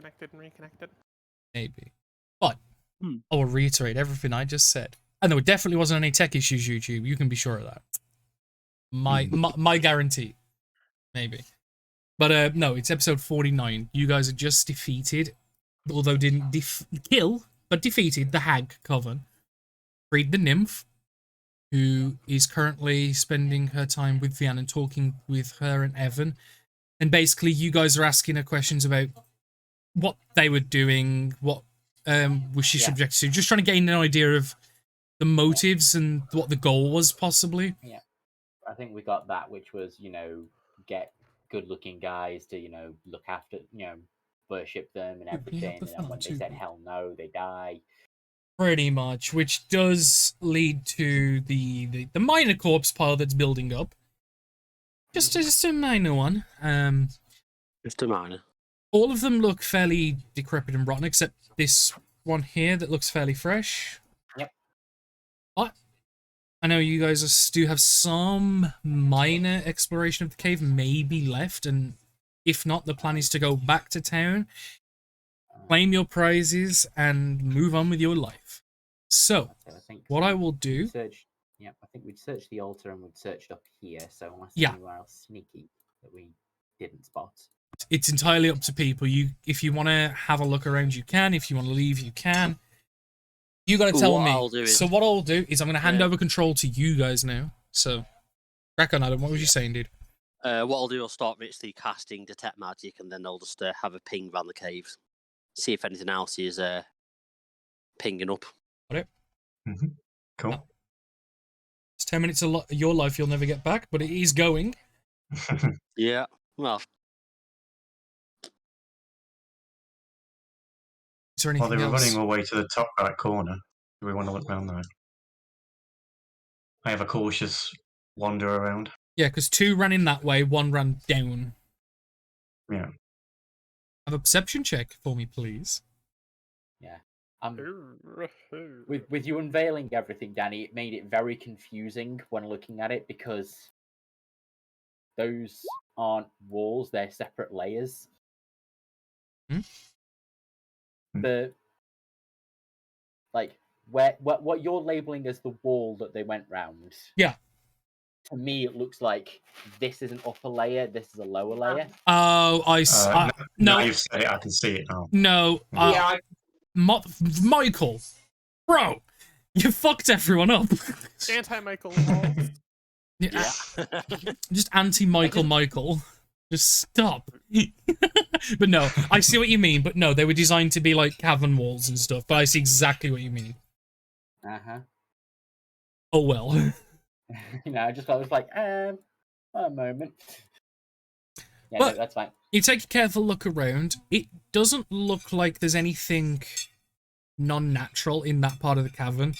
disconnected and reconnected. Maybe. But I will reiterate everything I just said. And there definitely wasn't any tech issues, YouTube. You can be sure of that. My guarantee. Maybe. But no, it's episode 49. You guys are just defeated, although didn't kill, but defeated the Hag Coven. Freed the Nymph, who is currently spending her time with Vianne and talking with her and Evan. And basically, you guys are asking her questions about what they were doing, what was she subjected to, just trying to gain an idea of the motives and what the goal was, possibly. Yeah, I think we got that, which was, get good-looking guys to, look after, worship them and everything. And then when they said hell no, they die. Pretty much, which does lead to the minor corpse pile that's building up. Just a minor one. Just a minor. All of them look fairly decrepit and rotten, except this one here that looks fairly fresh. Yep. But I know you guys do have some minor exploration of the cave maybe left, and if not, the plan is to go back to town, claim your prizes, and move on with your life. So, what I will do... I think we'd search the altar and we'd search it up here, so unless there's anywhere else sneaky that we didn't spot. It's entirely up to people. If you want to have a look around, you can. If you want to leave, you can. You got to tell me. So what I'll do is I'm going to hand over control to you guys now. So, crack on, Adam. What was you saying, dude? What I'll do, I'll start literally casting Detect Magic, and then I'll just have a ping around the caves. See if anything else is pinging up. Got it? Mm-hmm. Cool. Oh. It's 10 minutes of your life you'll never get back, but it is going. Yeah, well... Is there anything they were else? running all the way to the top right corner. Do we want to look down there? I have a cautious wander around. Yeah, because 2 ran in that way, 1 ran down. Yeah. Have a perception check for me, please. Yeah. With you unveiling everything, Danny, it made it very confusing when looking at it, because those aren't walls, they're separate layers. What you're labeling as the wall that they went round. Yeah. To me, it looks like this is an upper layer, this is a lower layer. Oh, no. You've said it, I can see it now. No. Michael, bro, you fucked everyone up. Anti-Michael. Yeah. Just anti-Michael. Just stop. But no, I see what you mean. But no, they were designed to be like cavern walls and stuff. But I see exactly what you mean. Oh well. I was like, a moment. Yeah, but no, that's fine. You take a careful look around. It doesn't look like there's anything non-natural in that part of the cavern.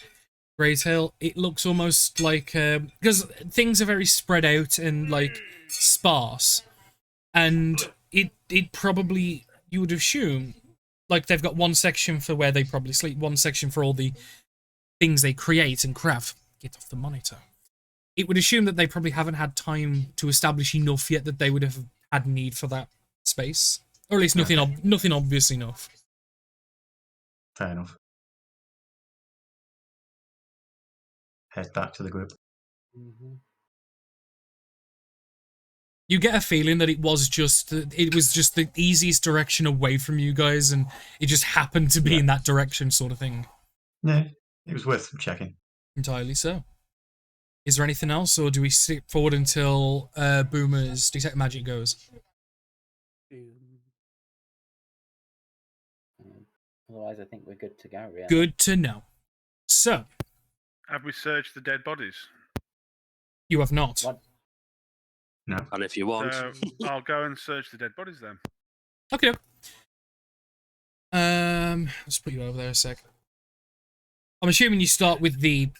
Greytail, it looks almost like because things are very spread out and like sparse. And it probably, you would assume, like they've got one section for where they probably sleep, one section for all the things they create and craft. Get off the monitor. It would assume that they probably haven't had time to establish enough yet that they would have had need for that space. Or at least nothing obvious enough. Fair enough. Head back to the group. You get a feeling that it was just the easiest direction away from you guys, and it just happened to be in that direction, sort of thing. Yeah, it was worth checking. Entirely so. Is there anything else, or do we skip forward until Boomer's Detect Magic goes? Otherwise, I think we're good to go, really. Good to know. So. Have we searched the dead bodies? You have not. What? No. And if you want... I'll go and search the dead bodies then. Okay. Let's put you over there a sec. I'm assuming you start with the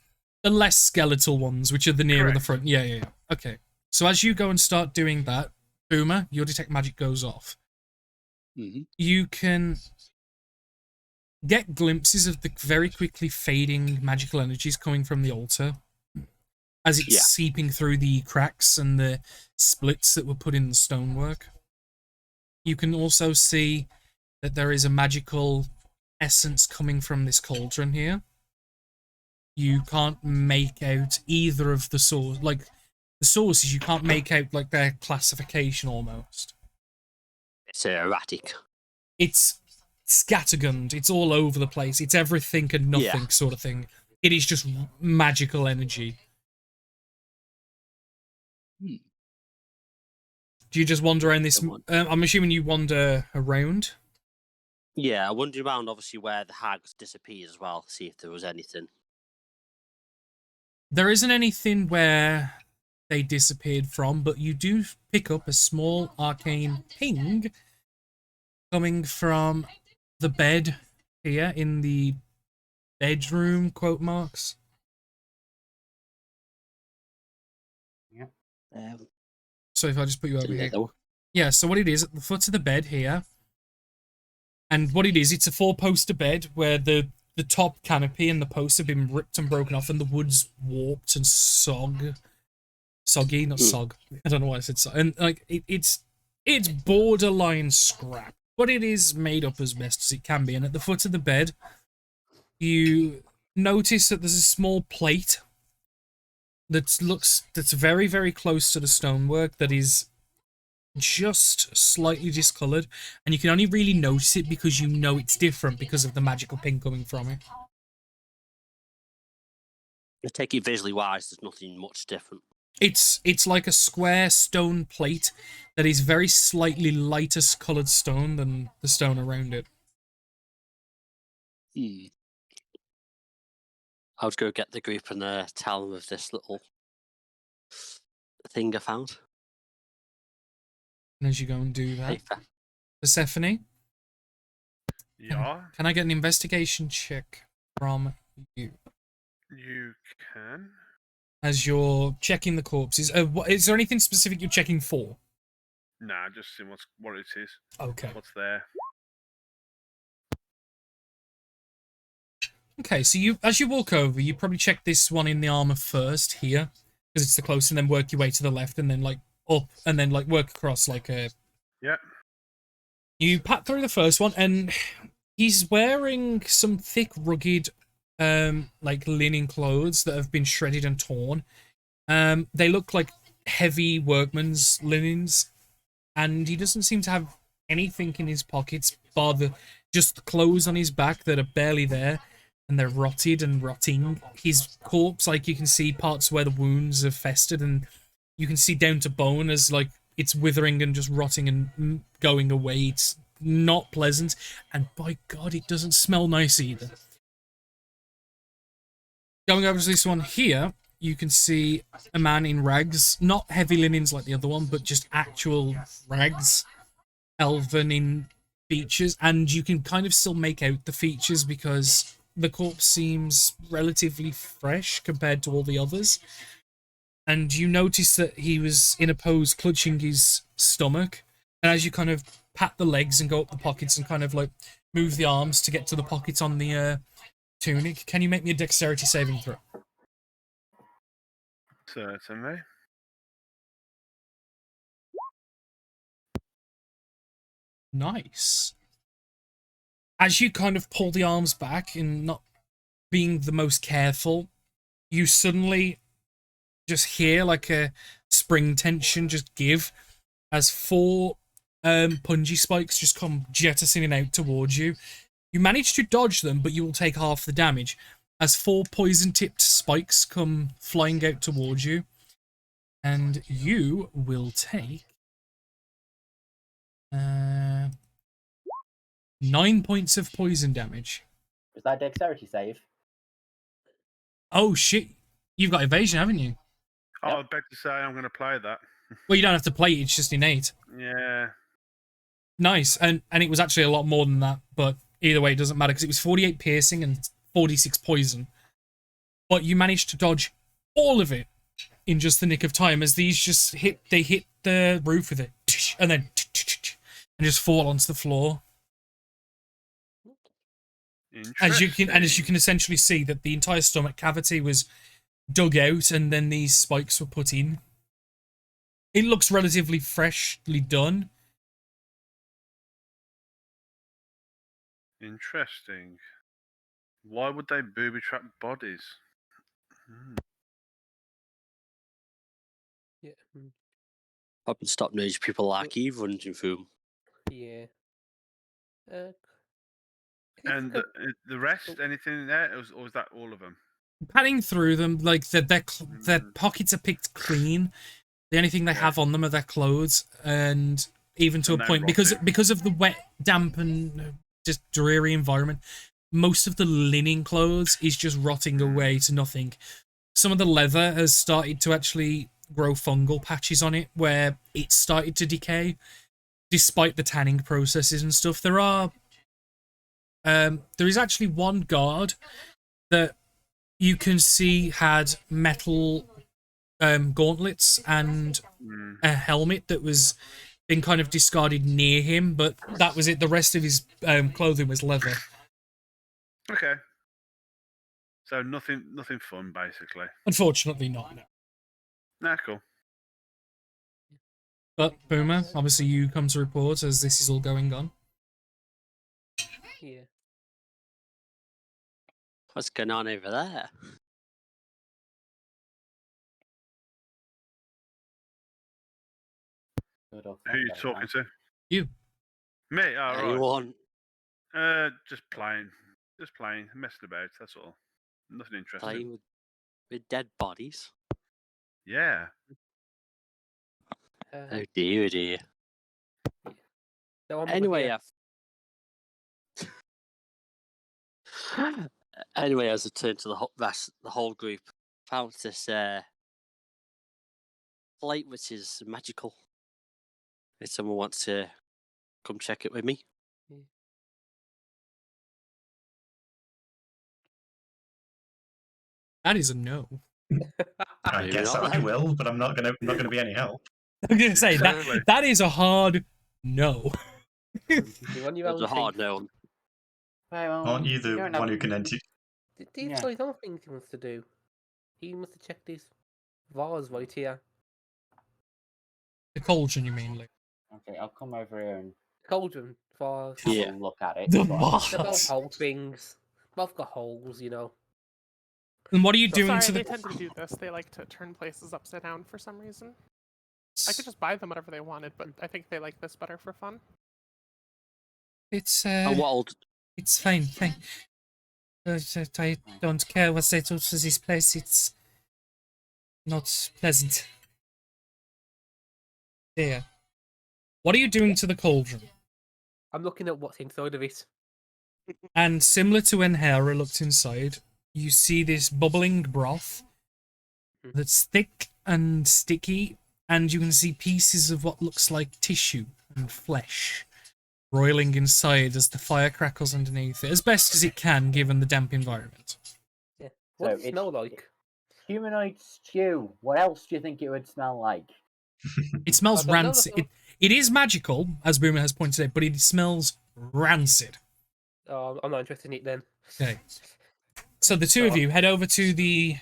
less skeletal ones, which are the nearer the front. Yeah. Okay. So as you go and start doing that, Boomer, your Detect Magic goes off. You can get glimpses of the very quickly fading magical energies coming from the altar as it's seeping through the cracks and the splits that were put in the stonework. You can also see that there is a magical essence coming from this cauldron here. You can't make out either of the source, like the sources. You can't make out like their classification almost. It's erratic. It's scattergunned. It's all over the place. It's everything and nothing sort of thing. It is just magical energy. Do you just wander around this? I'm assuming you wander around. Yeah, I wandered around obviously where the hags disappeared as well, see if there was anything. There isn't anything where they disappeared from, but you do pick up a small arcane ping coming from the bed here in the bedroom, quote marks. Yep. So if I just put you over here. Yeah, so what it is, at the foot of the bed here, and what it is, it's a 4-poster bed where the top canopy and the posts have been ripped and broken off and the wood's warped and soggy, not sog. I don't know why I said sog. And like it's borderline scrap, but it is made up as best as it can be. And at the foot of the bed, you notice that there's a small plate that's very, very close to the stonework that is just slightly discolored, and you can only really notice it because you know it's different because of the magical ping coming from it. I take it visually wise, there's nothing much different. It's like a square stone plate that is very slightly lighter coloured stone than the stone around it. I'll go get the group and tell them of this little thing I found. And as you go and do that, Paper. Persephone, Yeah, can I get an investigation check from you? you can. As you're checking the corpses, is there anything specific you're checking for? Nah, just see what it is. Okay. What's there? Okay, so as you walk over, you probably check this one in the armor first here, because it's the closest, and then work your way to the left, and then like up, and then like work across like a. Yeah. You pat through the first one, and he's wearing some thick, rugged, like linen clothes that have been shredded and torn. They look like heavy workman's linens, and he doesn't seem to have anything in his pockets bar just the clothes on his back that are barely there, and they're rotted and rotting. His corpse, like you can see parts where the wounds have festered, and you can see down to bone as like it's withering and just rotting and going away. It's not pleasant, and by God, it doesn't smell nice either. Going over to this one here, you can see a man in rags, not heavy linens like the other one, but just actual rags, elven in features, and you can kind of still make out the features because the corpse seems relatively fresh compared to all the others. And you notice that he was in a pose clutching his stomach, and as you kind of pat the legs and go up the pockets and kind of like move the arms to get to the pockets on the tunic, can you make me a dexterity saving throw? Certainly. Nice. As you kind of pull the arms back and not being the most careful, you suddenly just hear like a spring tension just give as 4 punji spikes just come jettisoning out towards you. You manage to dodge them, but you will take half the damage as 4 poison-tipped spikes come flying out towards you. And you will take 9 points of poison damage. Was that dexterity save? Oh, shit. You've got evasion, haven't you? I would beg to say I'm going to play that. Well, you don't have to play it, it's just innate. Yeah. Nice. And it was actually a lot more than that, but either way, it doesn't matter because it was 48 piercing and 46 poison. But you managed to dodge all of it in just the nick of time as these just hit the roof with it and then and just fall onto the floor. As you can essentially see that the entire stomach cavity was dug out and then these spikes were put in. It looks relatively freshly done. Interesting. Why would they booby trap bodies? Yeah. Probably stop those people like you running through 'em. Yeah. Can you And think the rest, anything there, or was that all of them? Panning through them, like their pockets are picked clean. The only thing they have on them are their clothes, and even to And a they're point because rotting. of the wet, damp, and just dreary environment, most of the linen clothes is just rotting away to nothing. Some of the leather has started to actually grow fungal patches on it, where it's started to decay, despite the tanning processes and stuff. There is actually one guard that you can see had metal gauntlets and a helmet that was been kind of discarded near him, but that was it. The rest of his clothing was leather. Okay. So nothing fun, basically. Unfortunately not, no. Nah, cool. But Boomer, obviously you come to report as this is all going on. Yeah. What's going on over there? Good old Who are you Sunday, talking huh? to? You. Me? Oh, right. Anyone? Just playing. Just playing. Messing about, that's all. Nothing interesting. Playing with dead bodies? Yeah. Oh dear, dear. No, I'm over Anyway, here. anyway, as I turned to the whole group, found this plate which is magical. If someone wants to come check it with me, That is a no. I Maybe guess not I then. will, but I'm not gonna be any help. I'm gonna say Exactly. that is a hard no. You're on your it was own a hard thing. no. Well, Aren't you the don't one have- who can enter? He's Yeah. got his own things he wants to do. He must have checked his vase right here. The cauldron, you mean, Lee? Okay, I'll come over here and Cauldron, vase. have Yeah. a look at it. The but- They're both vase. hole things. Both got holes, you know. And what are you doing Sorry, to they the? tend to do this. They like to turn places upside down for some reason. I could just buy them whatever they wanted, but I think they like this better for fun. It's And what old? it's fine. I don't care what they do to this place. It's not pleasant. There. What are you doing to the cauldron? I'm looking at what's inside of it. And similar to when Hera looked inside, you see this bubbling broth that's thick and sticky, and you can see pieces of what looks like tissue and flesh roiling inside as the fire crackles underneath it, as best as it can given the damp environment. Yeah. What So does it smell like? Humanoid stew. What else do you think it would smell like? It smells I don't know, rancid. It is magical, as Boomer has pointed out, but it smells rancid. Oh, I'm not interested in it then. Okay. So the two of you head over to the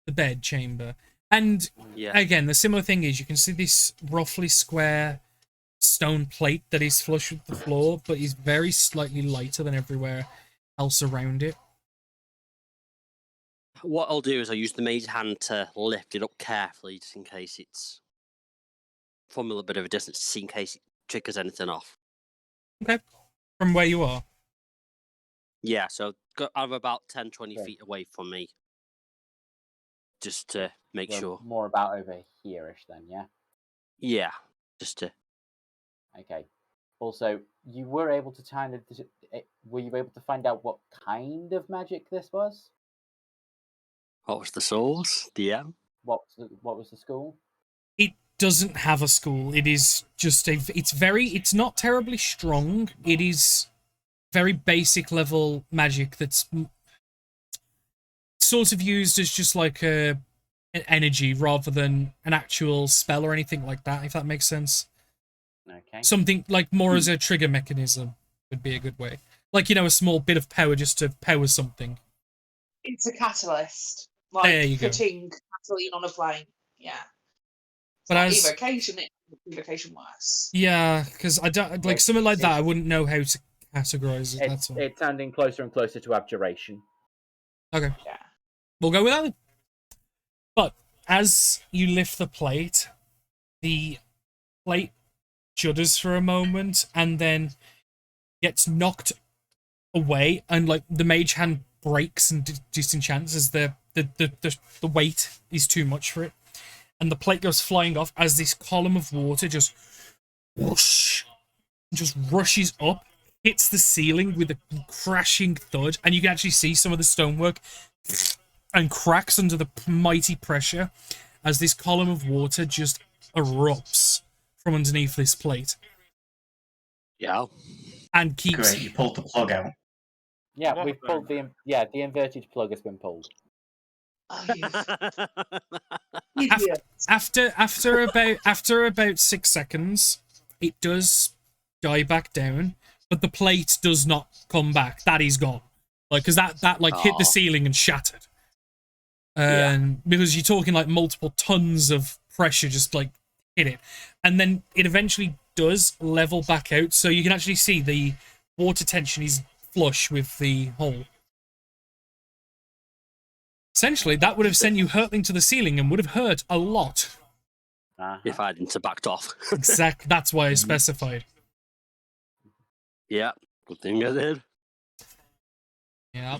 bed chamber. And Yeah. again, the similar thing is you can see this roughly square stone plate that is flush with the floor, but is very slightly lighter than everywhere else around it. What I'll do is I'll use the maid's hand to lift it up carefully, just in case it's from a little bit of a distance, just in case it triggers anything off. Okay. From where you are. Yeah, so I'm about 10, 20 Okay. feet away from me, just to make We're sure. more about over here-ish then, yeah? Yeah, just to. Okay. Also, you were able to were you able to find out what kind of magic this was? What was the source? DM? What was the school? It doesn't have a school. It is just it's not terribly strong. It is very basic level magic that's sort of used as just like an energy rather than an actual spell or anything like that, if that makes sense. Okay. Something like more as a trigger mechanism would be a good way. Like, a small bit of power just to power something. It's a catalyst, like There you go. putting gasoline on a flame. Yeah. It's But not as- evocation, it's evocation worse. Yeah, because I don't like something like that. I wouldn't know how to categorize it. That's all. It's sounding closer and closer to abjuration. Okay. Yeah. We'll go with that. But as you lift the plate judders for a moment and then gets knocked away, and like the mage hand breaks and disenchants as the weight is too much for it, and the plate goes flying off as this column of water just whoosh, just rushes up, hits the ceiling with a crashing thud, and you can actually see some of the stonework and cracks under the mighty pressure as this column of water just erupts from underneath this plate. Yeah. And keeps... Great, you pulled the plug out. Yeah, What we've pulled the inverted plug has been pulled. Oh, you idiot. After about 6 seconds, it does die back down, but the plate does not come back. That is gone. Like, because that hit the ceiling and shattered. Because you're talking like multiple tons of pressure just like hit it. And then it eventually does level back out, so you can actually see the water tension is flush with the hole. Essentially, that would have sent you hurtling to the ceiling and would have hurt a lot. If I hadn't backed off. Exactly. That's why I specified. Yeah. Good thing I did. Yeah.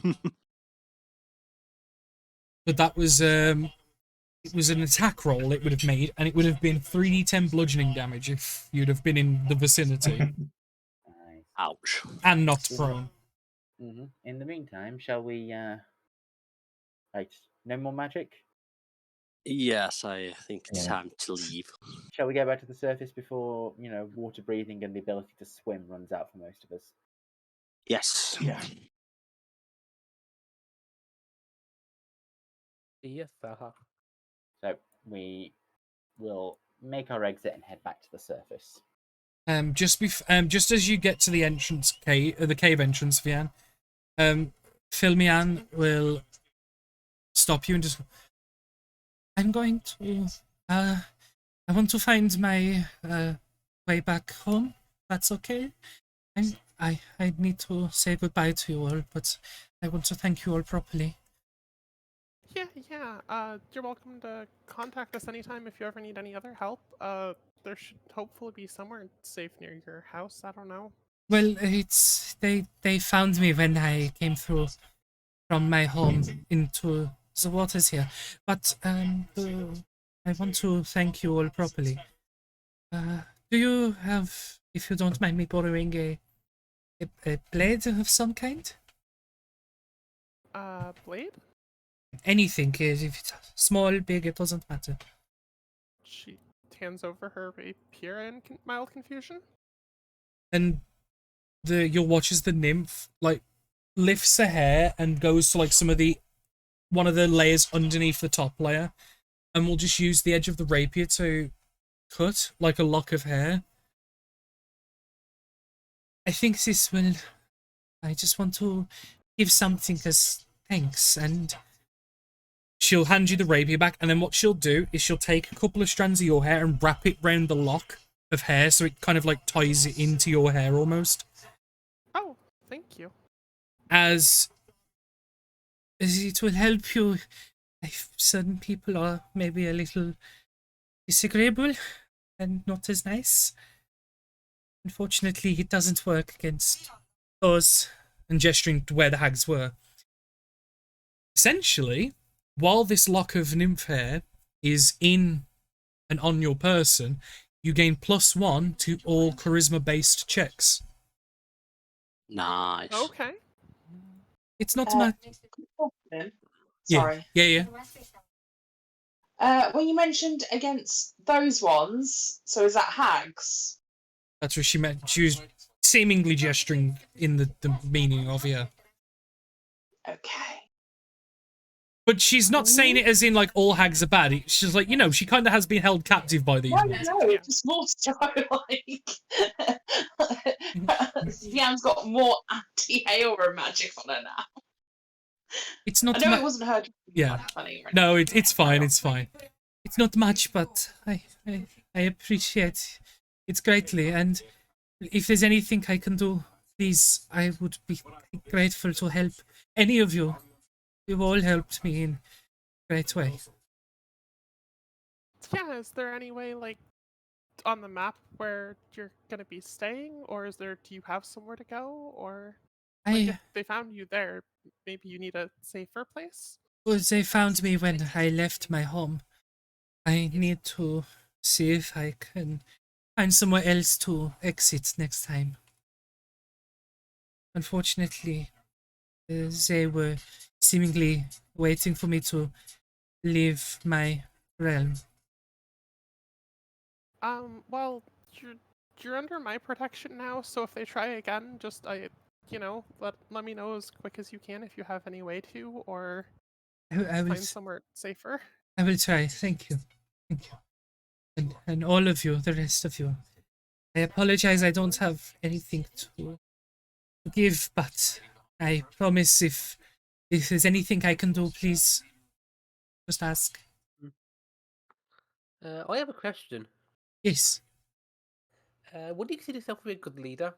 But that was it was an attack roll it would have made, and it would have been 3d10 bludgeoning damage if you'd have been in the vicinity. Nice. Ouch. And not prone. Mm-hmm. In the meantime, shall we? Right, no more magic. Yes, I think it's Yeah. time to leave. Shall we go back to the surface before water breathing and the ability to swim runs out for most of us? Yes. Yeah. Yes, haha. So we will make our exit and head back to the surface. Just as you get to the the cave entrance, Vian, Philmian will stop you and just... I'm going to... I want to find my way back home. That's okay? I need to say goodbye to you all, but I want to thank you all properly. Yeah. You're welcome to contact us anytime if you ever need any other help. There should hopefully be somewhere safe near your house. I don't know. Well, it's... They found me when I came through from my home into the waters here. But I want to thank you all properly. Do you have, if you don't mind me borrowing, a blade of some kind? Blade? Anything, if it's small, big, it doesn't matter. She hands over her rapier in mild confusion. And you'll watch as the nymph like lifts her hair and goes to like one of the layers underneath the top layer, and we'll just use the edge of the rapier to cut like a lock of hair. I think this will... I just want to give something as thanks, and she'll hand you the rapier back, and then what she'll do is she'll take a couple of strands of your hair and wrap it round the lock of hair so it kind of like ties it into your hair almost. Oh, thank you. As it will help you if certain people are maybe a little disagreeable and not as nice. Unfortunately, it doesn't work against us, and gesturing to where the hags were. Essentially, while this lock of nymph hair is in and on your person, you gain +1 to all charisma-based checks. Nice. Okay. It's not much. Sorry. Yeah. When you mentioned against those ones, so is that hags? That's what she meant. She was seemingly gesturing in the meaning of, yeah. Okay. But she's not saying it as in, like, all hags are bad. She's like, she kind of has been held captive by these ones. No, it's just more so like... Vian's got more anti-Aura magic on her now. It's not... I know it wasn't her... Yeah. No, it's fine, it's fine. It's not much, but I appreciate it greatly, and if there's anything I can do please, I would be grateful to help any of you. You've all helped me in a great way. Yeah, is there any way, like, on the map where you're gonna be staying, or do you have somewhere to go, or like if they found you there, maybe you need a safer place? Well, they found me when I left my home. I need to see if I can find somewhere else to exit next time. Unfortunately, they were seemingly waiting for me to leave my realm. Well, you're under my protection now, so if they try again, just let me know as quick as you can if you have any way to, or I will, find somewhere safer. I will try. Thank you. Thank you. And all of you, the rest of you. I apologize, I don't have anything to give, but I promise if there's anything I can do, please just ask. I have a question. Yes. Would you consider yourself to be a good leader?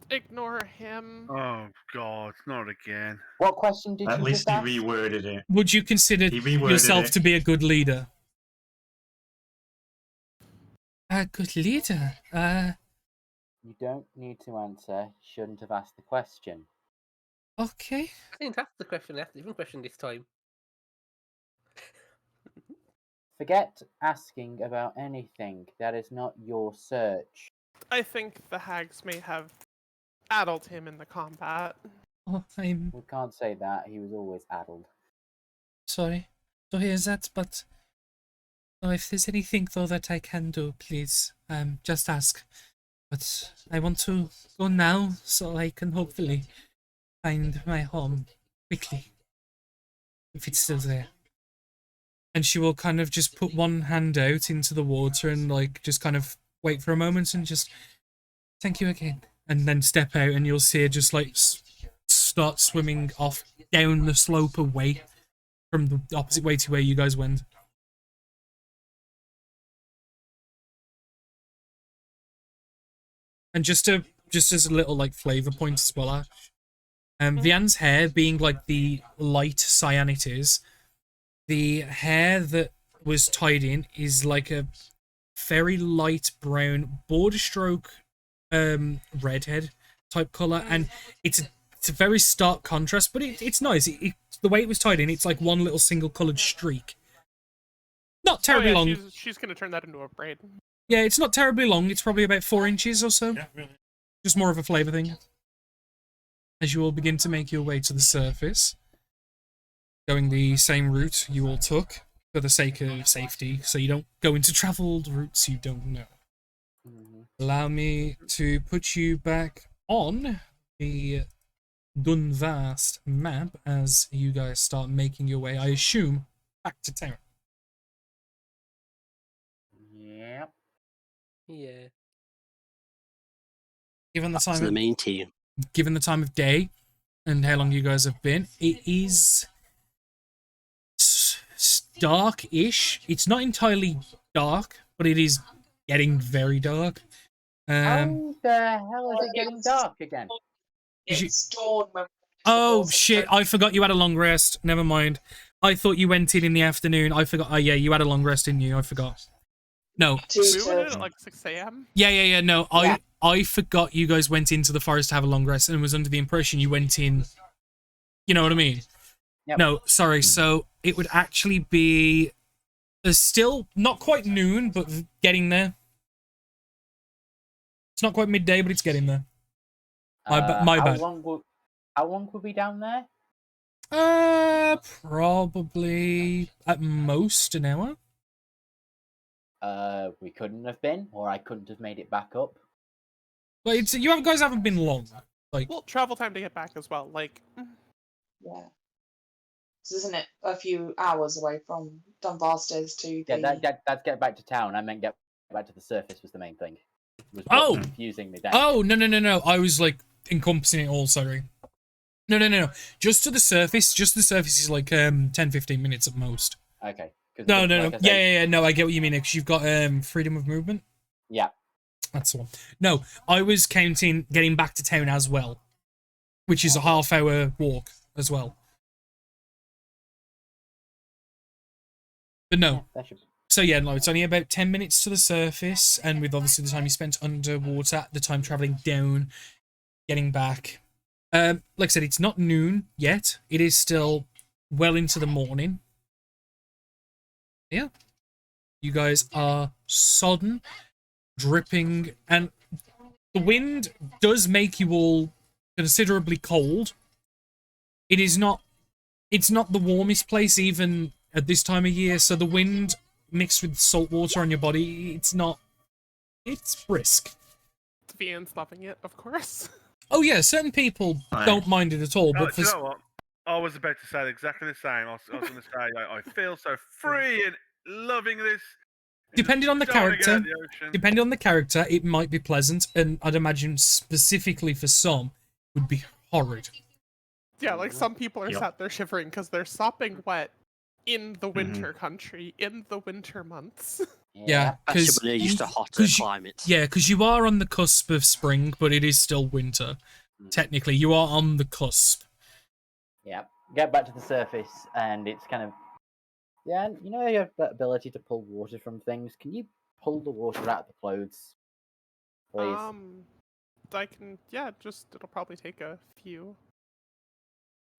Ignore him. Oh God, not again. What question did At you least just he ask? reworded it. Would you consider He reworded yourself it. to be a good leader? A good leader? You don't need to answer. Shouldn't have asked the question. Okay. I didn't ask the question. I asked a different question this time. Forget asking about anything. That is not your search. I think the hags may have addled him in the combat. Oh, I'm We can't say that. He was always addled. sorry to hear that, but if there's anything though that I can do, please, just ask. But I want to go now so I can hopefully find my home quickly, if it's still there. And she will kind of just put one hand out into the water and like just kind of wait for a moment and just thank you again, and then step out, and you'll see her just like start swimming off down the slope away from the opposite way to where you guys went. And just as a little like flavor point as well, Ash. Vianne's hair being like the light cyan it is, the hair that was tied in is like a very light brown border stroke redhead type color, and it's a very stark contrast, but it's nice. The way it was tied in, it's like one little single colored streak. Not terribly long. She's gonna turn that into a braid. Yeah, it's not terribly long. It's probably about 4 inches or so. Yeah, really. Just more of a flavor thing. As you all begin to make your way to the surface, going the same route you all took for the sake of safety, so you don't go into traveled routes you don't know. Allow me to put you back on the Dunvast map as you guys start making your way, I assume, back to town. Yep. Yeah. Given the To time the main team. given the time of day and how long you guys have been, it is dark-ish. It's not entirely dark, but it is getting very dark. How the hell is it getting dark again? It's dawn when. Oh shit! I forgot you had a long rest. Never mind. I thought you went in the afternoon. I forgot. Oh yeah, you had a long rest, didn't you? I forgot. No. We went in at like 6 a.m. Yeah. No, I forgot you guys went into the forest to have a long rest and was under the impression you went in. You know what I mean? Yep. No, sorry. So it would actually be still not quite noon, but getting there. It's not quite midday, but it's getting there. My bad. How long were we down there? Probably at most an hour. We couldn't have been, or I couldn't have made it back up. But you guys haven't been long. Like, Well, travel time to get back as well. Like, Yeah. So isn't it a few hours away from Dunbarsters to the... Yeah, that's get back to town. I meant get back to the surface was the main thing. Was Oh! Confusing me then. Oh, no. I was like encompassing it all, sorry. No. Just to the surface. Just the surface is like 10-15 minutes at most. Okay. No. Like I said, Yeah. No, I get what you mean, because you've got freedom of movement. Yeah. That's the one. No, I was counting getting back to town as well, which is a half-hour walk as well. But no. Yeah, So yeah, no, it's only about 10 minutes to the surface, and with obviously the time you spent underwater, the time traveling down, getting back. Like I said, it's not noon yet. It is still well into the morning. Yeah. You guys are sodden, dripping, and the wind does make you all considerably cold. It's not the warmest place even at this time of year, so the wind mixed with salt water on your body, it's brisk. Vian's loving it, of course. Oh yeah, certain people don't mind it at all, but do you know what? I was about to say exactly the same. I was going to say I feel so free and loving this. Depending on the character, it might be pleasant, and I'd imagine specifically for some, would be horrid. Yeah, like some people are sat there shivering because they're sopping wet in the winter country, in the winter months. Yeah, because they're used to hotter climates. Yeah, because you are on the cusp of spring, but it is still winter. Technically, you are on the cusp. Yeah, get back to the surface, and it's kind of you know you have that ability to pull water from things. Can you pull the water out of the clothes, please? I can. Yeah, it'll probably take a few.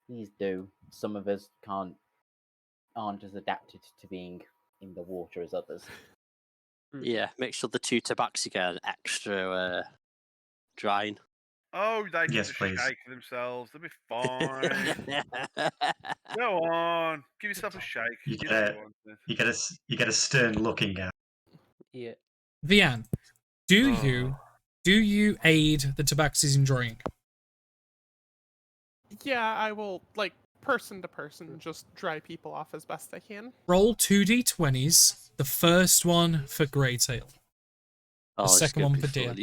Please do. Some of us aren't as adapted to being in the water as others. Yeah, make sure the 2 tabaxi get an extra drying. Oh, they can Yes, just please. shake themselves. They'll be fine. Go on, give yourself a shake. You get a stern looking at. Yeah. Vian, do you aid the tabaxis in drying? Yeah, I will, like, person to person, just dry people off as best I can. Roll 2d20s. The first one for Greytail. The second one for Deer.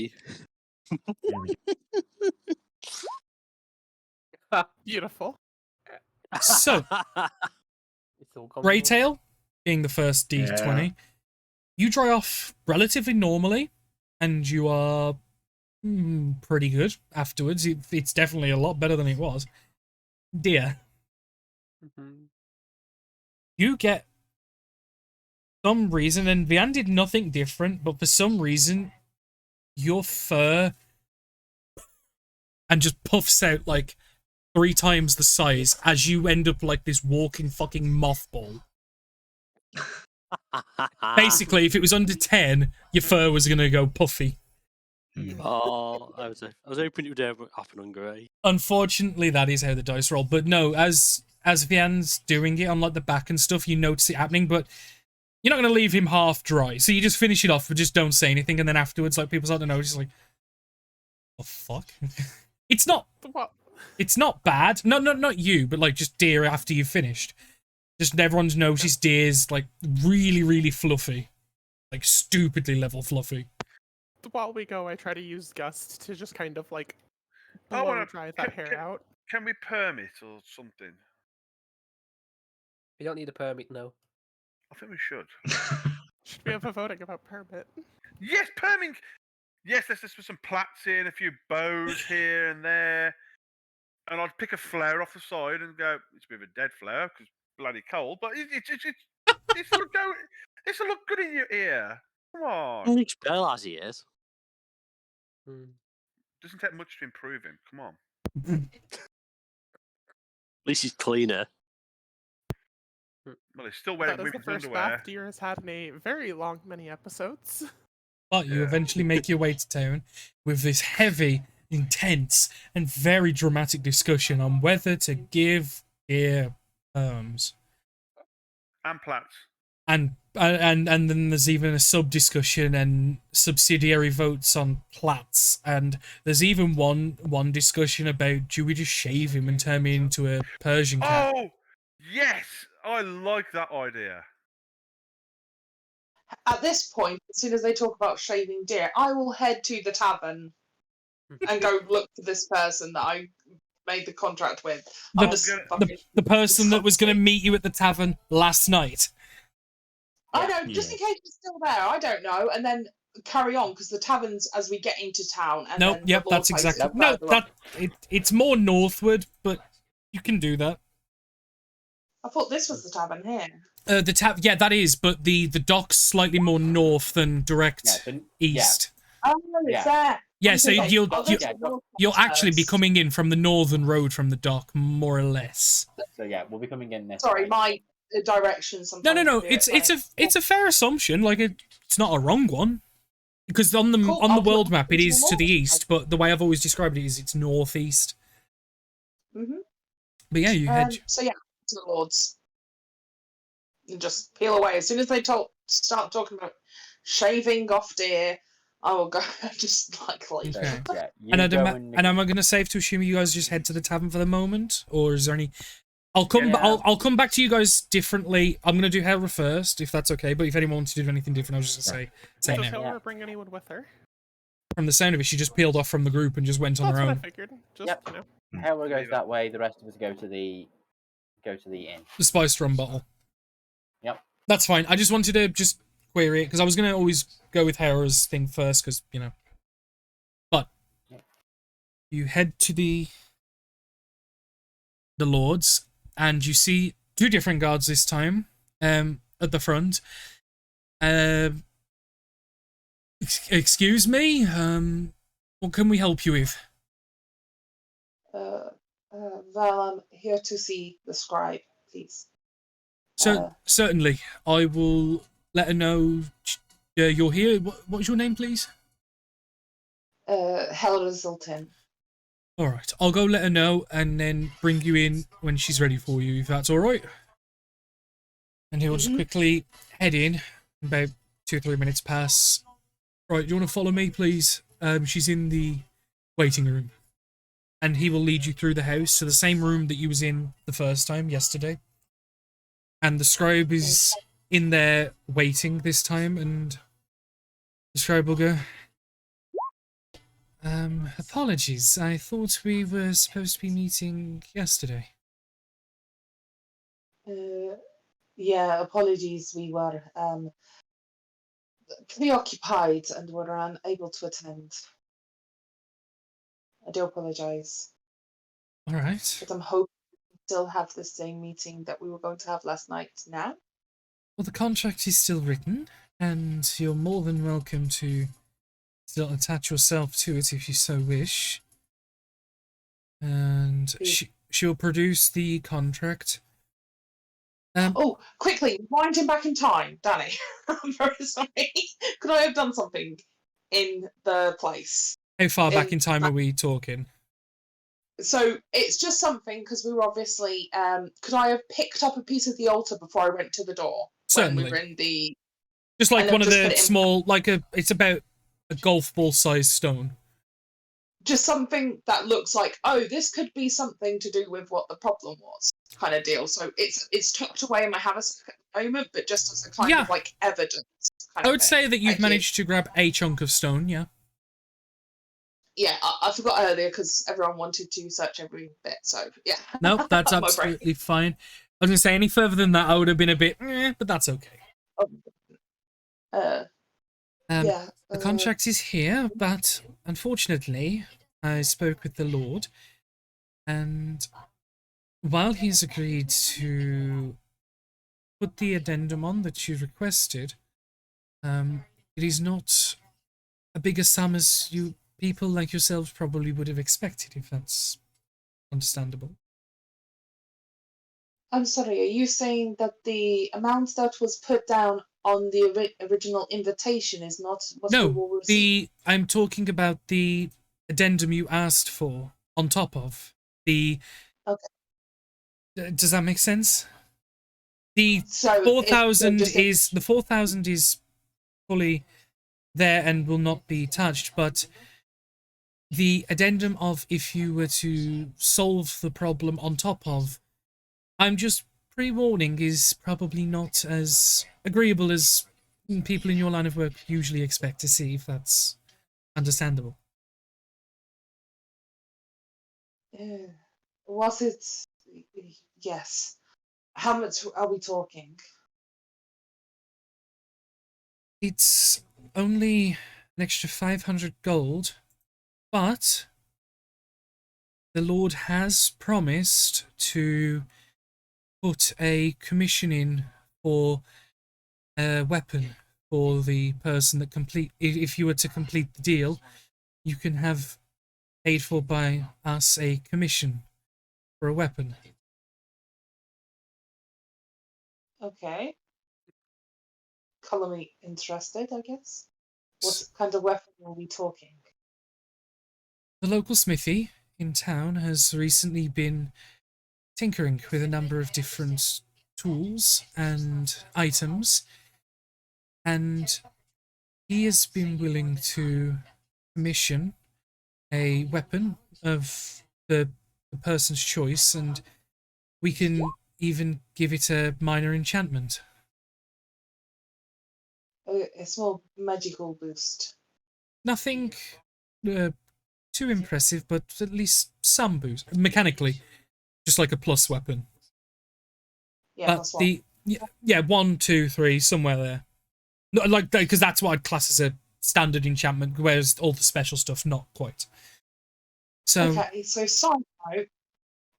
Beautiful. So, Greytail, being the first d20, you dry off relatively normally, and you are pretty good afterwards. It's definitely a lot better than it was. Deer, you get some reason, and Vian did nothing different, but for some reason, your fur and just puffs out like 3 times the size as you end up like this walking fucking mothball. Basically, if it was under 10, your fur was gonna go puffy. Oh, I was hoping it would happen on Grey. Unfortunately, that is how the dice roll. But no, as Vian's doing it on like the back and stuff, you notice it happening, but you're not gonna leave him half dry. So you just finish it off, but just don't say anything, and then afterwards, like people start to notice, like, oh fuck. It's not bad. No, not you, but like just Deer after you've finished. Just everyone's noticed Deer's like really, really fluffy. Like stupidly level fluffy. While we go, I try to use Gust to just kind of like blow dry that hair out. Can we perm it or something? We don't need a permit, no. I think we should. Should we have a voting about permit? Yes, perming! Yes, let's just put some plaits in, a few bows here and there. And I'd pick a flower off the side and go, it's a bit of a dead flower because bloody cold, but this'll look good in your ear. Come on. Looks better as he is. Doesn't take much to improve him. Come on. At least he's cleaner. Well, he's still wearing women's underwear. Bath Deer has had in a very long many episodes. But you eventually make your way to town with this heavy, intense, and very dramatic discussion on whether to give Deer perms. And plaits. And then there's even a sub-discussion and subsidiary votes on plats. And there's even one discussion about, do we just shave him and turn him into a Persian cat? Oh, yes! I like that idea. At this point, as soon as they talk about shaving Deer, I will head to the tavern and go look for this person that I made the contract with. The person that was going to meet you at the tavern last night. I know, just in case he's still there, I don't know. And then carry on because the tavern's as we get into town, and Nope, then yep, the Lord that's place exactly... is No, further on. it's more northward, but you can do that. I thought this was the tavern here. Yeah, that is, but the dock's slightly more north than direct east. Oh, it's there. Yeah, so Okay. you'll actually be coming in from the northern road from the dock, more or less. So yeah, we'll be coming in this Sorry, way. my direction sometimes. No. It's a fair assumption. Like it's not a wrong one, because on the world map it is to the east, but the way I've always described it is it's northeast. Mm-hmm. But yeah, you head. So yeah, to the Lords. And just peel away. As soon as they start talking about shaving off deer, I will go just like leave. Okay. Yeah, And am I going to safe to assume you guys just head to the tavern for the moment, or is there any? I'll come back to you guys differently. I'm going to do Hera first, if that's okay. But if anyone wants to do anything different, I was just going to say Does now. Hera bring anyone with her? From the sound of it, she just peeled off from the group and just went on her own. That's what I figured. Just, you know. Hera goes that way. The rest of us go to the inn. The spiced rum bottle. Yep. That's fine. I just wanted to just query it because I was going to always go with Hera's thing first because, you know. But you head to the Lords and you see two different guards this time at the front. Excuse me? What can we help you with? Well, I'm here to see the scribe, please. So certainly, I will let her know you're here. What's your name, please? Helga Zoltan. All right, I'll go let her know and then bring you in when she's ready for you, if that's all right. And he'll just quickly head in. About 2 or 3 minutes pass. Right, do you want to follow me, please? She's in the waiting room. And he will lead you through the house to the same room that you was in the first time, yesterday. And the scribe is in there waiting this time, and the scribe will go, apologies, I thought we were supposed to be meeting yesterday. Yeah, apologies, we were preoccupied and were unable to attend. I do apologize. All right. But I'm hoping we still have the same meeting that we were going to have last night now. Well, the contract is still written, and you're more than welcome to still attach yourself to it if you so wish. And she'll produce the contract. Oh, quickly, wind him back in time, Danny. I'm very sorry. Could I have done something in the place? How far back in time are we talking? So it's just something because we were obviously. Could I have picked up a piece of the altar before I went to the door? Certainly. When we were in the. Just like one of the small, it's about a golf ball sized stone. Just something that looks like, oh, this could be something to do with what the problem was, kind of deal. So it's tucked away in my haversack at the moment, but just as a kind of like evidence. I would say that you've managed to grab a chunk of stone, yeah. Yeah, I forgot earlier because everyone wanted to search every bit, so yeah. Nope, that's absolutely fine. I was going to say, any further than that, I would have been a bit, but that's okay. The contract is here, but unfortunately, I spoke with the Lord, and while he's agreed to put the addendum on that you requested, it is not a bigger sum as you people like yourselves probably would have expected, if that's understandable. I'm sorry, are you saying that the amount that was put down on the original invitation is not what we will receive? I'm talking about the addendum you asked for on top of the. Okay. Does that make sense? The 4,000 is fully there and will not be touched, but the addendum of if you were to solve the problem on top of, I'm just pre-warning, is probably not as agreeable as people in your line of work usually expect to see, if that's understandable. Was it? Yes. How much are we talking? It's only an extra 500 gold, but the Lord has promised to put a commission in for a weapon for the person that if you were to complete the deal, you can have paid for by us a commission for a weapon. Okay. Colour me interested, I guess. What kind of weapon are we talking? The local smithy in town has recently been tinkering with a number of different tools and items, and he has been willing to commission a weapon of the person's choice, and we can even give it a minor enchantment. A small magical boost. Nothing too impressive, but at least some boost. Mechanically, just like a plus weapon. Yeah, But plus one. yeah, 1, 2, 3, somewhere there. No, like, because that's what I'd class as a standard enchantment, whereas all the special stuff, not quite. So, okay, so side note,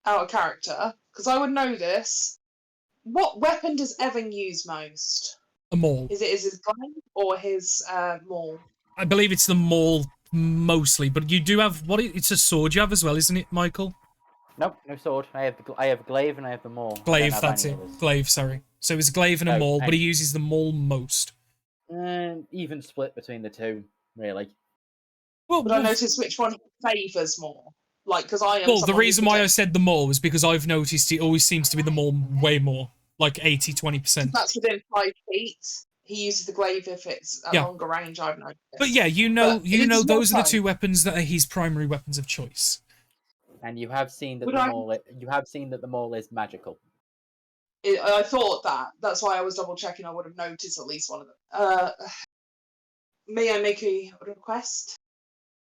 out of character, because I would know this. What weapon does Evan use most? a maul. Is it his gun or his maul? I believe it's the maul mostly, but you do have it's a sword you have as well, isn't it, Michael? Nope, no sword. I have glaive and I have the maul. Glaive, that's it. Glaive, sorry. So it's glaive and a maul, but he uses the maul most. Even split between the two, really. Well, but I noticed which one he favours more. Like, because I am. Well, the reason why I said the maul was because I've noticed it always seems to be the maul way more, like 80-20%. That's within 5 feet. He uses the glaive if it's at longer range. I've noticed. But yeah, you know, those are the two weapons that are his primary weapons of choice. And you have seen that the maul is magical. I thought that. That's why I was double checking. I would have noticed at least one of them. May I make a request?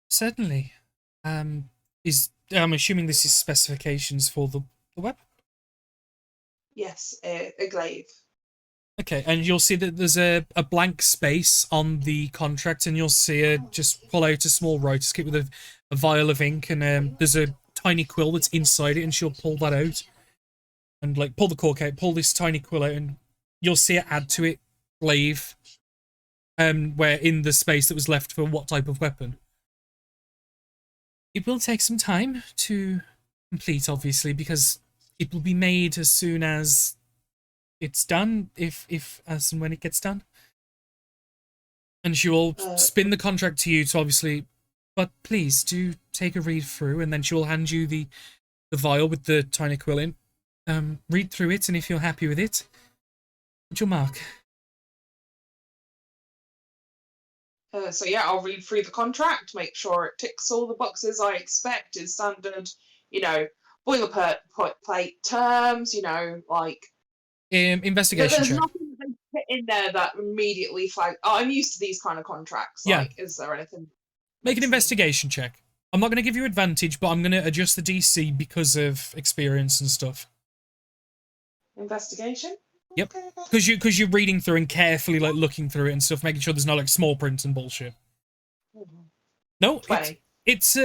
Certainly. I'm assuming this is specifications for the weapon? Yes, a glaive. Okay, and you'll see that there's a blank space on the contract, and you'll see her just pull out a small writer's kit with a vial of ink, and there's a tiny quill that's inside it, and she'll pull that out. And, like, pull the cork out, pull this tiny quill out, and you'll see it add to it, glaive, where in the space that was left for what type of weapon. It will take some time to complete, obviously, because it will be made as soon as it's done, if as and when it gets done. And she will spin the contract to you to obviously, but please do take a read through, and then she will hand you the vial with the tiny quill in. Read through it, and if you're happy with it, put your mark. So yeah, I'll read through the contract, make sure it ticks all the boxes I expect is standard, boilerplate terms, like investigation there's check. nothing they put in there that immediately flag. Oh, I'm used to these kind of contracts. Yeah. Like, is there anything? Make an investigation check. I'm not going to give you advantage, but I'm going to adjust the DC because of experience and stuff. Investigation. Yep. Because you're reading through and carefully like looking through it and stuff, making sure there's no like small print and bullshit. Mm-hmm. No, it's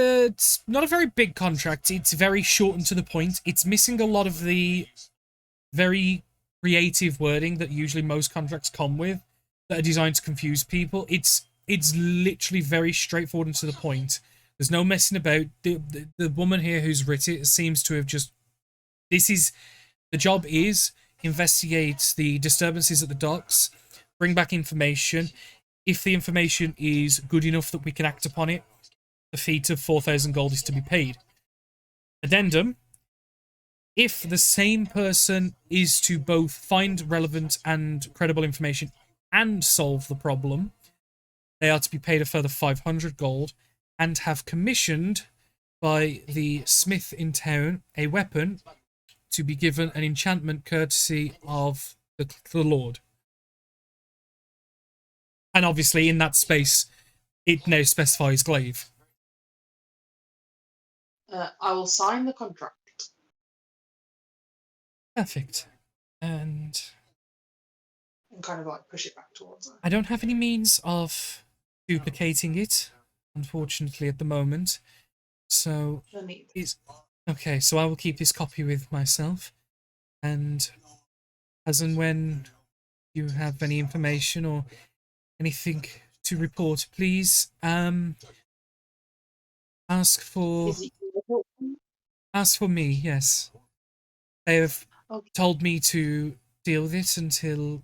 not a very big contract. It's very short and to the point. It's missing a lot of the very creative wording that usually most contracts come with that are designed to confuse people. It's literally very straightforward and to the point. There's no messing about. The woman here who's written it seems to have just. The job is investigate the disturbances at the docks, bring back information. If the information is good enough that we can act upon it, the fee of 4,000 gold is to be paid. Addendum: if the same person is to both find relevant and credible information and solve the problem, they are to be paid a further 500 gold and have commissioned by the smith in town a weapon to be given an enchantment courtesy of the Lord. And obviously in that space, it now specifies glaive. I will sign the contract. Perfect. And kind of like push it back towards her. I don't have any means of duplicating it, unfortunately, at the moment. So No need. it's okay. So I will keep this copy with myself, and as and when you have any information or anything to report, please ask for Is it me. Yes, they have okay? told me to deal with it until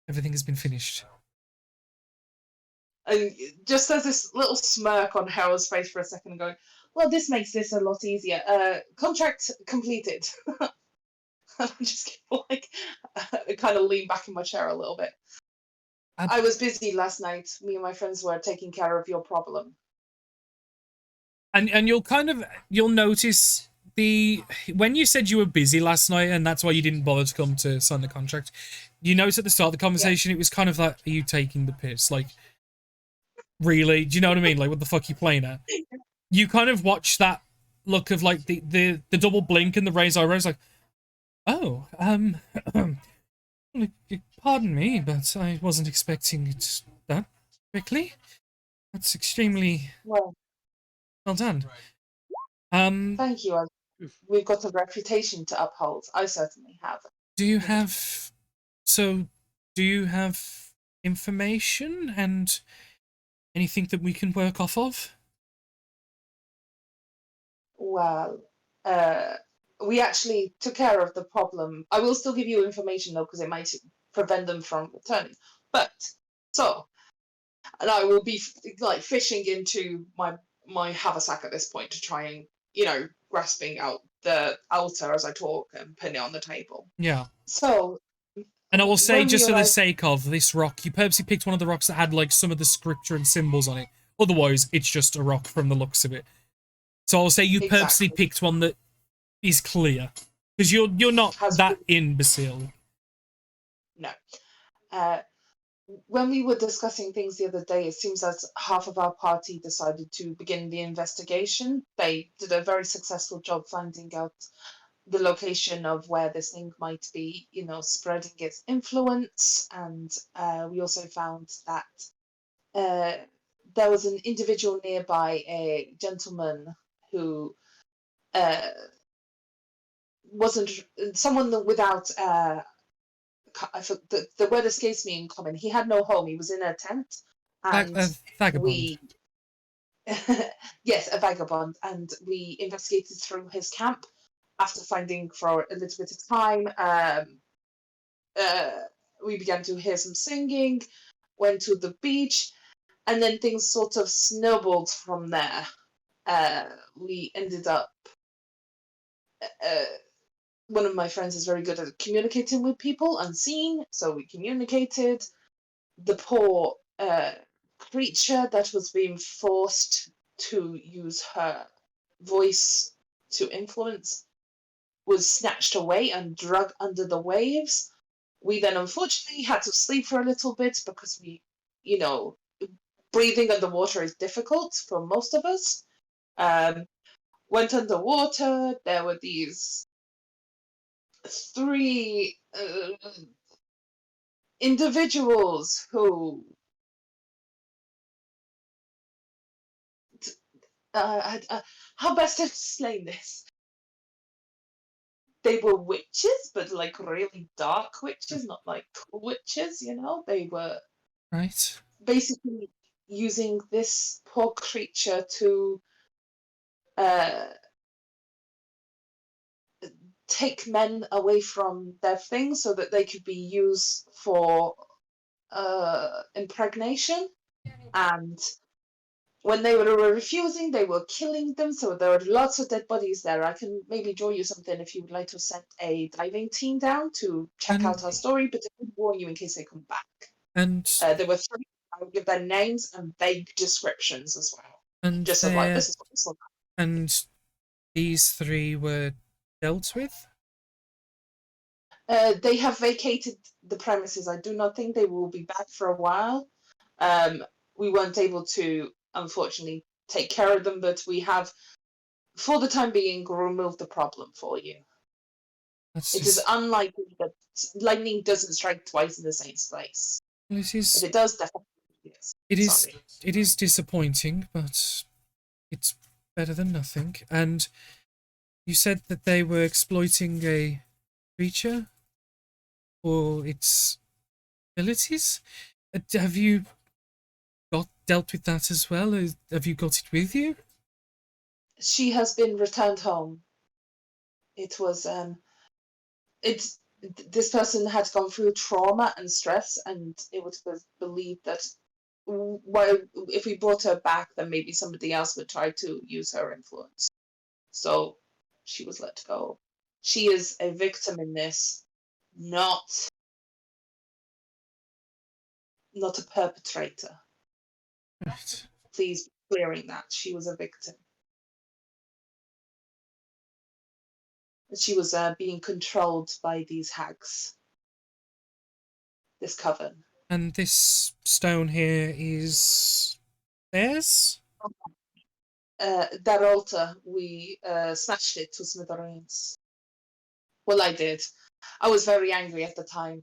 everything has been finished. And just as this little smirk on Harold's face for a second, going, "Well, this makes this a lot easier. Contract completed." I just like kind of lean back in my chair a little bit. I was busy last night. Me and my friends were taking care of your problem. And you'll notice when you said you were busy last night and that's why you didn't bother to come to sign the contract, you noticed at the start of the conversation it was kind of like, are you taking the piss? Like, really? Do you know what I mean? Like, what the fuck are you playing at? You kind of watch that look of like the double blink and the raised eyebrows, like, oh, pardon me, but I wasn't expecting it that quickly. That's extremely well done. Thank you. We've got a reputation to uphold. I certainly have. Do you have information and anything that we can work off of? Well, we actually took care of the problem. I will still give you information though, because it might prevent them from returning. But and I will be like fishing into my haversack at this point to try and grasping out the altar as I talk and pin it on the table. Yeah. So. And I will say, just for the sake of this rock, you purposely picked one of the rocks that had like some of the scripture and symbols on it. Otherwise, it's just a rock from the looks of it. So I'll say you purposely picked one that is clear, because you're not that imbecile. No. When we were discussing things the other day, it seems that half of our party decided to begin the investigation. They did a very successful job finding out the location of where this thing might be, spreading its influence. And we also found that there was an individual nearby, a gentleman who wasn't someone without the word escapes me in common. He had no home. He was in a tent, and vagabond. Yes, a vagabond, and we investigated through his camp. After finding for a little bit of time, we began to hear some singing. Went to the beach, and then things sort of snowballed from there. We ended up. One of my friends is very good at communicating with people unseen, so we communicated. The poor creature that was being forced to use her voice to influence was snatched away and dragged under the waves. We then unfortunately had to sleep for a little bit because breathing underwater is difficult for most of us. Went underwater. There were these 3 individuals who how best to explain this? They were witches, but like really dark witches, not like cool witches, They were right basically using this poor creature to take men away from their things so that they could be used for impregnation. And when they were refusing, they were killing them. So there were lots of dead bodies there. I can maybe draw you something if you would like to send a diving team down to check out our story, but I would warn you in case they come back. And there were 3. I would give their names and vague descriptions as well. And just of like, this is what this looks like. And these 3 were dealt with? They have vacated the premises. I do not think they will be back for a while. We weren't able to, unfortunately, take care of them, but we have, for the time being, removed the problem for you. It is unlikely that lightning doesn't strike twice in the same place. Well, if it does, definitely yes. It is. Sorry. It is disappointing, but it's better than nothing. And you said that they were exploiting a creature for its abilities. Have you dealt with that as well? Have you got it with you? She has been returned home. It was this person had gone through trauma and stress, and it was believed that if we brought her back, then maybe somebody else would try to use her influence. So she was let go. She is a victim in this, not a perpetrator. Right. Please be clearing that she was a victim. She was being controlled by these hags. This coven. And this stone here is theirs? That altar, we smashed it to smithereens. Well, I did. I was very angry at the time.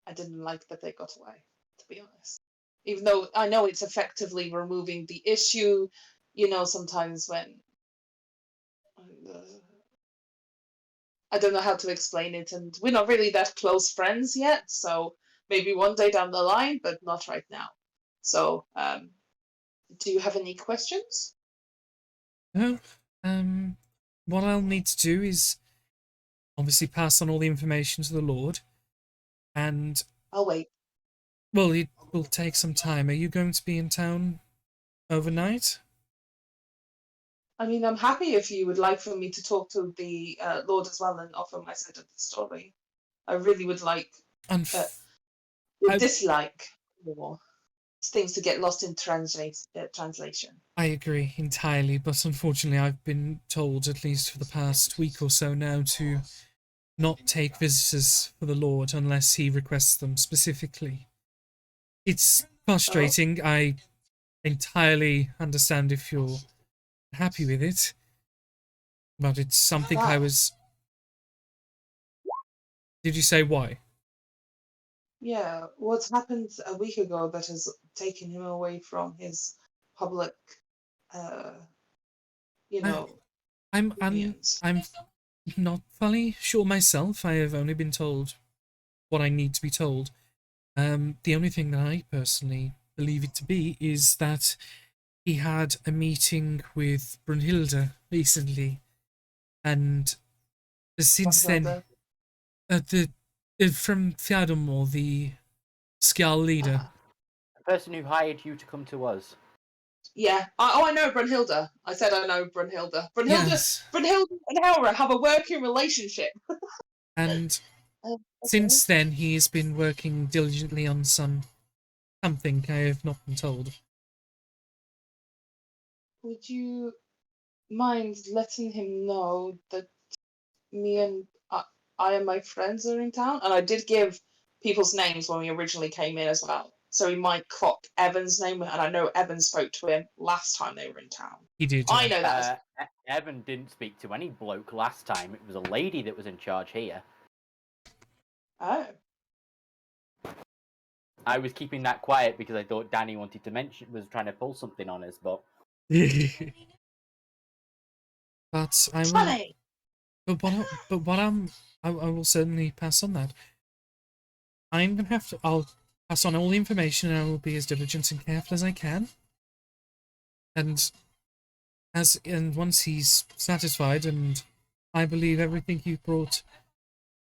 I didn't like that they got away, to be honest. Even though I know it's effectively removing the issue, sometimes when I don't know how to explain it, and we're not really that close friends yet, so maybe one day down the line, but not right now. So, do you have any questions? No. What I'll need to do is obviously pass on all the information to the Lord, and I'll wait. well, it will take some time. Are you going to be in town overnight? I mean, I'm happy if you would like for me to talk to the Lord as well and offer my side of the story. I really would like, dislike more things to get lost in translation. I agree entirely, but unfortunately I've been told, at least for the past week or so now, to not take visitors for the Lord unless he requests them specifically. It's frustrating. I entirely understand if you're happy with it, but it's something I was... Did you say why? Yeah, what's happened a week ago that has taken him away from his public, I'm opinions. I'm not fully sure myself. I have only been told what I need to be told. The only thing that I personally believe it to be is that he had a meeting with Brunhilde recently, and since then, from Theodomor, the Skjal leader. The person who hired you to come to us. Yeah. I know Brunhilde. I said I know Brunhilde. Yes. Brunhilde and Helra have a working relationship. And Okay. since then, he has been working diligently on something I have not been told. Would you mind letting him know that me and I and my friends are in town? And I did give people's names when we originally came in as well. So he might clock Evan's name, and I know Evan spoke to him last time they were in town. He did. I know that. Evan didn't speak to any bloke last time. It was a lady that was in charge here. Oh. I was keeping that quiet because I thought Danny was trying to pull something on us, but... But I will... I will certainly pass on that. I'm gonna have to... I'll pass on all the information, and I will be as diligent and careful as I can. And once he's satisfied, and I believe everything you brought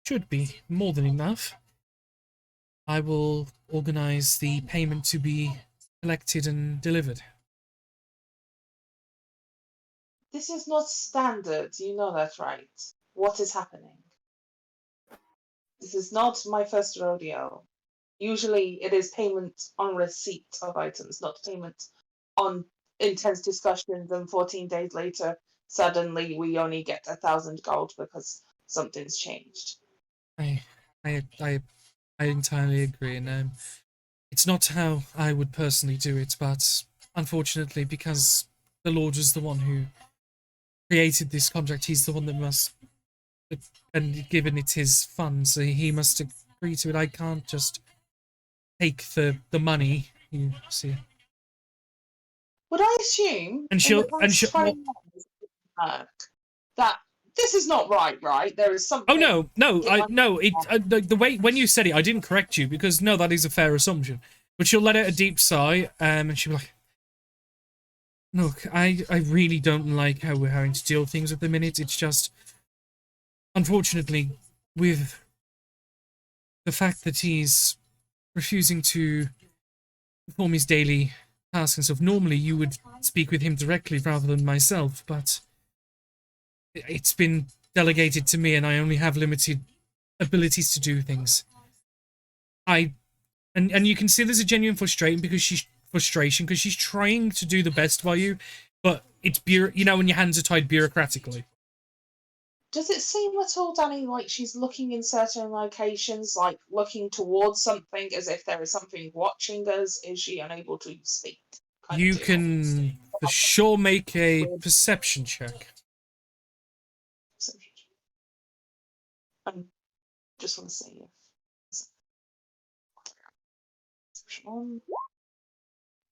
should be more than enough, I will organize the payment to be collected and delivered. This is not standard, you know that, right? What is happening? This is not my first rodeo. Usually it is payment on receipt of items, not payment on intense discussions, and 14 days later, suddenly we only get 1,000 gold because something's changed. I entirely agree, and it's not how I would personally do it, but unfortunately, because the Lord was the one who created this contract, he's the one that must, and given it his funds, he must agree to it. I can't just take the money, you see. Would I assume And in the she'll past 20 years that this is not right? There is something. Oh no, no, it might no. be It wrong. the way when you said it, I didn't correct you because no, that is a fair assumption. But she'll let out a deep sigh, and she'll be like, "Look, I really don't like how we're having to deal with things at the minute. It's just, unfortunately, with the fact that he's refusing to perform his daily tasks and stuff. Normally, you would speak with him directly rather than myself, but it's been delegated to me, and I only have limited abilities to do things. And you can see there's a genuine frustration because she's trying to do the best by you, but it's when your hands are tied bureaucratically. Does it seem at all, Danny, like she's looking in certain locations, like looking towards something as if there is something watching us? Is she unable to speak? You can for sure make a perception check. I just want to see if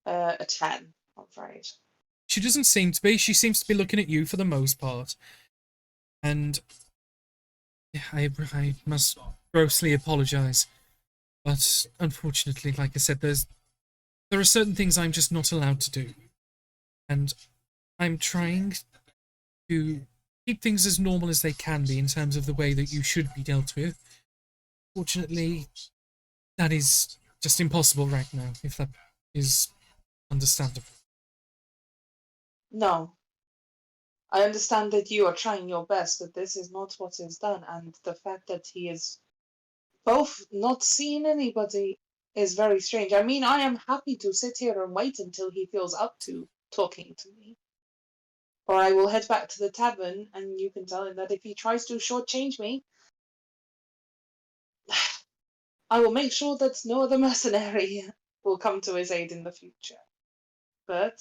a 10, I'm afraid. She doesn't seem to be. She seems to be looking at you for the most part. And I must grossly apologize. But unfortunately, like I said, there are certain things I'm just not allowed to do. And I'm trying to keep things as normal as they can be in terms of the way that you should be dealt with. Fortunately, that is just impossible right now, if that is understandable. No. I understand that you are trying your best, but this is not what is done, and the fact that he is both not seeing anybody is very strange. I mean, I am happy to sit here and wait until he feels up to talking to me. Or I will head back to the tavern, and you can tell him that if he tries to shortchange me, I will make sure that no other mercenary will come to his aid in the future. But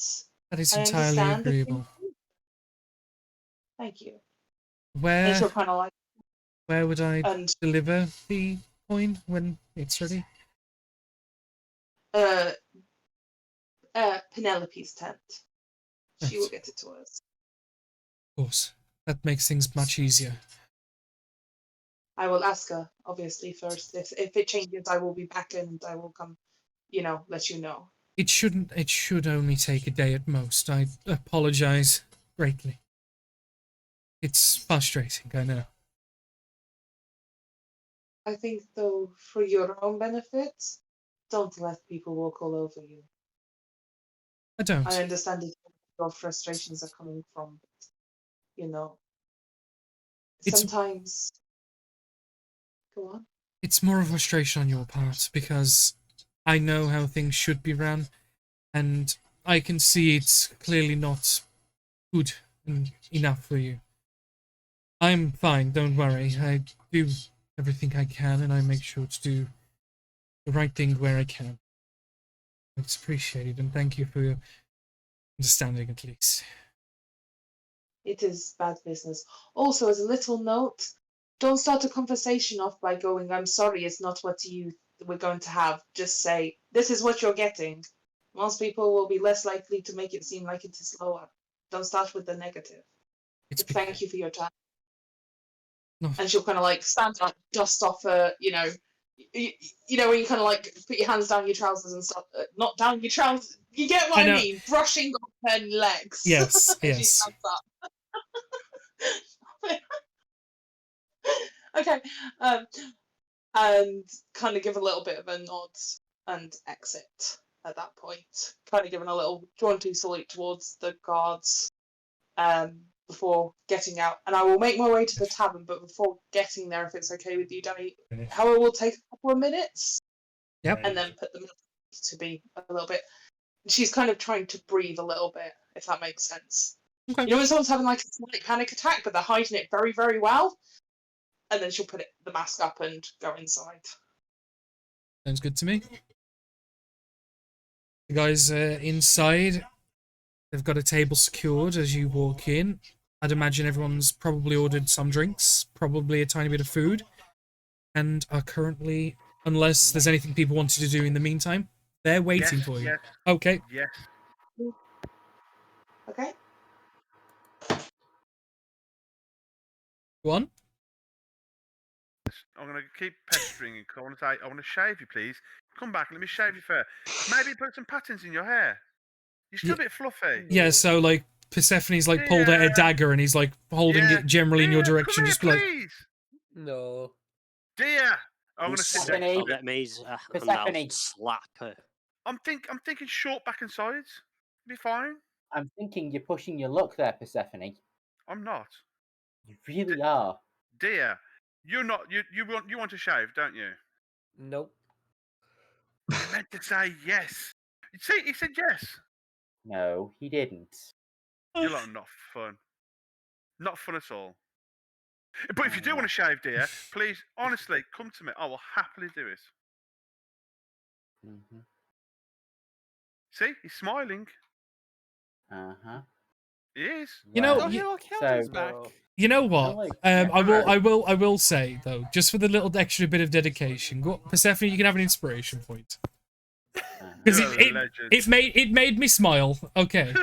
that is I entirely understand agreeable. Thank you. Where kind of like, where would I deliver the coin when it's ready? Penelope's tent. She will get it to us. Of course. That makes things much easier. I will ask her, obviously, first. If it changes, I will be back and I will come, let you know. It should only take a day at most. I apologize greatly. It's frustrating, I know. I think, though, for your own benefit, don't let people walk all over you. I don't. I understand that your frustrations are coming from, sometimes. Go on. It's more of a frustration on your part because I know how things should be run, and I can see it's clearly not good enough for you. I'm fine, don't worry. I do everything I can, and I make sure to do the right thing where I can. It's appreciated, and thank you for your understanding at least. It is bad business. Also, as a little note, don't start a conversation off by going, I'm sorry, it's not what we're going to have. Just say, this is what you're getting. Most people will be less likely to make it seem like it is lower. Don't start with the negative. Thank you for your time. No. And she'll kind of like stand up, dust off her, when you kind of like put your hands down your trousers and stuff, not down your trousers. You get what I mean? Brushing off her legs. Yes, yes. She stands up. Okay, and kind of give a little bit of a nod and exit at that point. Kind of giving a little jaunty salute towards the guards before getting out. And I will make my way to the tavern, but before getting there, if it's okay with you, Danny, Howard will take a couple of minutes. Yep. And then put them to be a little bit. She's kind of trying to breathe a little bit, if that makes sense. Okay. When someone's having like a slight panic attack, but they're hiding it very, very well. And then she'll put the mask up and go inside. Sounds good to me. The guys inside, they've got a table secured as you walk in. I'd imagine everyone's probably ordered some drinks, probably a tiny bit of food, and are currently, unless there's anything people wanted to do in the meantime, they're waiting for you. Yes. Okay. Yes. Okay. Go on. I'm gonna keep pestering you. 'Cause I want to say, I want to shave you, please. Come back and let me shave you fur. Maybe put some patterns in your hair. You're still a bit fluffy. Yeah, so like Persephone's like pulled out a Dear. dagger and he's like holding Yeah. it generally in your Dear, direction. come here, Just be like, please. No. Dear. I'm gonna sit next I'll to it. get me and I'll Persephone. slap her. I'm thinking short back and sides. Be fine. I'm thinking you're pushing your luck there, Persephone. I'm not. You really are. Dear, you're not. You want to shave, don't you? Nope. You meant to say yes. See, he said yes. No, he didn't. You're like not fun. Not fun at all. But if you do want to shave, dear, please, honestly, come to me. I will happily do it. Mm-hmm. See, he's smiling. Uh-huh. He is. you know, Oh, you, hey, look, so- Hamilton's back. No. you know what? Hello. I will say though, just for the little extra bit of dedication, go, Persephone, you can have an inspiration point because You're a legend. it made me smile. Okay.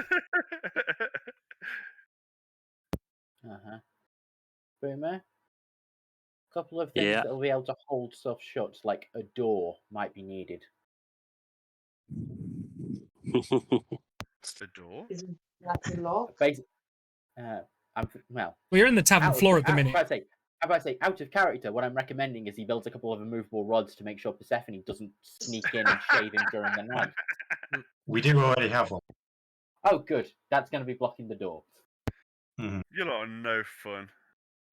Uh-huh. Boomer? A couple of things that will be able to hold stuff shut, like a door, might be needed. The door? Isn't that a lock? Well, We're in the tavern floor at the minute. How about I say, out of character, what I'm recommending is he builds a couple of immovable rods to make sure Persephone doesn't sneak in and shave him during the night. We do already have one. Oh, good. That's going to be blocking the door. Mm-hmm. You're like no fun.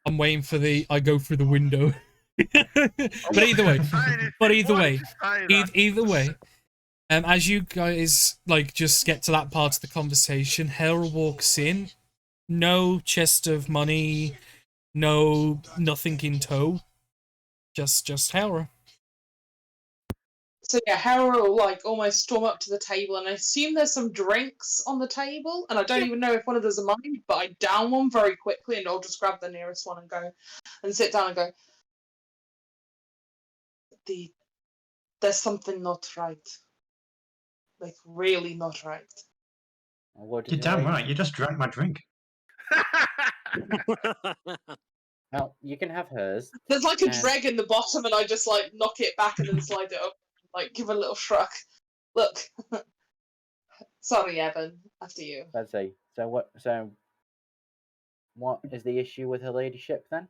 I'm waiting for I go through the window. But either way, as you guys like just get to that part of the conversation, Hera walks in. No chest of money, no nothing in tow. Just Hera. So yeah, Hera will like almost storm up to the table, and I assume there's some drinks on the table, and I don't even know if one of those are mine, but I down one very quickly, and I'll just grab the nearest one and go and sit down and go. There's something not right. Like really not right. You're damn right. You just drank my drink. Well, you can have hers. There's like a dreg in the bottom, and I just like knock it back and then slide it up, like give a little shrug. Look, sorry, Evan. After you. Let's see. So what is the issue with her ladyship then?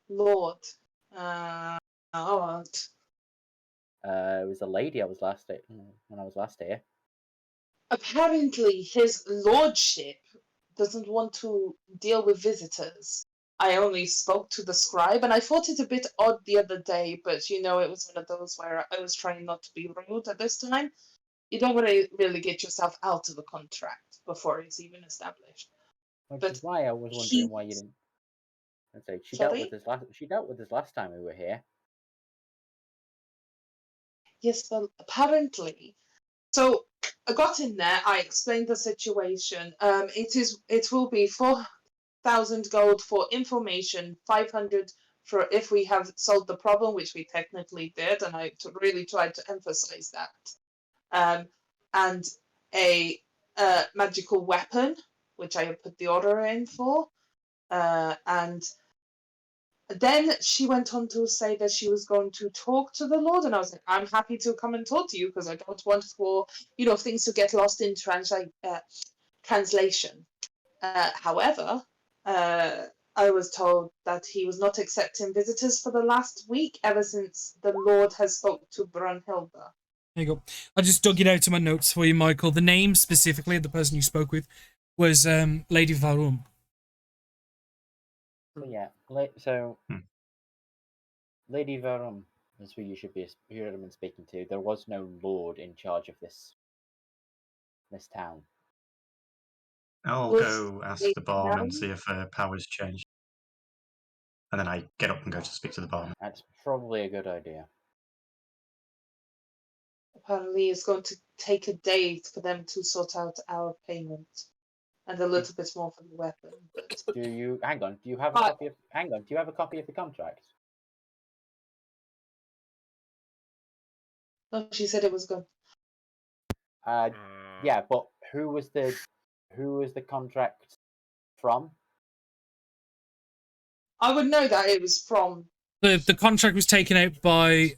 Lord. It was a lady I was last when I was last here. Apparently, his lordship doesn't want to deal with visitors. I only spoke to the scribe, and I thought it a bit odd the other day, but you know, it was one of those where I was trying not to be rude at this time. You don't want to really get yourself out of a contract before it's even established. Which is why I was wondering why you didn't. Let's say she dealt with this last time we were here. Yes, well, apparently. So I got in there. I explained the situation. It will be 4,000 gold for information, 500 for if we have solved the problem, which we technically did, and I really tried to emphasize that. And a magical weapon, which I put the order in for, and then she went on to say that she was going to talk to the Lord, and I was like, I'm happy to come and talk to you because I don't want for things to get lost in translation. However, I was told that he was not accepting visitors for the last week, ever since the Lord has spoke to Brunhilde. There you go. I just dug it out of my notes for you, Michael. The name specifically of the person you spoke with was Lady Varum. So yeah, Lady Varum is who you should have been speaking to. There was no lord in charge of this town. I'll go ask the barman and see if her powers changed. And then I get up and go to speak to the barman. That's probably a good idea. Apparently, it's going to take a day for them to sort out our payment, and a little bit more for the weapon. But do you hang on? Do you have a copy of? Hang on. Do you have a copy of the contract? No, she said it was good. Yeah, but who was the contract from? I would know that it was from. The contract was taken out by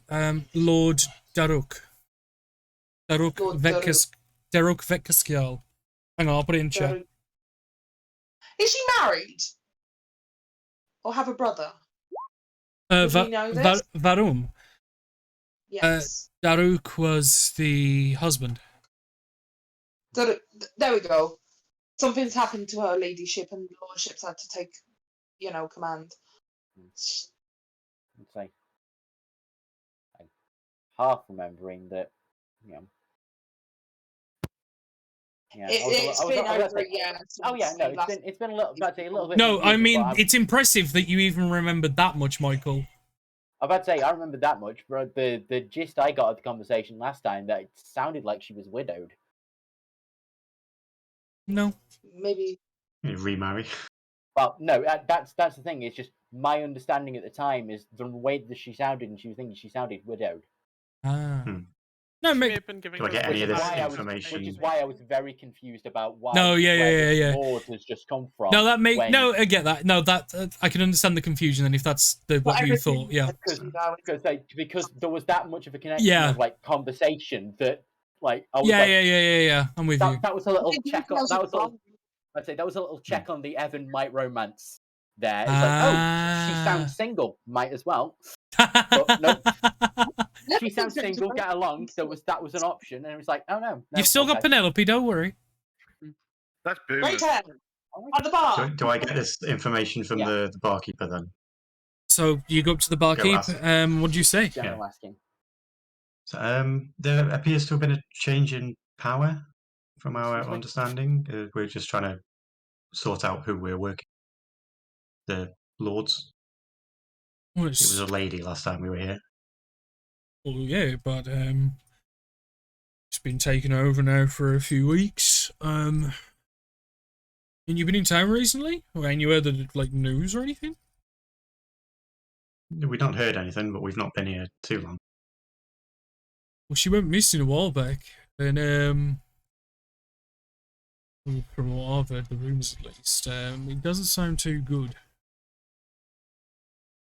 Lord Daruk. Daruk Lord Vekkaskial. Hang on, I'll put it in chat. Daruk. Is she married? Or have a brother? Would we know this? Varum. Yes. Daruk was the husband. There we go. Something's happened to her ladyship, and lordships had to take, command. It's like I'm half remembering that, Yeah, It's been over a year. Oh yeah, no, it's been a little bit. No, I mean it's impressive that you even remembered that much, Michael. I'm about to say I remember that much, but the gist I got of the conversation last time that it sounded like she was widowed. No, maybe remarry. Well, no, that's the thing. It's just my understanding at the time is the way that she sounded, and she was thinking she sounded widowed. Ah. No, may have been giving do I get any of this information? Which is why I was very confused about why. No, yeah. Lord has just come from. No, I get that. No, that I can understand the confusion. And if that's what you thought, yeah. Because there was that much of a connection of conversation that I was yeah. I'm with you. That was a little check on. I'd say that was a little check on the Evan Might romance. There, it's she sounds single. Might as well. But no. She sounds single, get along. That was an option, and it was like, oh no. You've still got Penelope, don't worry. That's boomers. Right there, at the bar. Do I get this information from the barkeeper then? So you go up to the barkeep. What do you say? General asking. So, there appears to have been a change in power, from our understanding. We're just trying to sort out who we're working. The lords. It was a lady last time we were here. Well, yeah, but it's been taken over now for a few weeks. And you've been in town recently? Or any other news or anything? We've not heard anything, but we've not been here too long. Well, she went missing a while back, and from what I've heard, the rumours at least, it doesn't sound too good.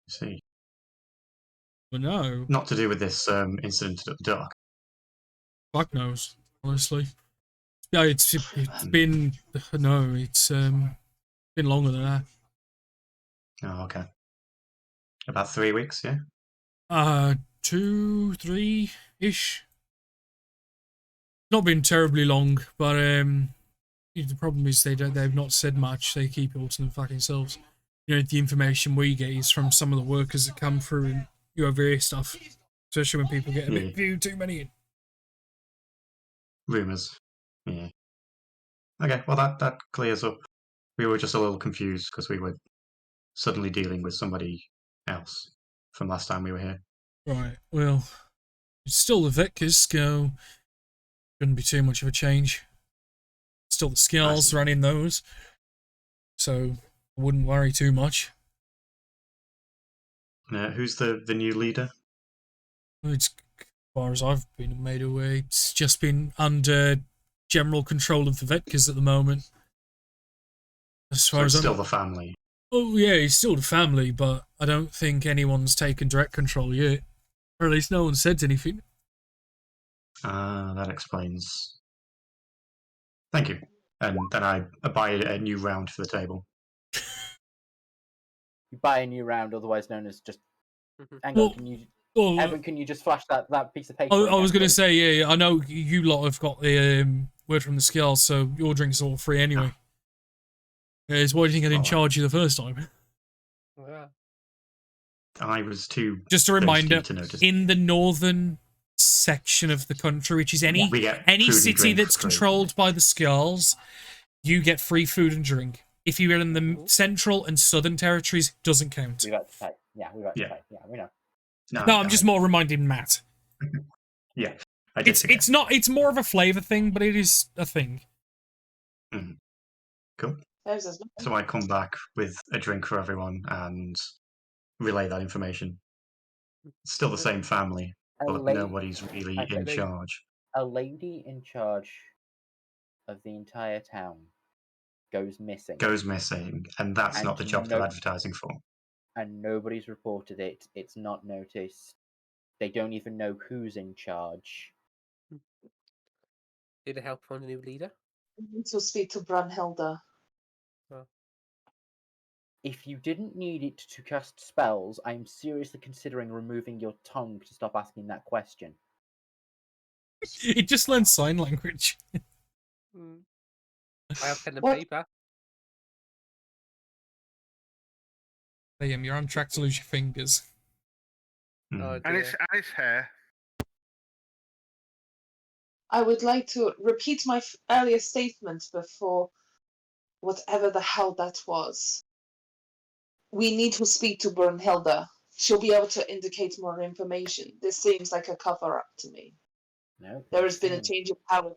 I see. But no. Not to do with this incident at the dock. Fuck knows, honestly. Yeah, it's been it's been longer than that. Oh, okay. About 3 weeks, yeah. 2, 3-ish. Not been terribly long, but the problem is they've not said much. They keep it all to them fucking selves. The information we get is from some of the workers that come through and various stuff, especially when people get a bit too many in. Rumours. Yeah. Okay, well that clears up. We were just a little confused because we were suddenly dealing with somebody else from last time we were here. Right, well, it's still the Vekkas, so shouldn't be too much of a change. Still the skills running those, so I wouldn't worry too much. Who's the new leader? It's, as far as I've been made aware, it's just been under general control of the Vekkas at the moment. As far as still the family. Oh yeah, he's still the family, but I don't think anyone's taken direct control yet. Or at least no one said anything. That explains. Thank you. And then I buy a new round for the table. You buy a new round, otherwise known as just. Hang on, Evan, can you just flash that piece of paper? I was going to say, yeah, I know you lot have got the word from the skills, so your drink's all free anyway. Why do you think I didn't charge you the first time? Yeah. I was too. Just a reminder, to notice. In the northern section of the country, which is any city that's controlled by the Skulls, you get free food and drink. If you're in the central and southern territories, it doesn't count. We got to pay. Yeah, we got to pay. Yeah, we know. No, I'm just more reminding Matt. Yeah, it's not. It's more of a flavour thing, but it is a thing. Cool. So I come back with a drink for everyone and relay that information. It's still the same family, but nobody's really in charge. A lady in charge of the entire town goes missing. And that's not the job they're advertising for. And nobody's reported it. It's not noticed. They don't even know who's in charge. Did it help find a new leader? We need to speak to Brunhilde. Oh. If you didn't need it to cast spells, I'm seriously considering removing your tongue to stop asking that question. It just learned sign language. I have pen and paper. Liam, you're on track to lose your fingers. Oh, and his hair. I would like to repeat my earlier statement before whatever the hell that was. We need to speak to Brunhilde. She'll be able to indicate more information. This seems like a cover-up to me. No. There has been a change of power.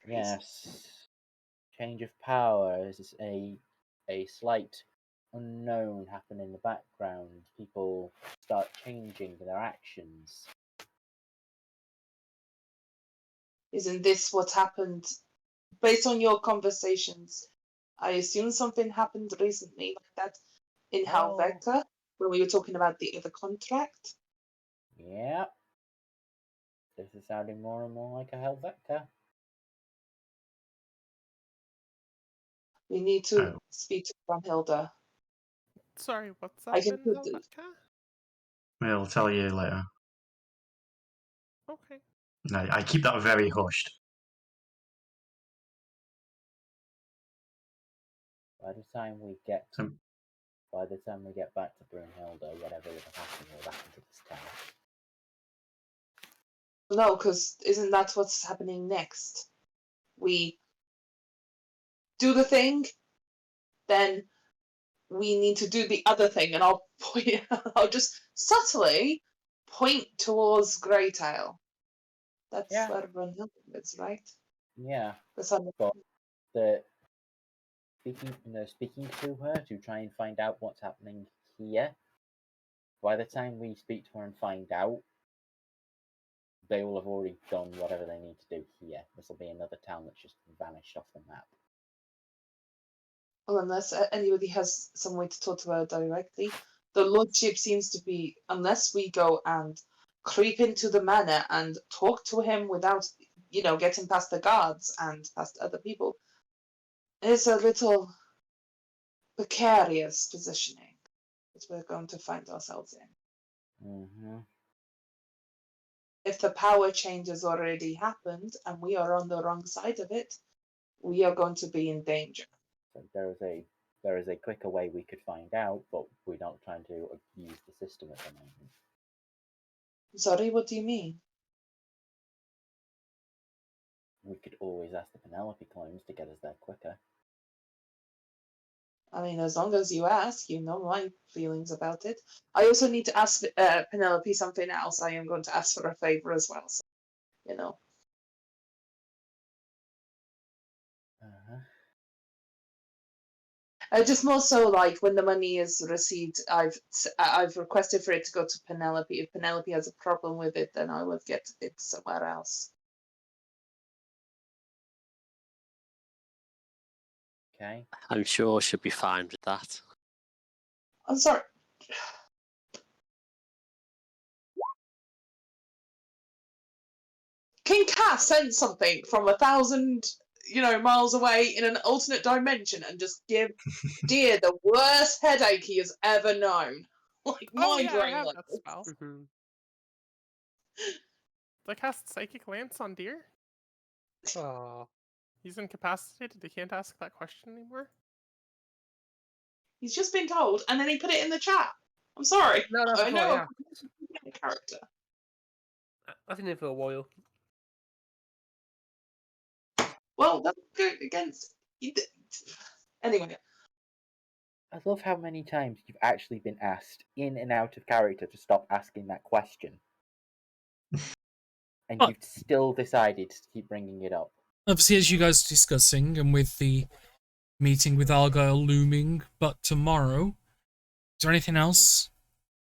Yes. Change of power is a slight unknown happen in the background. People start changing their actions. Isn't this what happened? Based on your conversations, I assume something happened recently like that in Helvetica, when we were talking about the other contract. Yeah. This is sounding more and more like a Helvetica. We need to speak to Brunhilde. Sorry, what's I up can in put Helvetica? We'll tell you later. Okay. No, I keep that very hushed. By the time we get back to Brunhilde, whatever would have happened will happen to this town. No, because isn't that what's happening next? We do the thing, then we need to do the other thing, and I'll just subtly point towards Greytail. That's where Brunhilde is, right? Yeah. But speaking to her to try and find out what's happening here. By the time we speak to her and find out, they will have already done whatever they need to do here. This will be another town that's just vanished off the map. Well, unless anybody has some way to talk to her directly. The Lordship seems to be, unless we go and creep into the manor and talk to him without, getting past the guards and past other people, it's a little precarious positioning that we're going to find ourselves in. Mm-hmm. If the power change has already happened and we are on the wrong side of it, we are going to be in danger. So there is a quicker way we could find out, but we're not trying to abuse the system at the moment. Sorry, what do you mean? We could always ask the Penelope clones to get us there quicker. I mean, as long as you ask, you know my feelings about it. I also need to ask Penelope something else. I am going to ask for a favor as well. So, just more so like when the money is received, I've requested for it to go to Penelope. If Penelope has a problem with it, then I will get it somewhere else. Okay. I'm sure she'll be fine with that. I'm sorry. King Cass sent something from 1,000, miles away in an alternate dimension and just give Deer the worst headache he has ever known. Like, I have that spell. Mm-hmm. I cast Psychic Lance on Deer. Oh. He's incapacitated. He can't ask that question anymore. He's just been told, and then he put it in the chat. I'm sorry. No, I know. Yeah. Character. I've been in for a while. Well, that's good against. Anyway. I love how many times you've actually been asked in and out of character to stop asking that question. And you've still decided to keep bringing it up. Obviously, as you guys are discussing, and with the meeting with Argyle looming, but tomorrow, is there anything else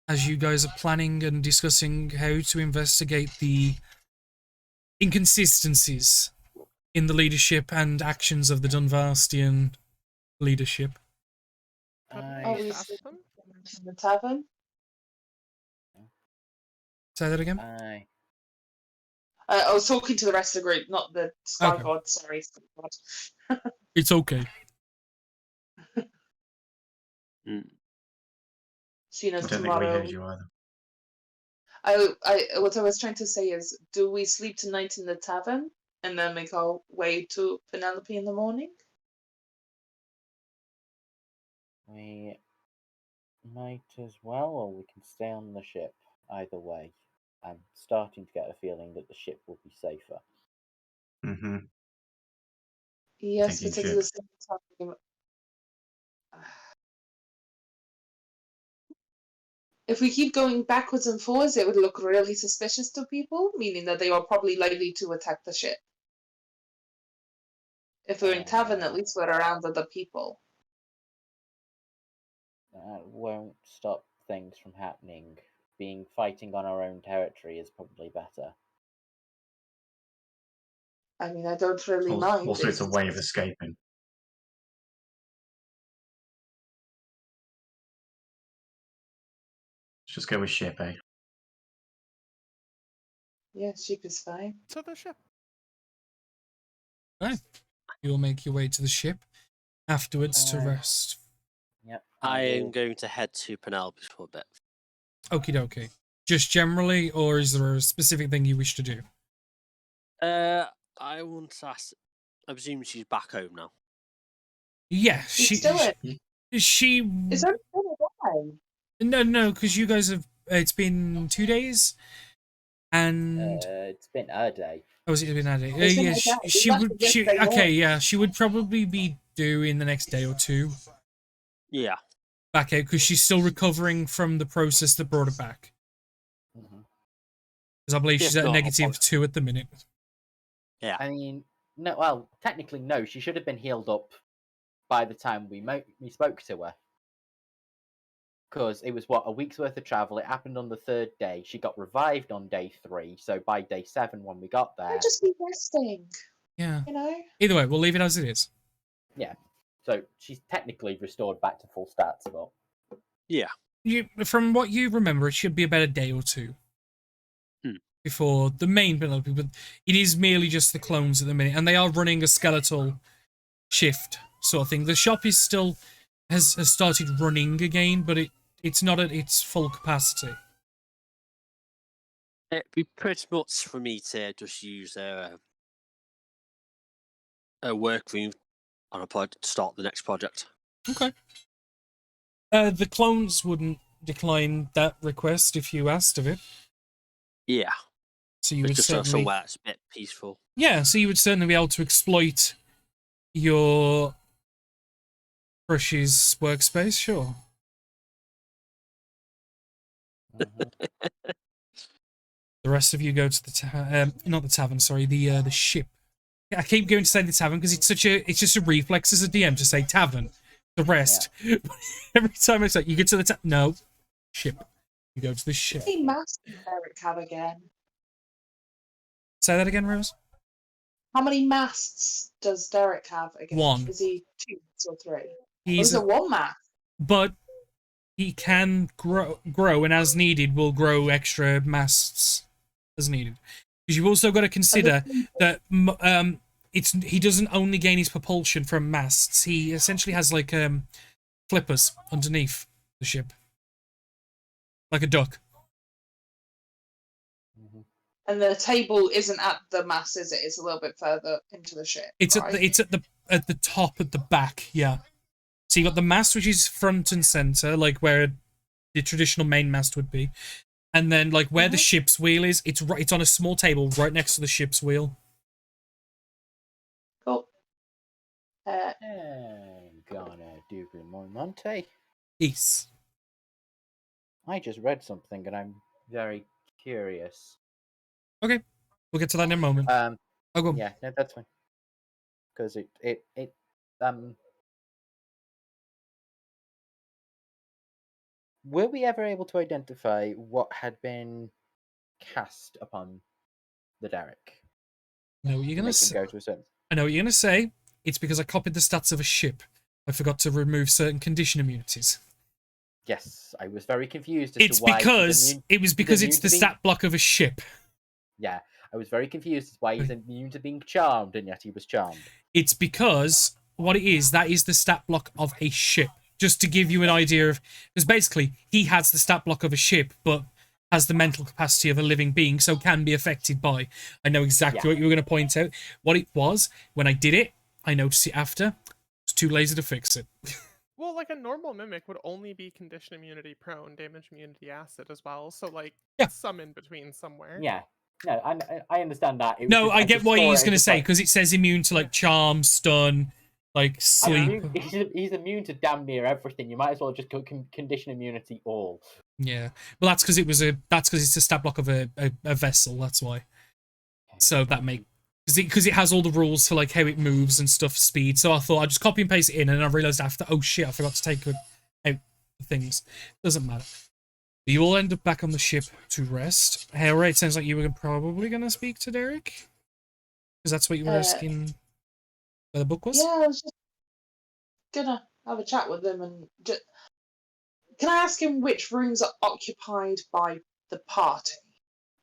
as you guys are planning and discussing how to investigate the inconsistencies in the leadership and actions of the Dunvarstian leadership. Are we Ask them? in the tavern? Say that again? I was talking to the rest of the group, not the Sky Okay. God. Sorry, Sky God. It's okay. Seeing I as don't think we tomorrow. heard you either. What I was trying to say is, do we sleep tonight in the tavern and then make our way to Penelope in the morning? We might as well, or we can stay on the ship. Either way, I'm starting to get a feeling that the ship will be safer. Mm-hmm. Yes, Thinking but at ship. the same time, if we keep going backwards and forwards, it would look really suspicious to people, meaning that they are probably likely to attack the ship. If we're in tavern, at least we're around other people. That won't stop things from happening. Fighting on our own territory is probably better. I mean, I don't really mind. Also, it's a way of escaping. Let's just go with ship, eh? Yeah, ship is fine. To the ship. Right. You'll make your way to the ship afterwards to rest. Yep. I am going to head to Penelope for a bit. Okie dokie. Just generally, or is there a specific thing you wish to do? I want to ask. I presume she's back home now. Yeah, She's still in. She. Is there a No, because you guys have. It's been 2 days, and it's been a day. oh, has it been a day? It's been Yeah, a day. she It's would. actually yesterday Okay, morning. yeah, she would probably be due in the next day or two. Yeah. Back out because she's still recovering from the process that brought her back. Because I believe she's at a -2 at the minute. Yeah. I mean, no. Well, technically, no. She should have been healed up by the time we spoke to her. Because it was a week's worth of travel. It happened on the 3rd day. She got revived on day 3. So by day 7, when we got there, I'll just be resting. Yeah. You know. Either way, we'll leave it as it is. Yeah. So she's technically restored back to full stats, but yeah. From what you remember, it should be about a day or two before the main Penelope, but it is merely just the clones at the minute, and they are running a skeletal shift sort of thing. The shop is still has started running again, but it's not at its full capacity. It'd be pretty much for me to just use a workroom on a project to start the next project. Okay. The clones wouldn't decline that request if you asked of it. Yeah. So you would just certainly somewhere that's a bit peaceful. Yeah, so you would certainly be able to exploit your Crush's workspace, sure. The rest of you go to the not the tavern, sorry, the ship. I keep going to say the tavern because it's just a reflex as a DM to say tavern. The rest, every time I say you get to the no ship, you go to the ship. How many masts does Derek have again? Say that again, Rose. How many masts does Derek have again? 1. Is he 2 or 3? He's a 1 mast. But he can grow, and as needed, will grow extra masts as needed. Because you've also got to consider that he doesn't only gain his propulsion from masts. He essentially has like flippers underneath the ship, like a duck. And the table isn't at the mast, is it? It's a little bit further into the ship. It's right? at the top at the back, yeah. So you got the mast, which is front and center, like where the traditional main mast would be, and then like where the ship's wheel is, it's on a small table right next to the ship's wheel. Cool. Gonna do Monte. Yes. I just read something and I'm very curious. Okay, we'll get to that in a moment. Go on. Yeah, no, that's fine. Because were we ever able to identify what had been cast upon the Derek? No, you're gonna go to a certain... I know what you're going to say. It's because I copied the stats of a ship. I forgot to remove certain condition immunities. Yes, I was very confused as It's to why because it's the stat block of a ship. Yeah, I was very confused as why he's immune to being charmed, and yet he was charmed. It's because what it is, that is the stat block of a ship. Just to give you an idea of, because basically he has the stat block of a ship, but has the mental capacity of a living being, so can be affected by. I know exactly what you were going to point out. What it was, when I did it, I noticed it after. I was too lazy to fix it. Well, like a normal mimic would only be condition immunity prone, damage immunity acid as well. So like some in between somewhere. Yeah. No, I understand that. No, I get what he's going to say, because it says immune to like charm, stun, like sleep. He's immune to damn near everything. You might as well just go condition immunity all. Yeah, well, that's because it's a stat block of a vessel. That's why. So that because it has all the rules for like how it moves and stuff, speed. So I thought I'd just copy and paste it in, and I realized after, oh shit, I forgot to take out things. Doesn't matter. You all end up back on the ship to rest. Hey, alright, it sounds like you were probably going to speak to Derek? Because that's what you were asking where the book was? Yeah, I was just going to have a chat with him and just... Can I ask him which rooms are occupied by the party?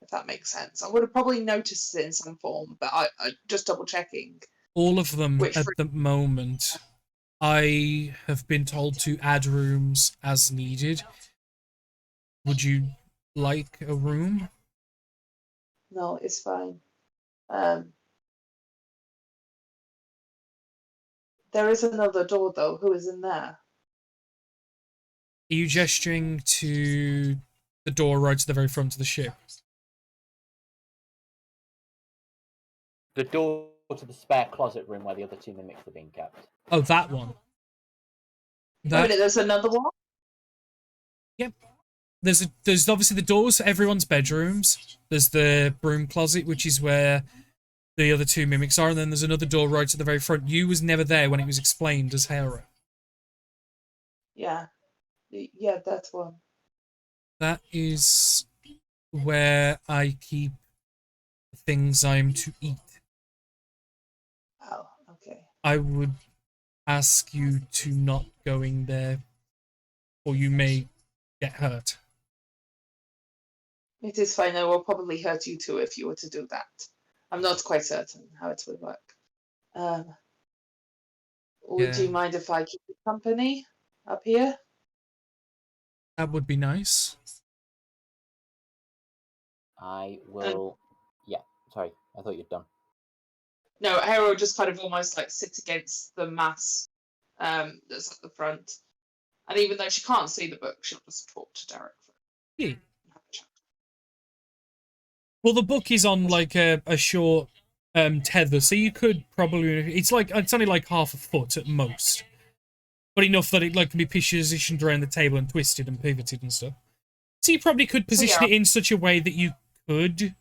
If that makes sense. I would have probably noticed it in some form, but I just double checking. All of them at the moment. I have been told to add rooms as needed. Would you like a room? No, it's fine. There is another door, though. Who is in there? Are you gesturing to the door right to the very front of the ship? The door to the spare closet room where the other two mimics are being kept. Oh, that one. There's another one? Yep. There's obviously the doors to everyone's bedrooms. There's the broom closet, which is where the other two mimics are, and then there's another door right at the very front. You was never there when it was explained as Hera. Yeah. Yeah, that's one. That is where I keep the things I am to eat. Oh, okay. I would ask you to not go in there, or you may get hurt. It is fine. I will probably hurt you too if you were to do that. I'm not quite certain how it would work. Would you mind if I keep you company up here? That would be nice. I will... Yeah, sorry. I thought you'd done. No, Hera will just kind of almost like sit against the mass that's at the front. And even though she can't see the book, she'll just talk to Derek. Yeah. Well, the book is on like a short tether, so you could probably... It's only like half a foot at most. But enough that it like can be positioned around the table and twisted and pivoted and stuff. So you probably could position it in such a way that you could.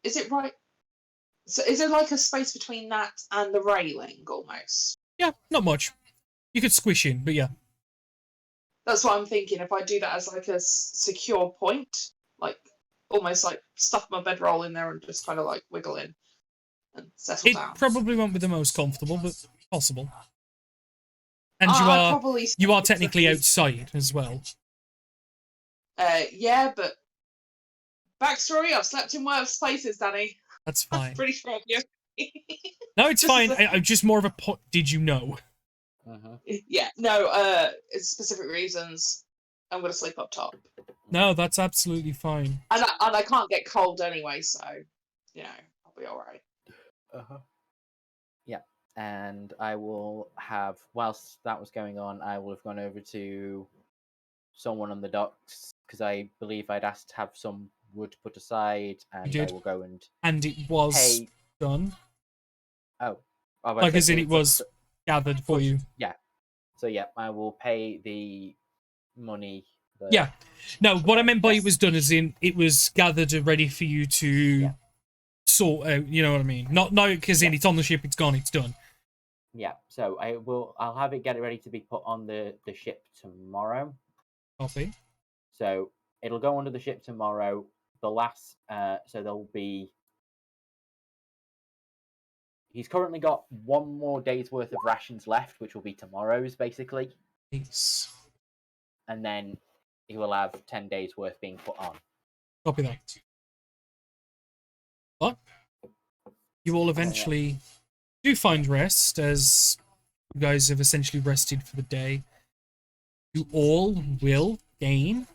Is it right? So is there like a space between that and the railing almost? Yeah, not much. You could squish in, but yeah. That's what I'm thinking. If I do that as like a secure point, like almost like stuff my bedroll in there and just kind of like wiggle in and settle down. It probably won't be the most comfortable, but possible. And you are technically outside as well. Yeah, but backstory: I've slept in worse places, Danny. That's fine. That's pretty strong. Yeah. No, it's fine. I'm just more of a did you know? Yeah, no. Specific reasons. I'm gonna sleep up top. No, that's absolutely fine. And I can't get cold anyway, so I'll be all right. Yeah, and I will have, whilst that was going on, I will have gone over to someone on the docks because I believe I'd asked to have some wood put aside, and I will go and it was done. Oh, like as in it was gathered for you. Yeah. So yeah, I will pay the money. Yeah. No, what I meant by it was done as in it was gathered and ready for you to sort out. You know what I mean? Not because it's on the ship, it's gone, it's done. Yeah. So I'll have it, get it ready to be put on the ship tomorrow. Copy. So it'll go onto the ship tomorrow. The last, so there'll be He's currently got 1 more day's worth of rations left, which will be tomorrow's, basically. Peace. And then he will have 10 days worth being put on. Copy that. But you all eventually do find rest, as you guys have essentially rested for the day. You all will gain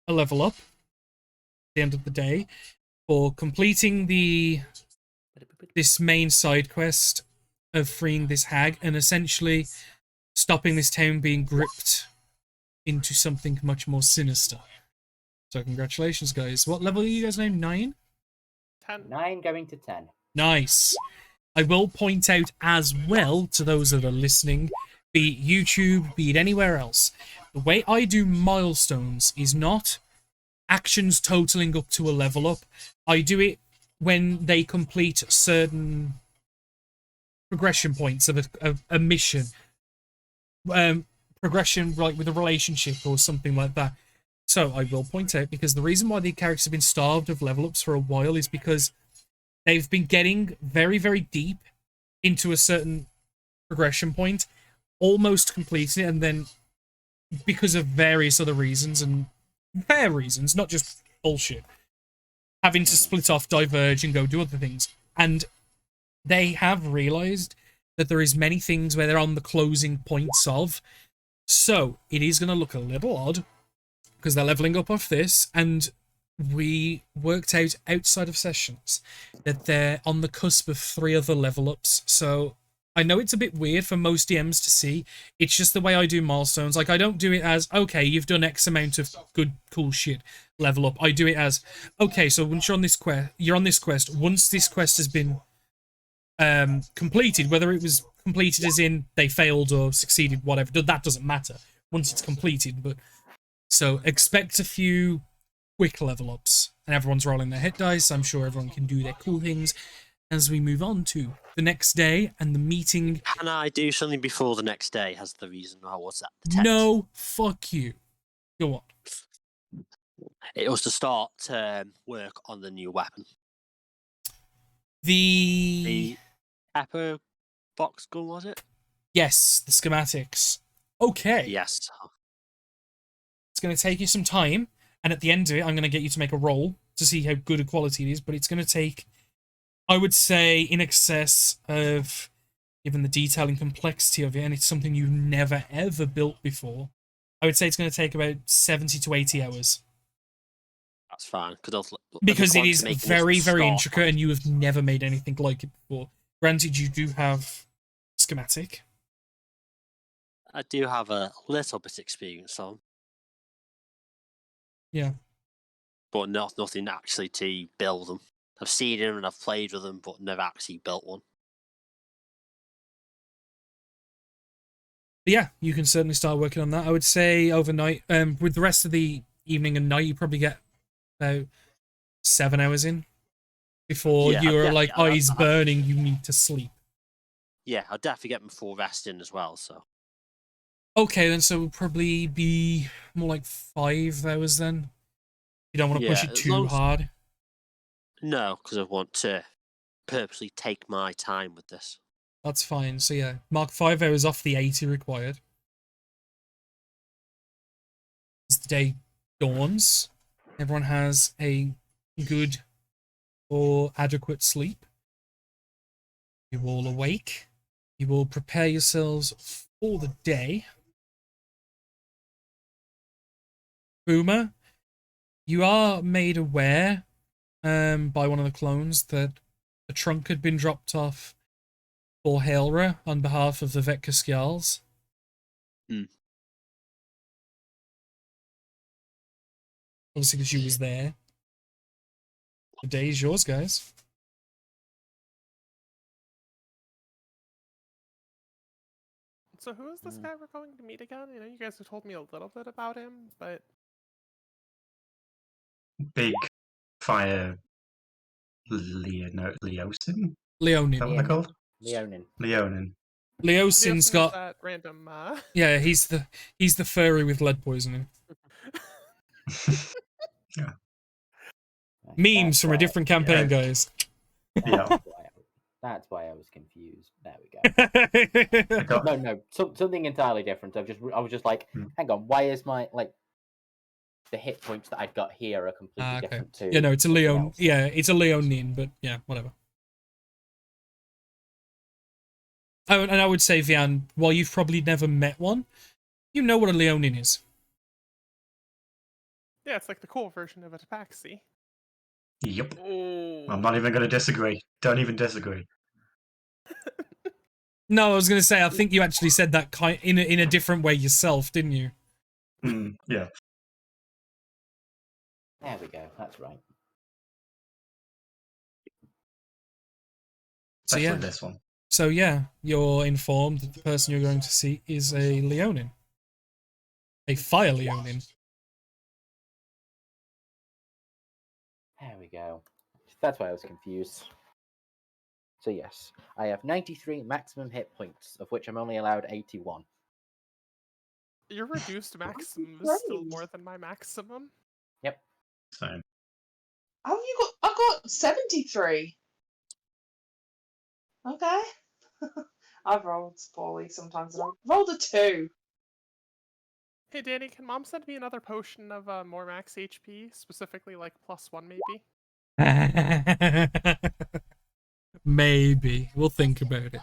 a level up at the end of the day for completing this main side quest of freeing this hag and essentially stopping this town being gripped into something much more sinister. So congratulations, guys. What level are you guys now? 9? 10. 9 going to 10. Nice. I will point out as well to those that are listening, be it YouTube, be it anywhere else, the way I do milestones is not actions totaling up to a level up. I do it when they complete certain progression points of a mission. Progression like with a relationship or something like that. So I will point out, because the reason why the characters have been starved of level ups for a while is because they've been getting very, very deep into a certain progression point, almost completing it, and then because of various other reasons, and fair reasons, not just bullshit, having to split off, diverge, and go do other things. And they have realized that there is many things where they're on the closing points of. So it is going to look a little odd because they're leveling up off this, and we worked out outside of sessions that they're on the cusp of 3 other level ups. So I know it's a bit weird for most DMs to see. It's just the way I do milestones. Like, I don't do it as, okay, you've done X amount of good, cool shit, level up. I do it as, okay, so once you're on this quest, once this quest has been completed, whether it was completed as in they failed or succeeded, whatever, that doesn't matter once it's completed. But so expect a few quick level ups, and everyone's rolling their hit dice. I'm sure everyone can do their cool things as we move on to the next day and the meeting. Can I do something before the next day? Has the reason I was at the tent? No, fuck you. Go on. It was to start work on the new weapon. The Pepper box gun, was it? Yes, the schematics. Okay. Yes. It's going to take you some time, and at the end of it, I'm going to get you to make a roll to see how good a quality it is, but it's going to take, I would say, in excess of, given the detail and complexity of it, and it's something you've never, ever built before, I would say it's going to take about 70 to 80 hours. That's fine. Because it is very, very intricate, and you have never made anything like it before. Granted, you do have schematic. I do have a little bit experience on. Yeah. But nothing actually to build them. I've seen them and I've played with them, but never actually built one. But yeah, you can certainly start working on that. I would say overnight. With the rest of the evening and night, you probably get about 7 hours in before you're eyes burning. You need to sleep. Yeah, I'll definitely get my full rest in as well. So. Okay, then so it'll probably be more like 5 hours then. You don't want to push it too hard. No, because I want to purposely take my time with this. That's fine. So yeah, mark 5 hours off the 80 required. As the day dawns, everyone has a good or adequate sleep. You all awake. You will prepare yourselves for the day. Boomer, you are made aware by one of the clones that the trunk had been dropped off for Hailra on behalf of the Vetka Skjalls. Obviously, because you was there. The day is yours, guys. So who is this guy we're going to meet again? I know you guys have told me a little bit about him, but... Big fire Leosin? Leonin. Is that what they're called? Leonin. Leosin's got that random. Yeah, he's the furry with lead poisoning. Yeah. Memes from a different campaign, guys. Yeah. That's why I was confused. There we go. got- No, something entirely different. I was just like, hang on, why is my the hit points that I've got here are completely Okay. different too? Yeah, no, it's a Leon. Yeah, it's a Leonine, but yeah, whatever. Oh, and I would say, Vian, while you've probably never met one, you know what a Leonine is. Yeah, it's like the cool version of a tabaxi. Yep. Oh. I'm not even going to disagree. Don't even disagree. No, I was going to say, I think you actually said that in a different way yourself, didn't you? Yeah. There we go. That's right. So Especially yeah. this one. So yeah, you're informed that the person you're going to see is a Leonin. A fire Leonin. There we go. That's why I was confused. So yes, I have 93 maximum hit points, of which I'm only allowed 81. Your reduced maximum is still Great. more than my maximum. Yep. Same. How you got? I got 73. Okay. I've rolled poorly sometimes. And I rolled a 2. Hey Danny, can Mom send me another potion of more max HP, specifically like +1 maybe? Maybe. We'll think about it.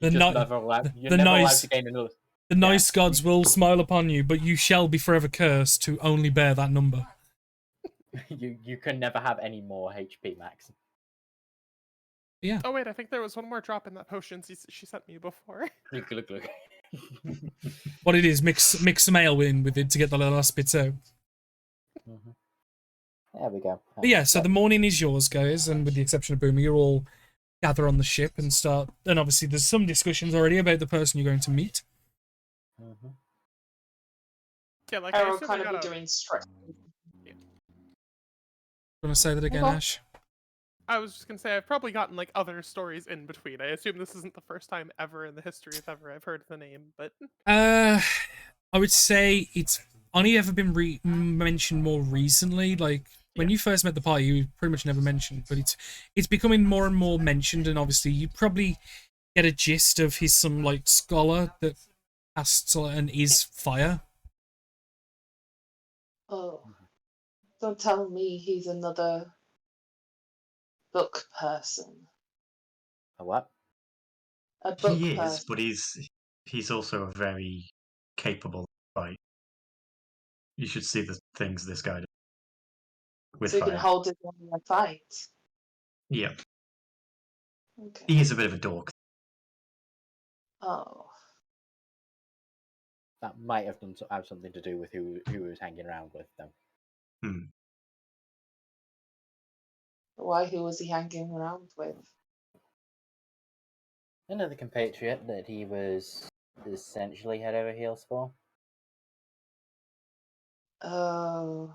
You're never allowed to gain another. The nice gods will smile upon you, but you shall be forever cursed to only bear that number. You can never have any more HP max. Yeah. Oh wait, I think there was one more drop in that potion she sent me before. Look. What it is, mix some ale in with it to get the last bits out. There we go. But yeah, so the morning is yours, guys, and with the exception of Boomer, you're all gather on the ship and start. And obviously, there's some discussions already about the person you're going to meet. Yeah, like I will kind of be doing straight. Want to say that again, Ash? I was just gonna say I've probably gotten like other stories in between. I assume this isn't the first time ever in the history of ever I've heard the name, but I would say it's only ever been mentioned more recently. Like when you first met the party, you pretty much never mentioned, but it's becoming more and more mentioned. And obviously, you probably get a gist of he's some like scholar that casts and is fire. Oh, don't tell me he's another book person. A what? A book He is, person. but he's also a very capable fighter. You should see the things this guy does with So he fire. can hold his own in a fight. Yeah. Okay. He is a bit of a dork. Oh. That might have something to do with who he was hanging around with, though. Why? Who was he hanging around with? Another compatriot that he was essentially head over heels for. Oh,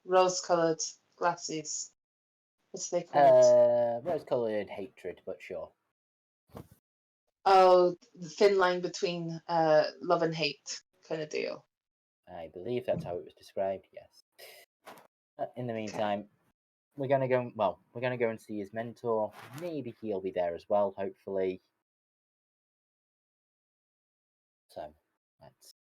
rose-coloured glasses. What's they called? Rose-coloured hatred, but sure. Oh, the thin line between love and hate kind of deal. I believe that's how it was described. Yes. In the meantime, we're gonna go. Well, we're gonna go and see his mentor. Maybe he'll be there as well. Hopefully. So let's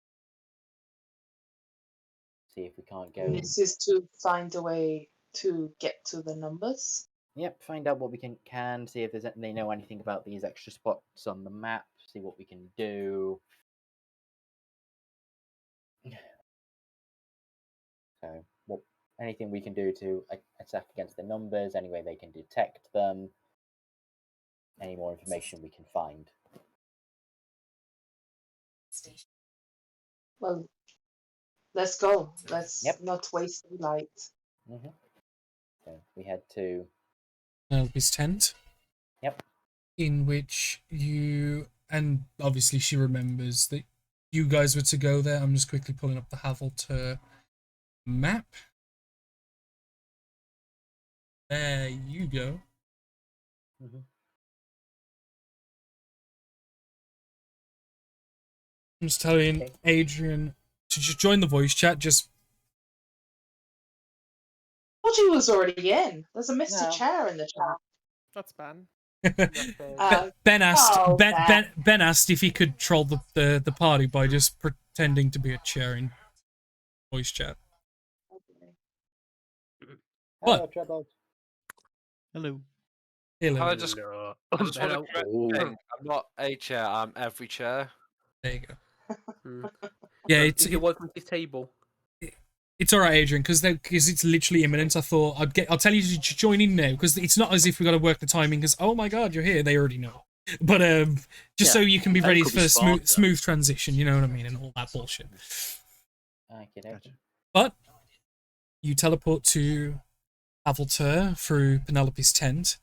see if we can't go. This is to find a way to get to the numbers. Yep, find out what we can see if they know anything about these extra spots on the map. See what we can do. So, anything we can do to attack against the numbers, any way they can detect them, any more information we can find. Well, let's go. Let's not waste the light. So we head to His tent. Yep. In which you, and obviously she remembers that you guys were to go there. I'm just quickly pulling up the Havelter map. There you go. I'm just telling Adrian to just join the voice chat. Just told you he was already in. There's a Mr. No. Chair in the chat. That's Ben. Ben asked Oh, Ben asked if he could troll the party by just pretending to be a chair in voice chat. What? Hello. Hello. Hello. I just want to correct the thing. I'm not a chair. I'm every chair. There you go. Yeah, it's you're welcome to this table. It's all right, Adrian, because it's literally imminent. I thought I'll tell you to join in now, because it's not as if we got to work the timing. Because oh my god, you're here. They already know. But just so you can be that ready could for be a smart, smooth transition. You know what I mean, and all that bullshit. Okay. But you teleport to Avalter through Penelope's tent,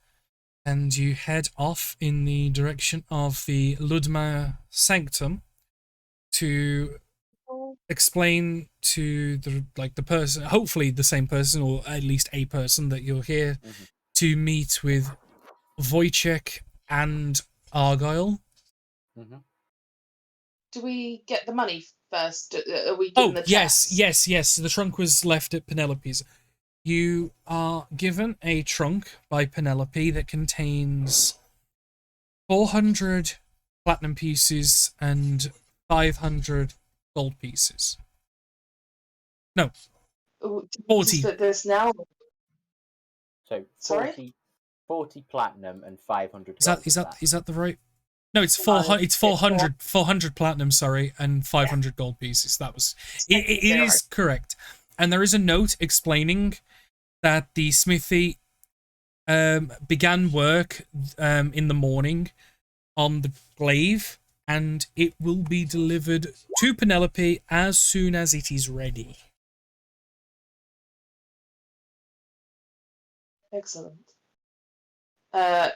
and you head off in the direction of the Ludmar Sanctum to explain to the person, hopefully the same person, or at least a person, that you're here to meet with Wojciech and Argyle. Do we get the money first? Are we given the chest? yes. The trunk was left at Penelope's. You are given a trunk by Penelope that contains 400 platinum pieces and 500 gold pieces. No. 40. There's now. So 40 platinum and 500 gold. Is that the right? No, it's 400. It's 400 platinum. Sorry, and 500 gold pieces. That was. It is correct, and there is a note explaining that the smithy began work in the morning on the glaive, and it will be delivered to Penelope as soon as it is ready. Excellent. I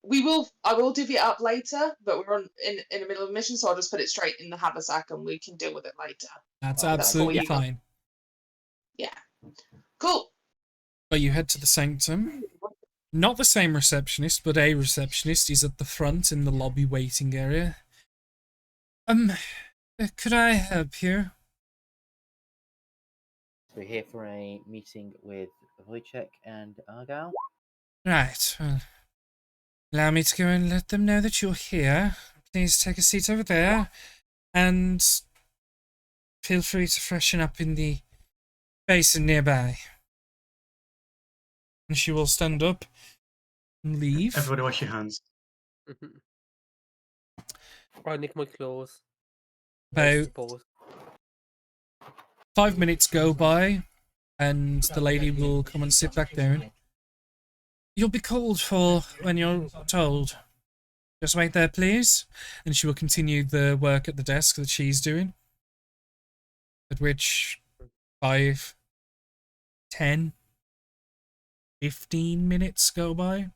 will divvy it up later, but we're in the middle of a mission, so I'll just put it straight in the haversack and we can deal with it later. That's absolutely fine. Yeah. Cool. But you head to the sanctum. Not the same receptionist, but a receptionist is at the front in the lobby waiting area. Could I help you? We're here for a meeting with Wojciech and Argyle. Right. Well, allow me to go and let them know that you're here. Please take a seat over there, and feel free to freshen up in the basin nearby. And she will stand up and leave. Everybody wash your hands. I nick my claws. About 5 minutes go by, and the lady will come and sit back down. You'll be called for when you're told. Just wait there, please. And she will continue the work at the desk that she's doing. At which 5, 10, 15 minutes go by.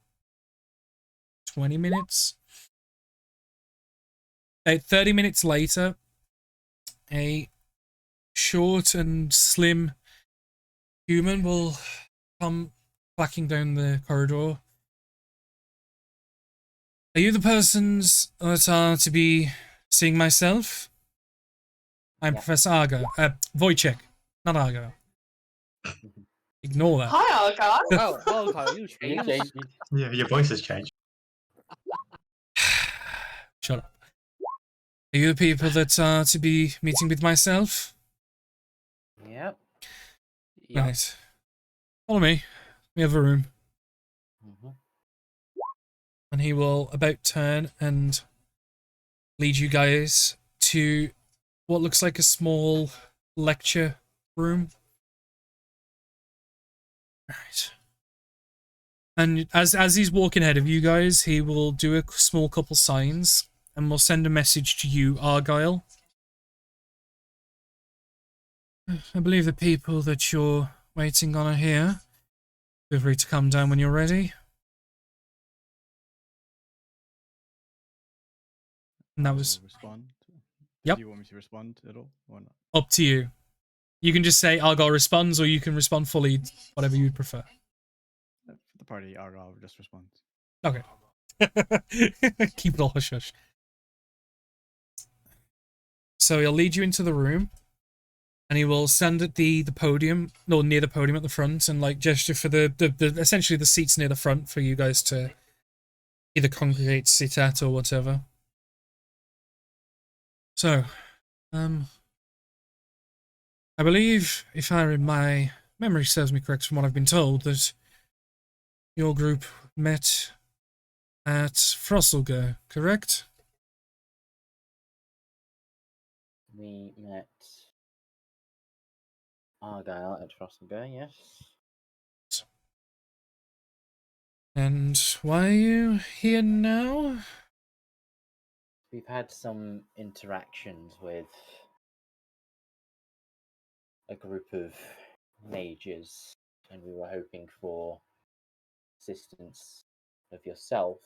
20 minutes. 30 minutes later, a short and slim human will come clacking down the corridor. Are you the persons that are to be seeing myself? I'm Professor Argo. Wojciech, not Argo. Ignore that. Hi, Argo. Oh, Argo, you changed. Yeah, your voice has changed. Shut up. Are you the people that are to be meeting with myself? Yep. Right. Follow me. We have a room. And he will about turn and lead you guys to what looks like a small lecture room. Right. And as he's walking ahead of you guys, he will do a small couple signs and will send a message to you, Argyle. I believe the people that you're waiting on are here. Feel free to come down when you're ready. And that was... Respond? Yep. Do you want me to respond at all or not? Up to you. You can just say Argyle responds, or you can respond fully, whatever you'd prefer. For the party, Argyle just responds. Okay. Keep it all hush-hush. So he'll lead you into the room, And he will stand at the podium, or near the podium at the front, and like gesture for the essentially the seats near the front for you guys to either congregate, sit at, or whatever. So, I believe, if my memory serves me correct from what I've been told, that your group met at Frosselgo, correct? We met Argyle at Frosselgo, yes. And why are you here now? We've had some interactions with a group of mages, and we were hoping for assistance of yourself.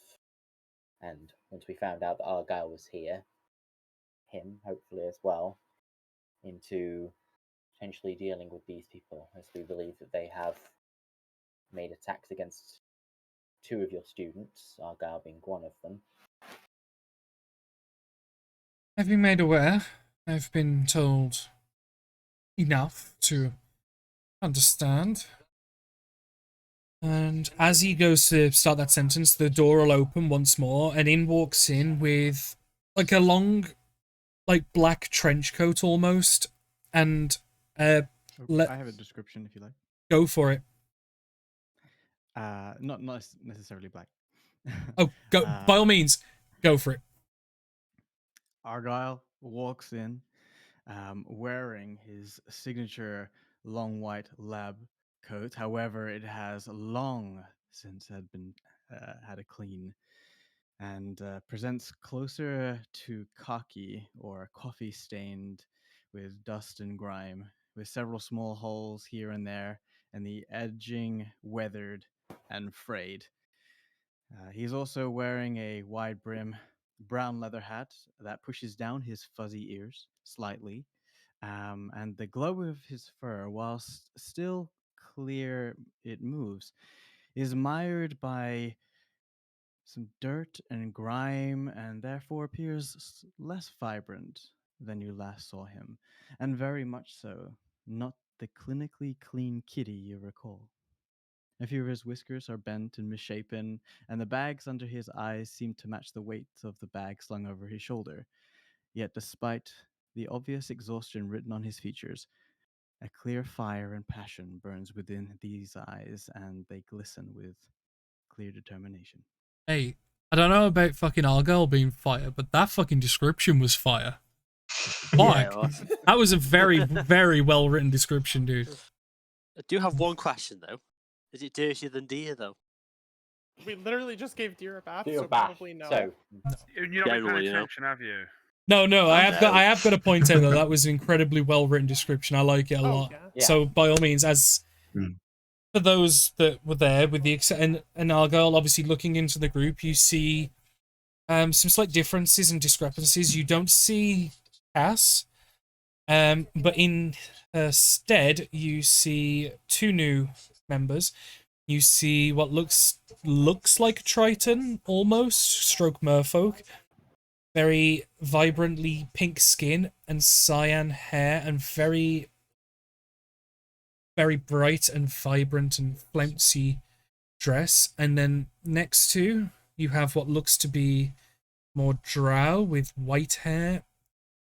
And once we found out that Argyle was here, him hopefully as well, into potentially dealing with these people, as we believe that they have made attacks against 2 of your students, Argyle being one of them. I've been made aware. I've been told enough to understand. And as he goes to start that sentence, the door will open once more, and in walks in with like a long, like black trench coat almost, and I have a description if you like. Go for it. Not necessarily black. Oh, go by all means, go for it. Argyle walks in, wearing his signature long white lab coat. However, it has long since had a clean, and presents closer to cocky or coffee stained with dust and grime, with several small holes here and there, and the edging weathered and frayed. He's also wearing a wide brim brown leather hat that pushes down his fuzzy ears slightly, and the glow of his fur, whilst still clear it moves, is mired by some dirt and grime, and therefore appears less vibrant than you last saw him, and very much so not the clinically clean kitty you recall. A few of his whiskers are bent and misshapen, and the bags under his eyes seem to match the weight of the bag slung over his shoulder. Yet, despite the obvious exhaustion written on his features, a clear fire and passion burns within these eyes, and they glisten with clear determination. Hey, I don't know about fucking Argyle being fire, but that fucking description was fire. Fuck. Yeah, That was a very, very well written description, dude. I do have one question though. Is it dirtier than deer though? We literally just gave deer a bath, Deer so bath, probably no. so- You're not paying attention, have you? No, I have got to point out that was an incredibly well written description. I like it a lot. Yeah. So by all means, as for those that were there, with the and Argyle obviously looking into the group, you see some slight differences and discrepancies. You don't see Cass, but in her stead, you see 2 new members. You see what looks like Triton, almost, stroke merfolk. Very vibrantly pink skin and cyan hair, and very, very bright and vibrant and flouncy dress. And then next to, you have what looks to be more drow with white hair,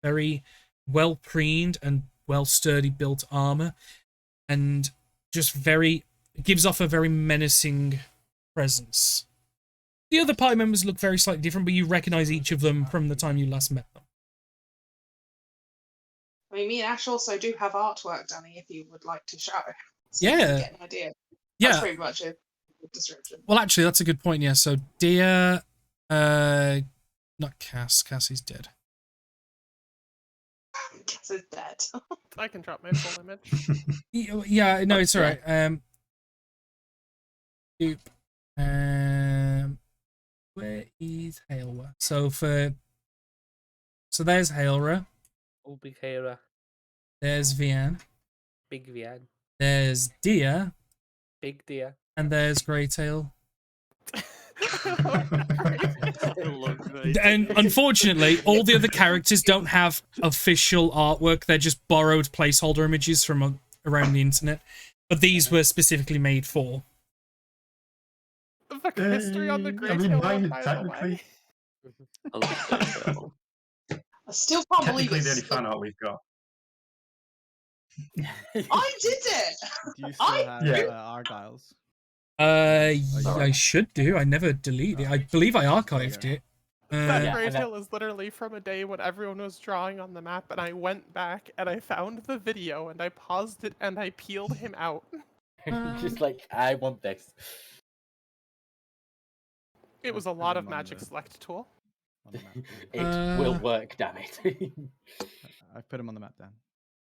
very well preened and well sturdy built armor, and just very, it gives off a very menacing presence. The other party members look very slightly different, but you recognize each of them from the time you last met them. I mean, me and Ash also do have artwork, Danny, if you would like to show. So Yeah. you can get an idea. Yeah. That's pretty much a description. Well, actually, that's a good point, yeah. So, Dia, not Cass. Cass is dead. Cass is dead. I can drop my full image. Yeah, no, it's alright. Where is Hailra? So there's Hailra. Oh, big Hailra. There's Vian. Big Vian. There's Dia. Big Dia. And there's Greytail. And unfortunately, all the other characters don't have official artwork. They're just borrowed placeholder images from around the internet. But these were specifically made for. The history on the Great I mean, Hill, mine by the technically. way. I still can't believe Technically, the only it's. fan art we've got. I did it. Do you still have Argyle's? I should do. I never deleted it. I believe I archived it. That Great Hill is literally from a day when everyone was drawing on the map, and I went back and I found the video and I paused it and I peeled him out. Just like, I want this. It was a lot of magic select tool. It will work, damn it. I've put him on the map, Dan.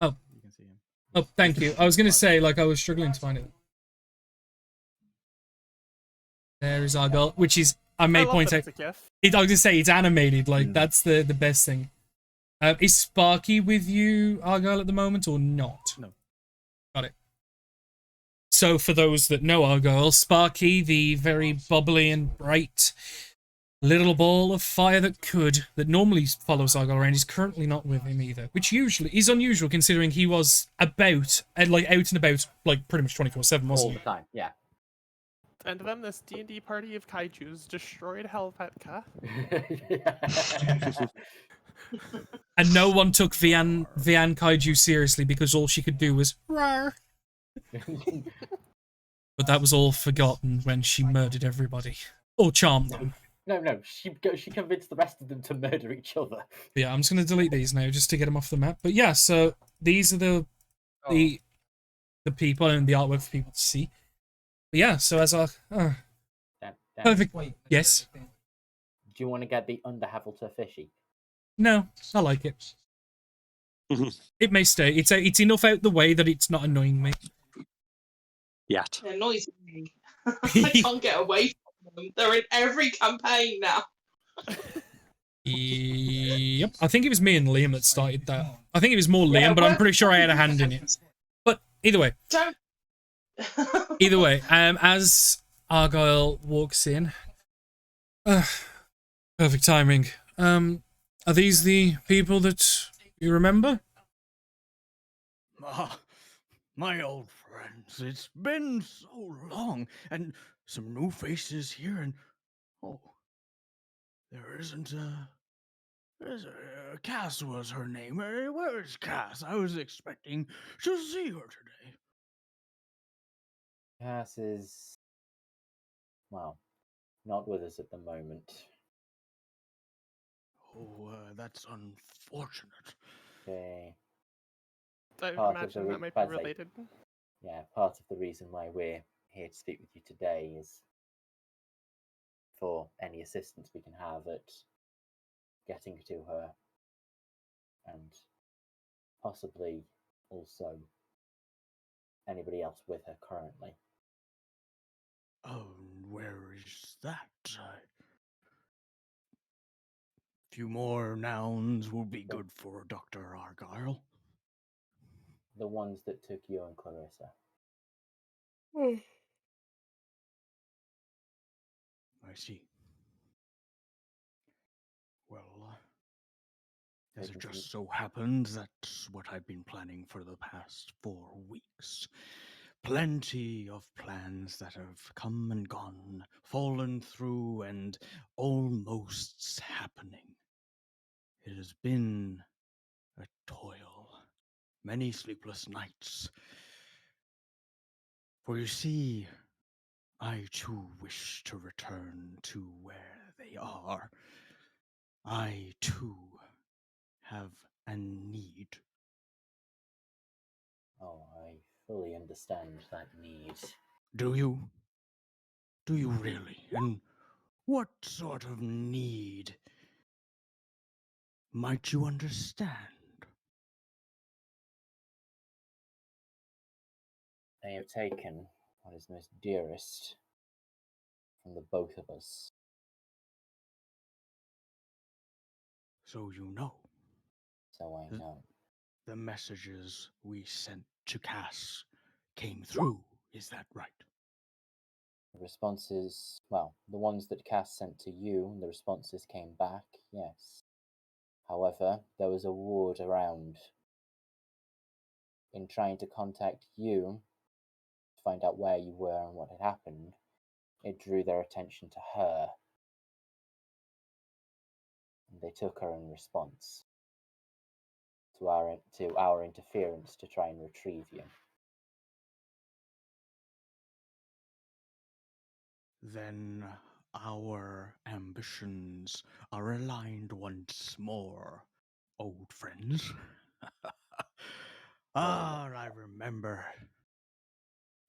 Oh. You can see him. Oh, thank you. I was going to say, like, I was struggling to find it. There is Argyle, which is, I may point out, I was going to say, it's animated, like, that's the best thing. Is Sparky with you, Argyle, at the moment, or not? No. Got it. So, for those that know Argyle, Sparky, the very bubbly and bright little ball of fire that normally follows Argyle around, is currently not with him either, which usually is unusual considering he was out and about, like, pretty much 24/7, wasn't he? All the time, yeah. And then this D&D party of kaijus destroyed Helvetica. And no one took Vian Kaiju seriously because all she could do was rawr. But that was all forgotten when she murdered everybody. Or charmed them. No, she convinced the rest of them to murder each other. Yeah, I'm just going to delete these now just to get them off the map. But yeah, so these are the people and the artwork for people to see. But yeah, so as our... perfect. Yes? Do you want to get the Underhavelter fishy? No, I like it. It may stay. It's enough out the way that it's not annoying me. Yet. It annoys me. I can't get away from them. They're in every campaign now. Yep. I think it was me and Liam that started that. I think it was more Liam, but I'm pretty sure I had a hand in it. But either way. Either way, as Argyle walks in. Perfect timing. Are these the people that you remember? My old friends, it's been so long, and some new faces here, and there isn't Cass was her name. Where is Cass? I was expecting to see her today. Cass is, well, not with us at the moment. Oh, that's unfortunate. Okay. I imagine that might be related. Yeah, part of the reason why we're here to speak with you today is for any assistance we can have at getting to her, and possibly also anybody else with her currently. Oh, where is that? A few more nouns will be good for Dr. Argyle. The ones that took you and Clarissa. I see. Well, as it just so happens, that's what I've been planning for the past 4 weeks. Plenty of plans that have come and gone, fallen through, and almost happening. It has been a toil, many sleepless nights. For you see, I too wish to return to where they are. I too have a need. Oh, I fully understand that need. Do you? Do you really? And what sort of need might you understand? They have taken what is most dearest from the both of us. So you know. So I know. The messages we sent to Cass came through, is that right? The responses, well, the ones that Cass sent to you, the responses came back, yes. However, there was a ward around. In trying to contact you to find out where you were and what had happened, it drew their attention to her. And they took her in response to our interference to try and retrieve you. Then our ambitions are aligned once more, old friends. I remember.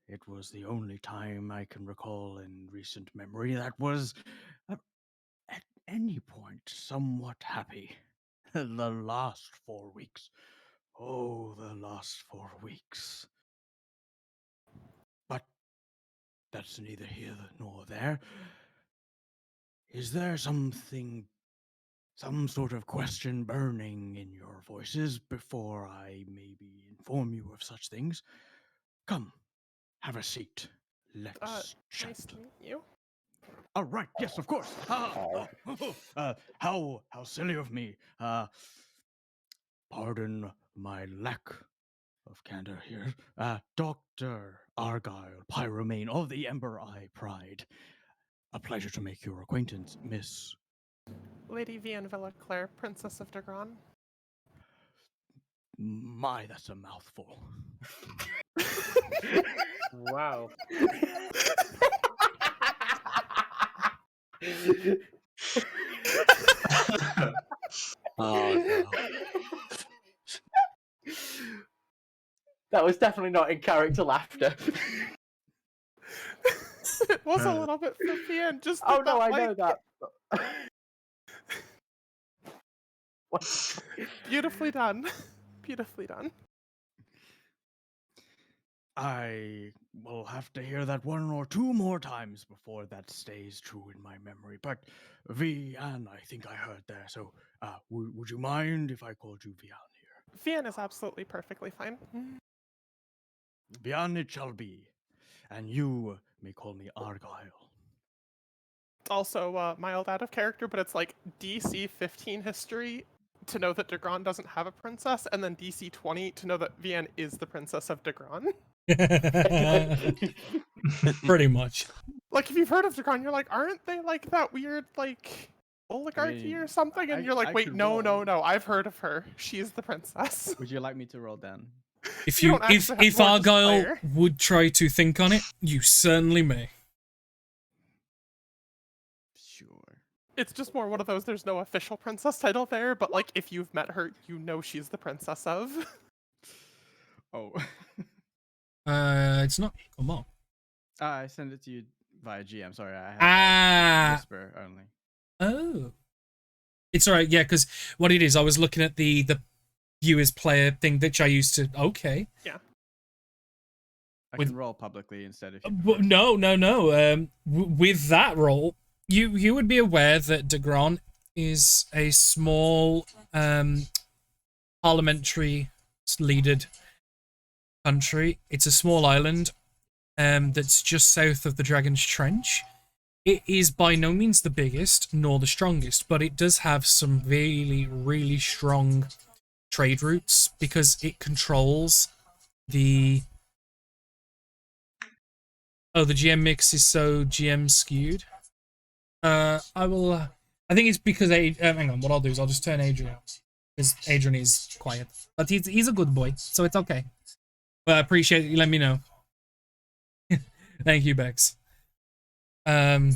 It was the only time I can recall in recent memory that was, at any point, somewhat happy. The last 4 weeks. Oh, the last 4 weeks. But that's neither here nor there. Is there something, some sort of question burning in your voices before I maybe inform you of such things? Come, have a seat. Let's chat. Nice to meet you. Oh, right, yes, of course. How silly of me. Pardon my lack of candor here. Dr. Argyle Pyromane of the Ember Eye Pride. A pleasure to make your acquaintance, Miss... Lady Vienne Villaclair, Princess of Dagron. My, that's a mouthful. Wow. Oh, no. That was definitely not in character laughter. It was a little bit for Vienne, just Oh no, I like... know that. Beautifully done. Beautifully done. I will have to hear that 1 or 2 more times before that stays true in my memory. But Vianne, I think I heard there. So would you mind if I called you Vianne here? Vienne is absolutely perfectly fine. Vianne it shall be. And you may call me Argyle. It's also mild out of character, but it's like DC 15 history to know that Dagron doesn't have a princess, and then DC 20 to know that Vienne is the princess of Dagron. Pretty much. Like, if you've heard of Dagron, you're like, aren't they like that weird, like, oligarchy or something? And you're like, wait, no, I've heard of her. She's the princess. Would you like me to roll down? If Argyle would try to think on it, you certainly may. Sure. It's just more one of those, there's no official princess title there, but like, if you've met her, you know she's the princess of. Oh. It's not. Come on. I sent it to you via GM. Sorry, I had whisper only. Oh. It's alright, yeah, because what it is, I was looking at the viewers player thing that I used to... Okay. Yeah. I can roll publicly instead if you No. With that roll, you would be aware that Dagron is a small parliamentary leaded country. It's a small island that's just south of the Dragon's Trench. It is by no means the biggest nor the strongest, but it does have some really, really strong trade routes because it controls the... Oh, the GM mix is so GM skewed. I think it's because... hang on, what I'll do is I'll just turn Adrian out. Because Adrian is quiet. But he's a good boy, so it's okay. But I appreciate it. You let me know. Thank you, Bex. But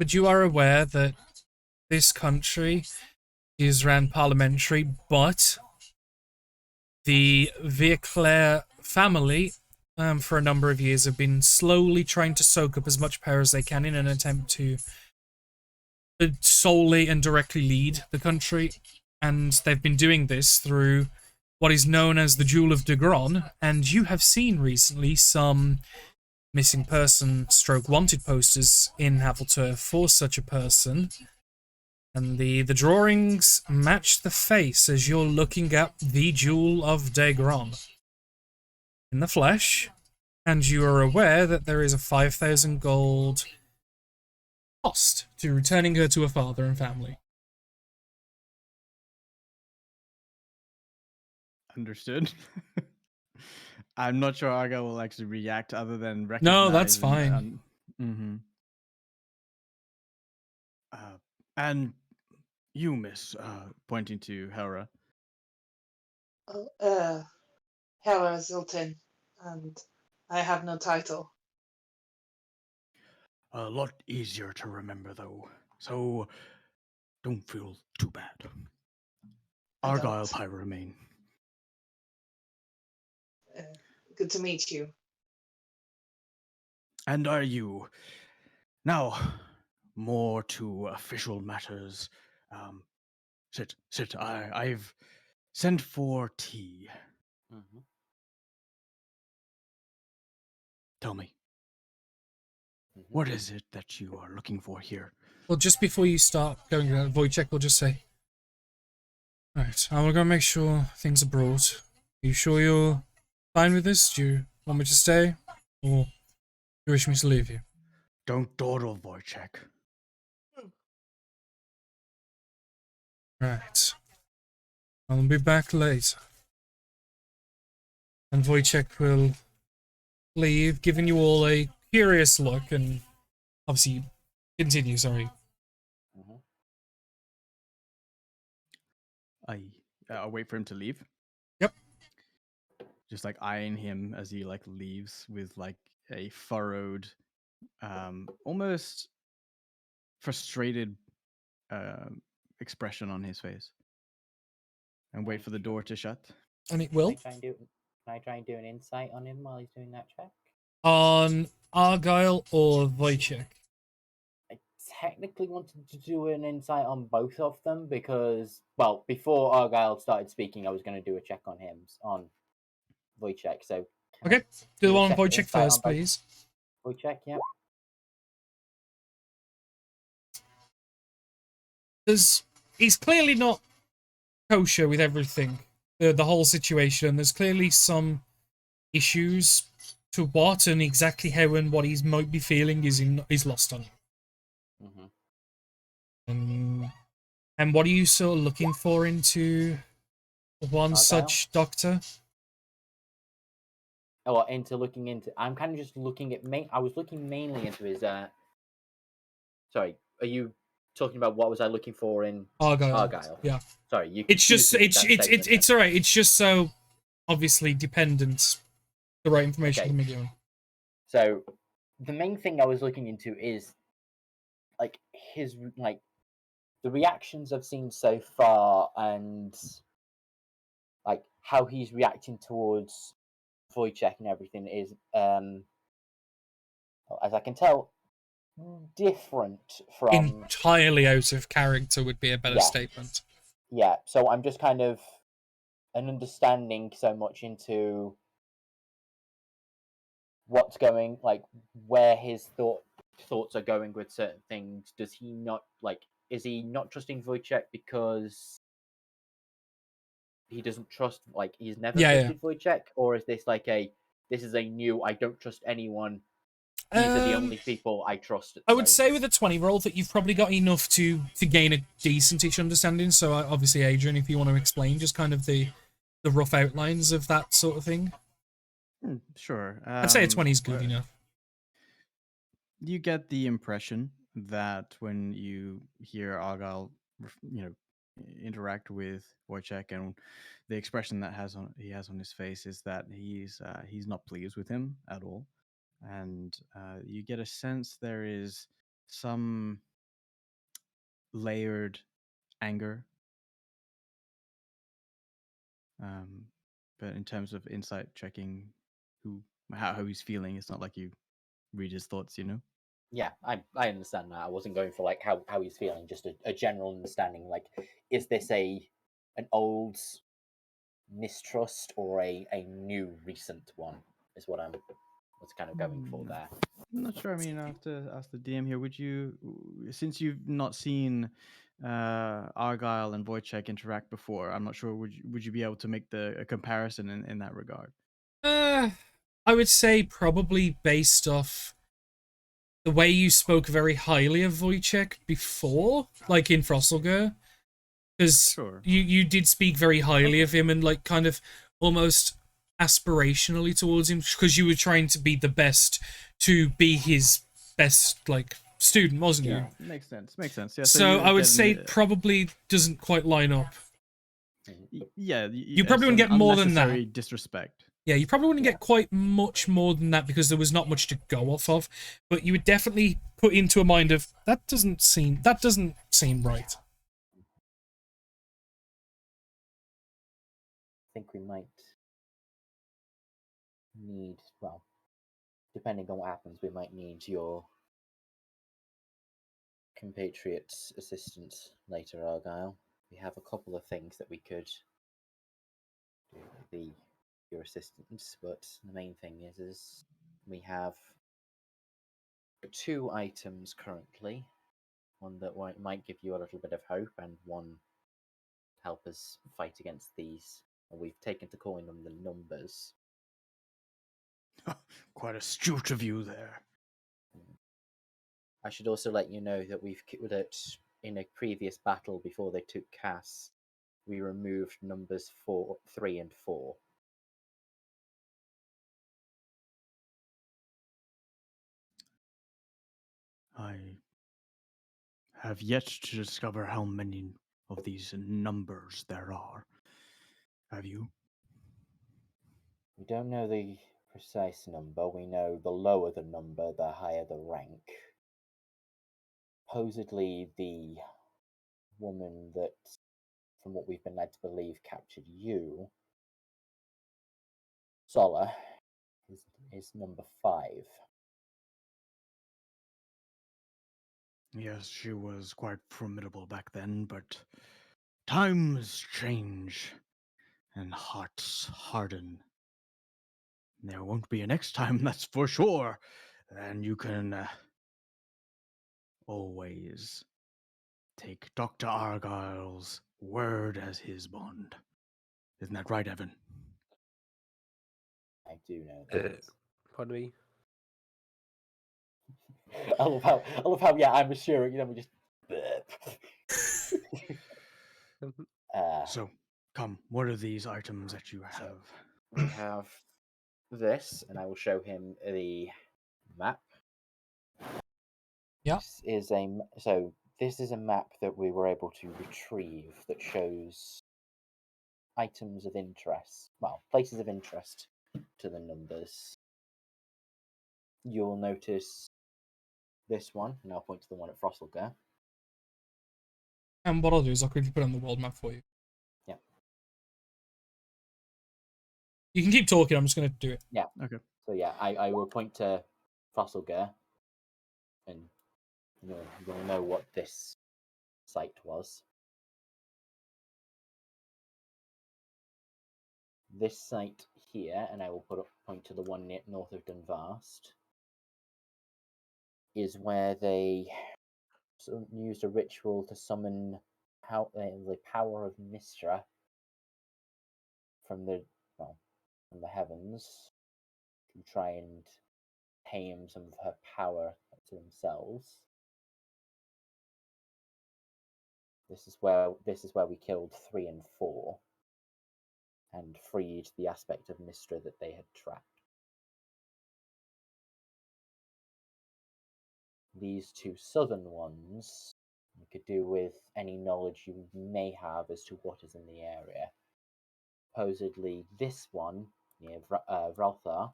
you are aware that this country is ran parliamentary, but the Villaclair family, for a number of years, have been slowly trying to soak up as much power as they can in an attempt to solely and directly lead the country. And they've been doing this through what is known as the Jewel of Dagron, and you have seen recently some missing person / wanted posters in Havelturf for such a person. And the drawings match the face as you're looking at the Jewel of Dagron. In the flesh, And you are aware that there is a 5,000 gold cost to returning her to her father and family. Understood. I'm not sure Arga will actually react other than recognize. No, that's fine. And you, miss, pointing to Hera. Hera Zilton, and I have no title. A lot easier to remember, though. So don't feel too bad. Argyle Pyromane. Good to meet you. And are you? Now, more to official matters. Sit. I've sent for tea. Mm-hmm. Tell me, what is it that you are looking for here? Well, just before you start going around, Wojciech will just say, "Right, I will go make sure things are brought. Are you sure you're fine with this? Do you want me to stay? Or do you wish me to leave you?" Don't dawdle, Wojciech. Right. I'll be back later. And Wojciech will leave, giving you all a curious look, and obviously continue, sorry. I'll wait for him to leave. Yep. Just like eyeing him as he like leaves with like a furrowed, almost frustrated expression on his face. And wait for the door to shut. And it will. Can I try and do an insight on him while he's doing that check? On Argyle or Wojciech? I technically wanted to do an insight on both of them because, well, before Argyle started speaking, I was going to do a check on him, on Wojciech. So, okay, do the one on Wojciech first, please. Wojciech, yeah. He's clearly not kosher with everything, the whole situation. There's clearly some issues to what and exactly how and what he might be feeling is lost on you. And what are you sort of looking for into one such doctor? Oh, looking into. I'm kind of just looking at. I was looking mainly into his. Sorry, are you talking about what was I looking for in Argyle? Yeah. Sorry, you. It's just it's all right. It's just so obviously dependent. The right information can be given. So, the main thing I was looking into is like his the reactions I've seen so far and like how he's reacting towards Wojciech and everything is as I can tell different from entirely out of character would be a better statement. Yeah, so I'm just kind of an understanding so much into what's going where his thoughts are going with certain things. Does he not is he not trusting Wojciech because he doesn't trust he's never trusted Wojciech, or is this this is a new I don't trust anyone, these are the only people I trust at the I would say with a 20 roll that you've probably got enough to gain a decentish understanding. So obviously, Adrian, if you want to explain just kind of the rough outlines of that sort of thing. Sure. I'd say a 20 is good enough. You get the impression that when you hear Argyle, interact with Wojciech, and the expression that he has on his face is that he's not pleased with him at all, and you get a sense there is some layered anger. But in terms of insight checking how he's feeling, it's not like you read his thoughts, Yeah, I understand that. I wasn't going for how he's feeling, just a general understanding. Is this an old mistrust or a new recent one? Is what I was kind of going for there. I'm not sure. I mean, I have to ask the DM here. Would you, since you've not seen Argyle and Wojciech interact before, I'm not sure. Would you be able to make a comparison in that regard? I would say probably based off the way you spoke very highly of Wojciech before, like in Frosselger, because you did speak very highly of him and like kind of almost aspirationally towards him, because you were trying to be the best, to be his best like student, wasn't you? Makes sense. Makes sense. Yeah. So I would say probably doesn't quite line up. Yeah, you probably wouldn't get more than that. Disrespect. Yeah, you probably wouldn't get quite much more than that because there was not much to go off of. But you would definitely put into a mind of that doesn't seem right. I think we might need, well, depending on what happens, we might need your compatriot's assistance later, Argyle. We have a couple of things that we could do with your assistance, but the main thing is we have 2 items currently. One that might give you a little bit of hope, and one help us fight against these. We've taken to calling them the numbers. Quite astute of you there. I should also let you know that that in a previous battle before they took Cass, we removed numbers 3 and 4. I have yet to discover how many of these numbers there are. Have you? We don't know the precise number. We know the lower the number, the higher the rank. Supposedly, the woman that, from what we've been led to believe, captured you, Sola, is number 5. Yes, she was quite formidable back then, but times change and hearts harden. There won't be a next time, that's for sure. And you can always take Dr. Argyle's word as his bond. Isn't that right, Evan? I do know that. Pardon me? I love how, yeah, I'm assuring, we just... So, come, what are these items that you have? We have this, and I will show him the map. Yeah. This is a map that we were able to retrieve that shows items of interest, well, places of interest to the numbers. You'll notice this one, and I'll point to the one at Frosselgar. And what I'll do is I'll quickly put it on the world map for you. Yeah. You can keep talking, I'm just going to do it. Yeah. Okay. So yeah, I will point to Frosselgar, and you'll know what this site was. This site here, and I will point to the one north of Dunvast, is where they used a ritual to summon the power of Mistra from the heavens to try and tame some of her power to themselves. This is where we killed 3 and 4 and freed the aspect of Mistra that they had trapped. These 2 southern ones you could do with any knowledge you may have as to what is in the area. Supposedly, this one near Vralthar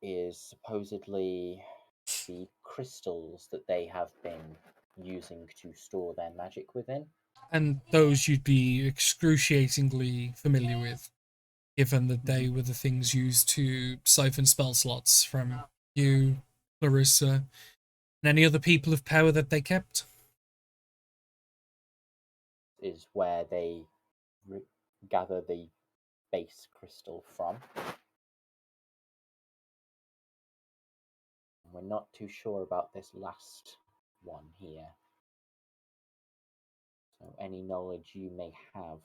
is supposedly the crystals that they have been using to store their magic within. And those you'd be excruciatingly familiar with, given that they were the things used to siphon spell slots from you, Clarissa, and any other people of power that they kept. Is where they gather the base crystal from. We're not too sure about this last one here. So any knowledge you may have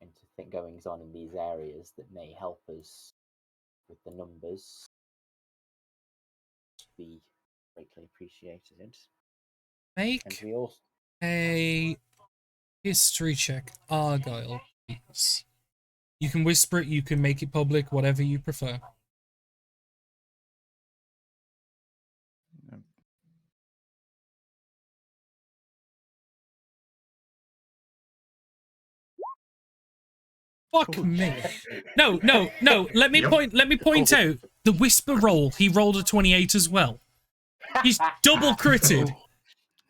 into goings on in these areas that may help us with the numbers, be greatly appreciated. Make a history check, Argyle, please. You can whisper it, you can make it public, whatever you prefer. Fuck me. No. Let me point out the whisper roll. He rolled a 28 as well. He's double critted.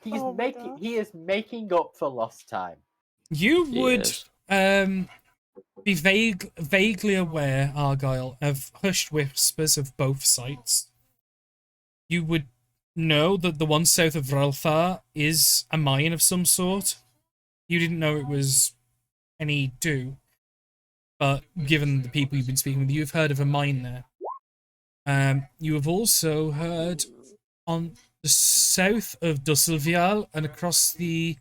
He is making up for lost time. You would be vaguely aware, Argyle, of hushed whispers of both sites. You would know that the one south of Vrelfar is a mine of some sort. You didn't know it was any do, but given the people you've been speaking with, you've heard of a mine there. You have also heard on the south of Dusselvial and across the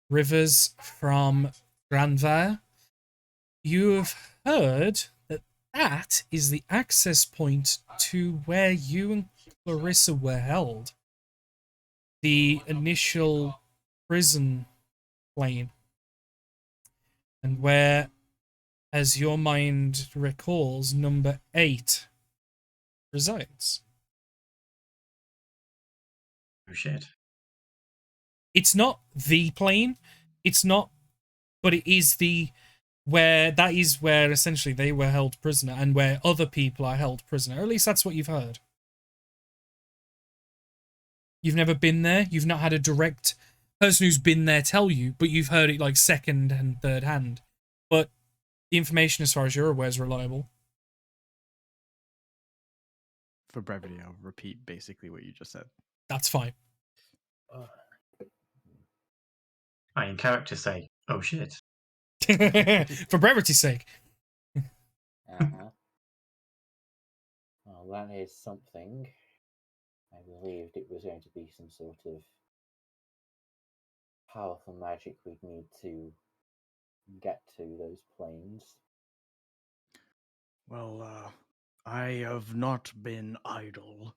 rivers from Granvire, you have heard that that is the access point to where you and Clarissa were held. The initial prison plane. And where, as your mind recalls, number 8 resides. Oh shit. It's not the plane. It's not, but it is that is where essentially they were held prisoner and where other people are held prisoner. Or at least that's what you've heard. You've never been there. You've not had a direct person who's been there tell you, but you've heard it like second and third hand. But the information, as far as you're aware, is reliable. For brevity, I'll repeat basically what you just said. That's fine. In character say, oh shit. For brevity's sake. Well, that is something. I believed it was going to be some sort of powerful magic we'd need to get to those planes. Well, I have not been idle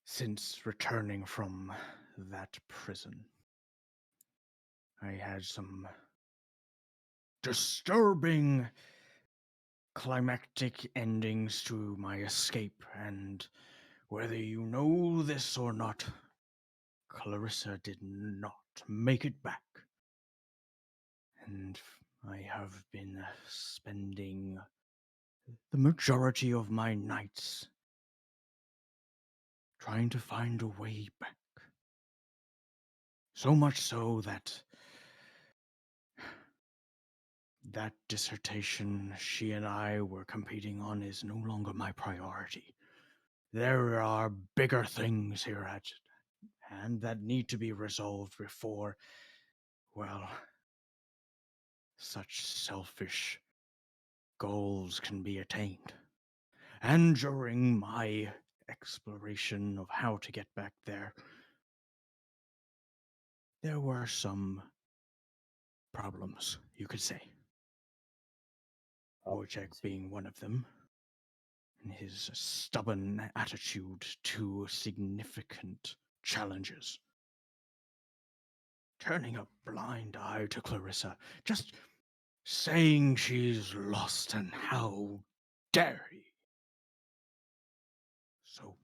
since returning from that prison. I had some disturbing climactic endings to my escape, and whether you know this or not, Clarissa did not make it back. And I have been spending the majority of my nights trying to find a way back. So much so that that dissertation she and I were competing on is no longer my priority. There are bigger things here at hand that need to be resolved before, well, such selfish goals can be attained. And during my exploration of how to get back there were some problems, you could say. Wojciech being one of them, and his stubborn attitude to significant challenges. Turning a blind eye to Clarissa, just saying she's lost, and how dare he? So,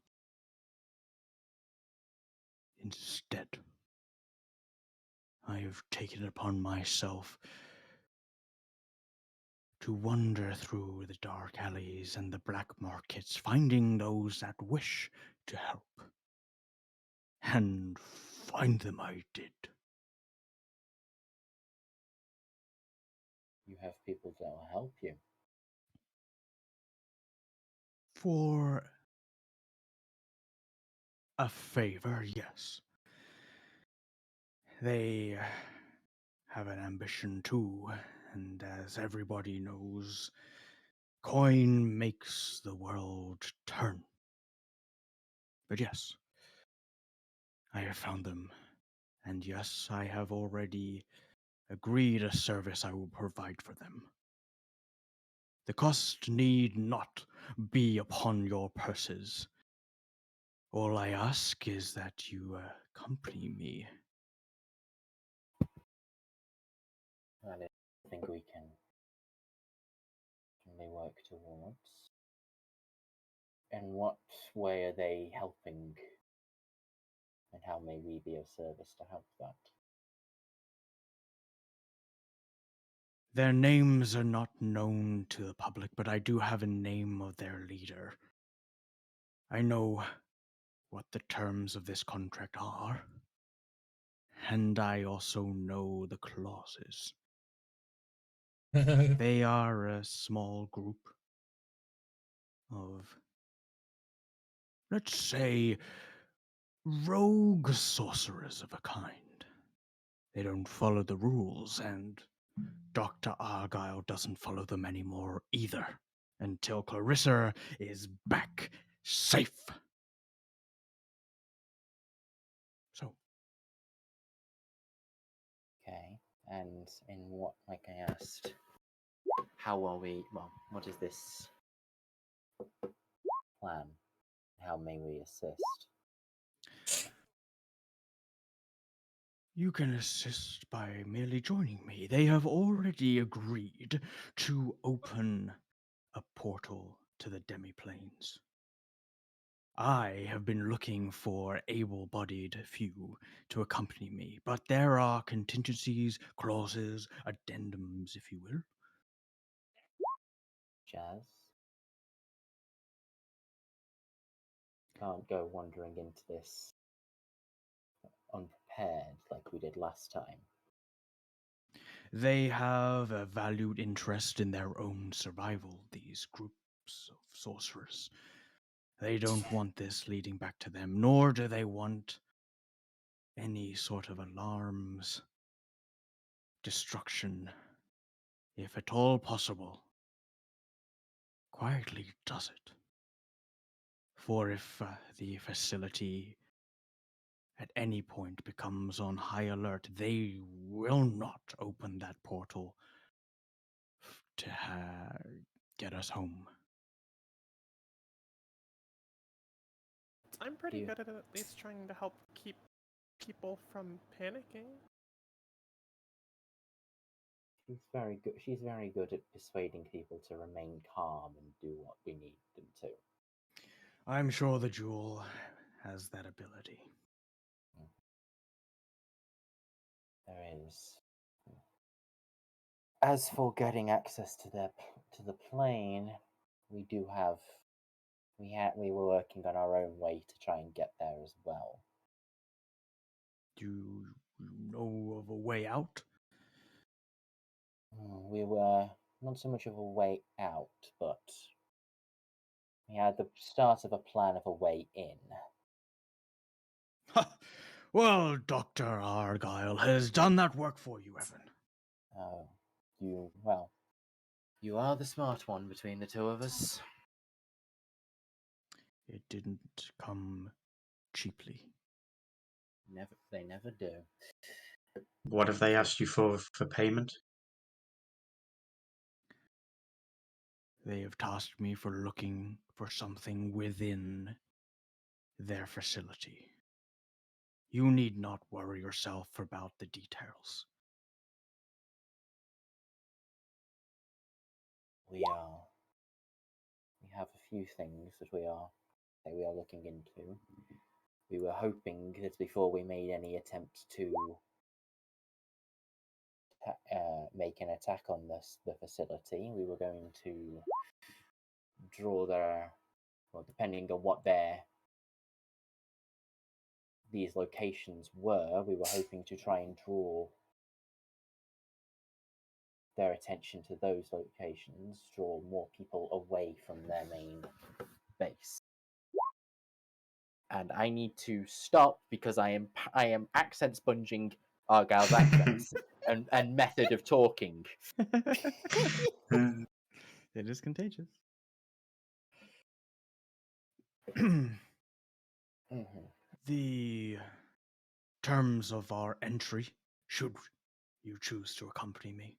instead, I have taken it upon myself to wander through the dark alleys and the black markets, finding those that wish to help. And find them I did. You have people that will help you. For a favor, yes. They have an ambition too, and as everybody knows, coin makes the world turn. But yes, I have found them, and yes, I have already agreed a service I will provide for them. The cost need not be upon your purses. All I ask is that you accompany me. I think we can work towards. In what way are they helping? And how may we be of service to help that? Their names are not known to the public, but I do have a name of their leader. I know what the terms of this contract are, and I also know the clauses. They are a small group of, let's say, rogue sorcerers of a kind. They don't follow the rules, and Dr. Argyle doesn't follow them anymore either, until Clarissa is back safe. So. Okay, and in what, like I asked, how are we, well, what is this plan? How may we assist? You can assist by merely joining me. They have already agreed to open a portal to the demi-planes. I have been looking for able-bodied few to accompany me, but there are contingencies, clauses, addendums, if you will. Jazz? Can't go wandering into this unprepared like we did last time. They have a valued interest in their own survival, these groups of sorcerers. They don't want this leading back to them, nor do they want any sort of alarms, destruction, if at all possible. Quietly does it. For if the facility at any point becomes on high alert, they will not open that portal to get us home. I'm pretty good at least trying to help keep people from panicking. She's very good at persuading people to remain calm and do what we need them to. I'm sure the jewel has that ability. There is. As for getting access to the plane, we do have. We were working on our own way to try and get there as well. Do you know of a way out? We were not so much of a way out, but we had the start of a plan of a way in. Well, Dr. Argyle has done that work for you, Evan. Oh, you are the smart one between the two of us. It didn't come cheaply. They never do. What have they asked you for payment? They have tasked me for looking for something within their facility. You need not worry yourself about the details. We have a few things that we are looking into. We were hoping that before we made any attempt to make an attack on the facility, we were going to draw depending on what these locations were, we were hoping to try and draw their attention to those locations, draw more people away from their main base. And I need to stop because I am accent sponging Argyle's accents and method of talking. It is contagious. The terms of our entry, should you choose to accompany me.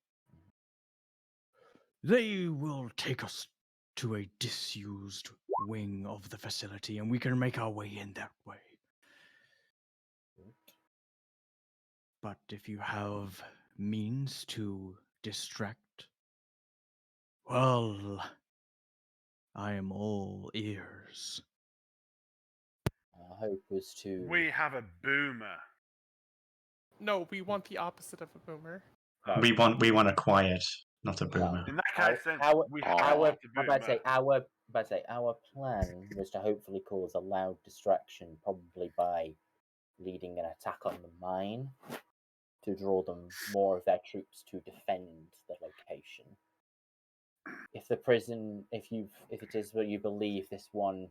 They will take us to a disused wing of the facility, and we can make our way in that way. But if you have means to distract, well, I am all ears. Our hope was to. We have a boomer. No, we want the opposite of a boomer. Oh. We want a quiet, not a boomer. In that case, then we have our to boomer. our plan was to hopefully cause a loud distraction, probably by leading an attack on the mine to draw them more of their troops to defend the location. If the prison, if it is what you believe, this one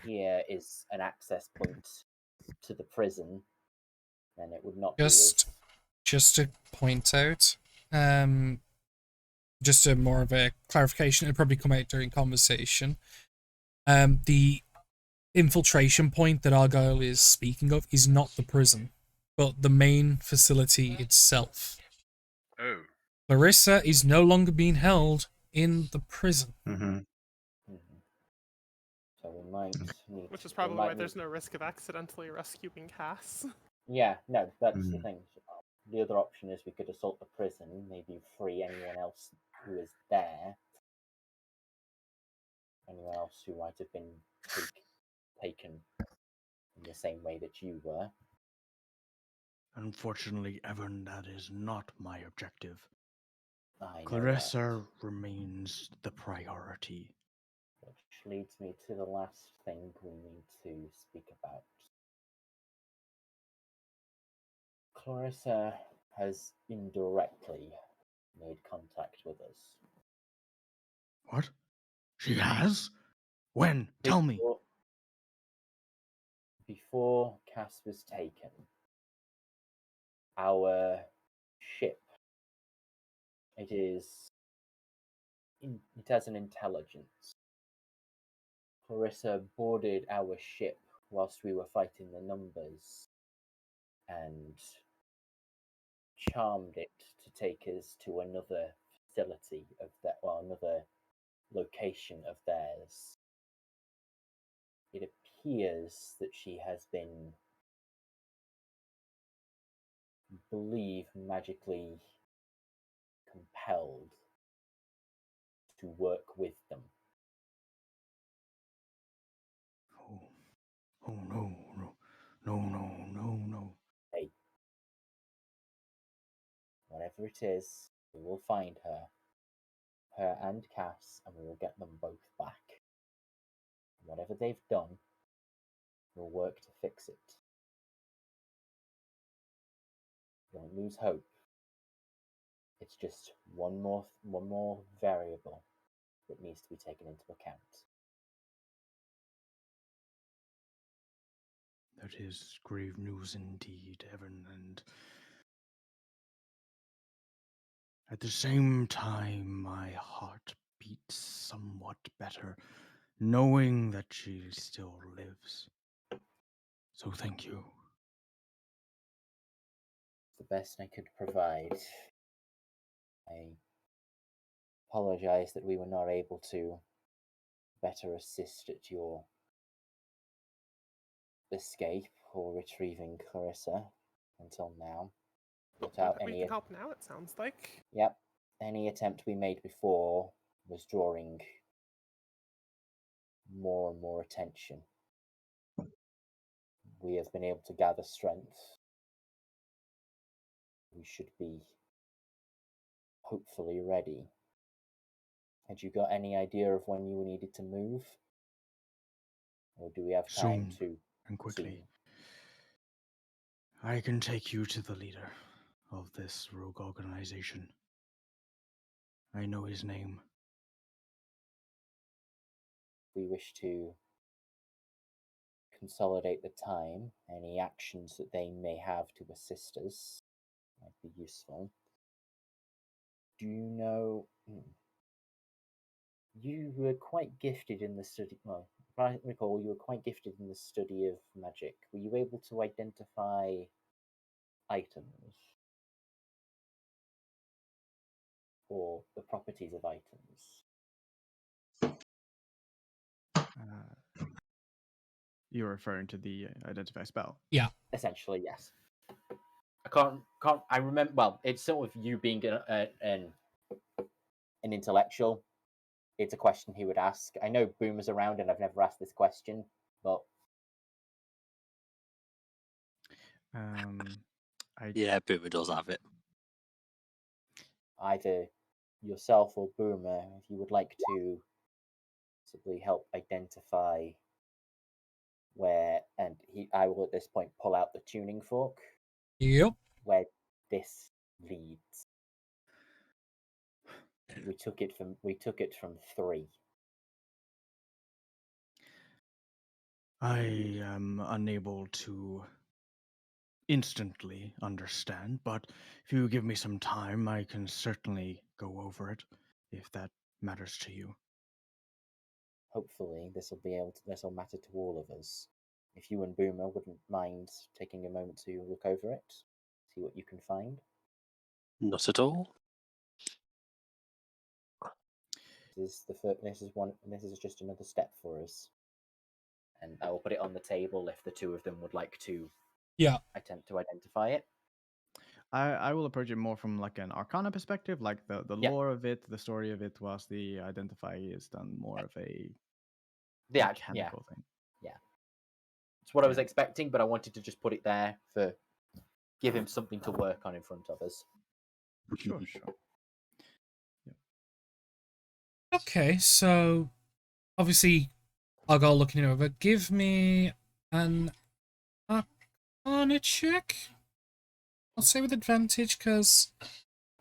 here is an access point to the prison, then it would not just to point out, just a more of a clarification. It'll probably come out during conversation. The infiltration point that Argyle is speaking of is not the prison, but the main facility itself. Oh. Clarissa is no longer being held in the prison. Mm-hmm. So we might need. Which is probably why there's no risk of accidentally rescuing Cass. Yeah, no, that's the thing. The other option is we could assault the prison, maybe free anyone else who is there. Anyone else who might have been taken in the same way that you were. Unfortunately, Evan, that is not my objective. I know Clarissa remains the priority. Which leads me to the last thing we need to speak about. Clarissa has indirectly made contact with us. What? She has? When? Tell me. Before Cass was taken, our ship, it has an intelligence. Clarissa boarded our ship whilst we were fighting the numbers and charmed it to take us to another facility of that, well, another location of theirs. It appears that she has been, believe, magically compelled to work with them. Oh no. Hey, whatever it is, we will find her and Cass, and we will get them both back. Whatever they've done, we'll work to fix it. Don't lose hope. It's just one more variable that needs to be taken into account. That is grave news indeed, Evan, and at the same time my heart beats somewhat better, knowing that she still lives. So thank you. The best I could provide. I apologize that we were not able to better assist at your escape or retrieving Clarissa until now. Without We can help now, it sounds like. Yep. Any attempt we made before was drawing more and more attention. We have been able to gather strength. We should be hopefully ready. Had you got any idea of when you needed to move? Or do we have time Soon to... and quickly. Soon? I can take you to the leader of this rogue organization. I know his name. We wish to consolidate the time. Any actions that they may have to assist us might be useful. Do you know... You were quite gifted in the study... Well, if I recall, you were quite gifted in the study of magic. Were you able to identify items? or the properties of items. You're referring to the identify spell. Yeah. Essentially, yes. I can't. I remember. Well, it's sort of you being an intellectual. It's a question he would ask. I know Boomer's around, and I've never asked this question, but yeah, Boomer does have it. Either yourself or Boomer, if you would like to possibly help identify where, and I will at this point pull out the tuning fork. Yep. Where this leads. We took it from 3. I am unable to instantly understand, but if you give me some time, I can certainly go over it, if that matters to you. Hopefully, this will matter to all of us. If you and Boomer wouldn't mind taking a moment to look over it, see what you can find. Not at all. This is just another step for us, and I will put it on the table if the two of them would like to. Yeah. Attempt to identify it. I will approach it more from like an Arcana perspective, like the lore of it, the story of it, whilst the identify is done more of a mechanical thing. Yeah. It's what I was expecting, but I wanted to just put it there for give him something to work on in front of us. Sure. Yeah. Okay, so obviously I'll go looking it over. Give me an Arcana check. I'll say with advantage, because...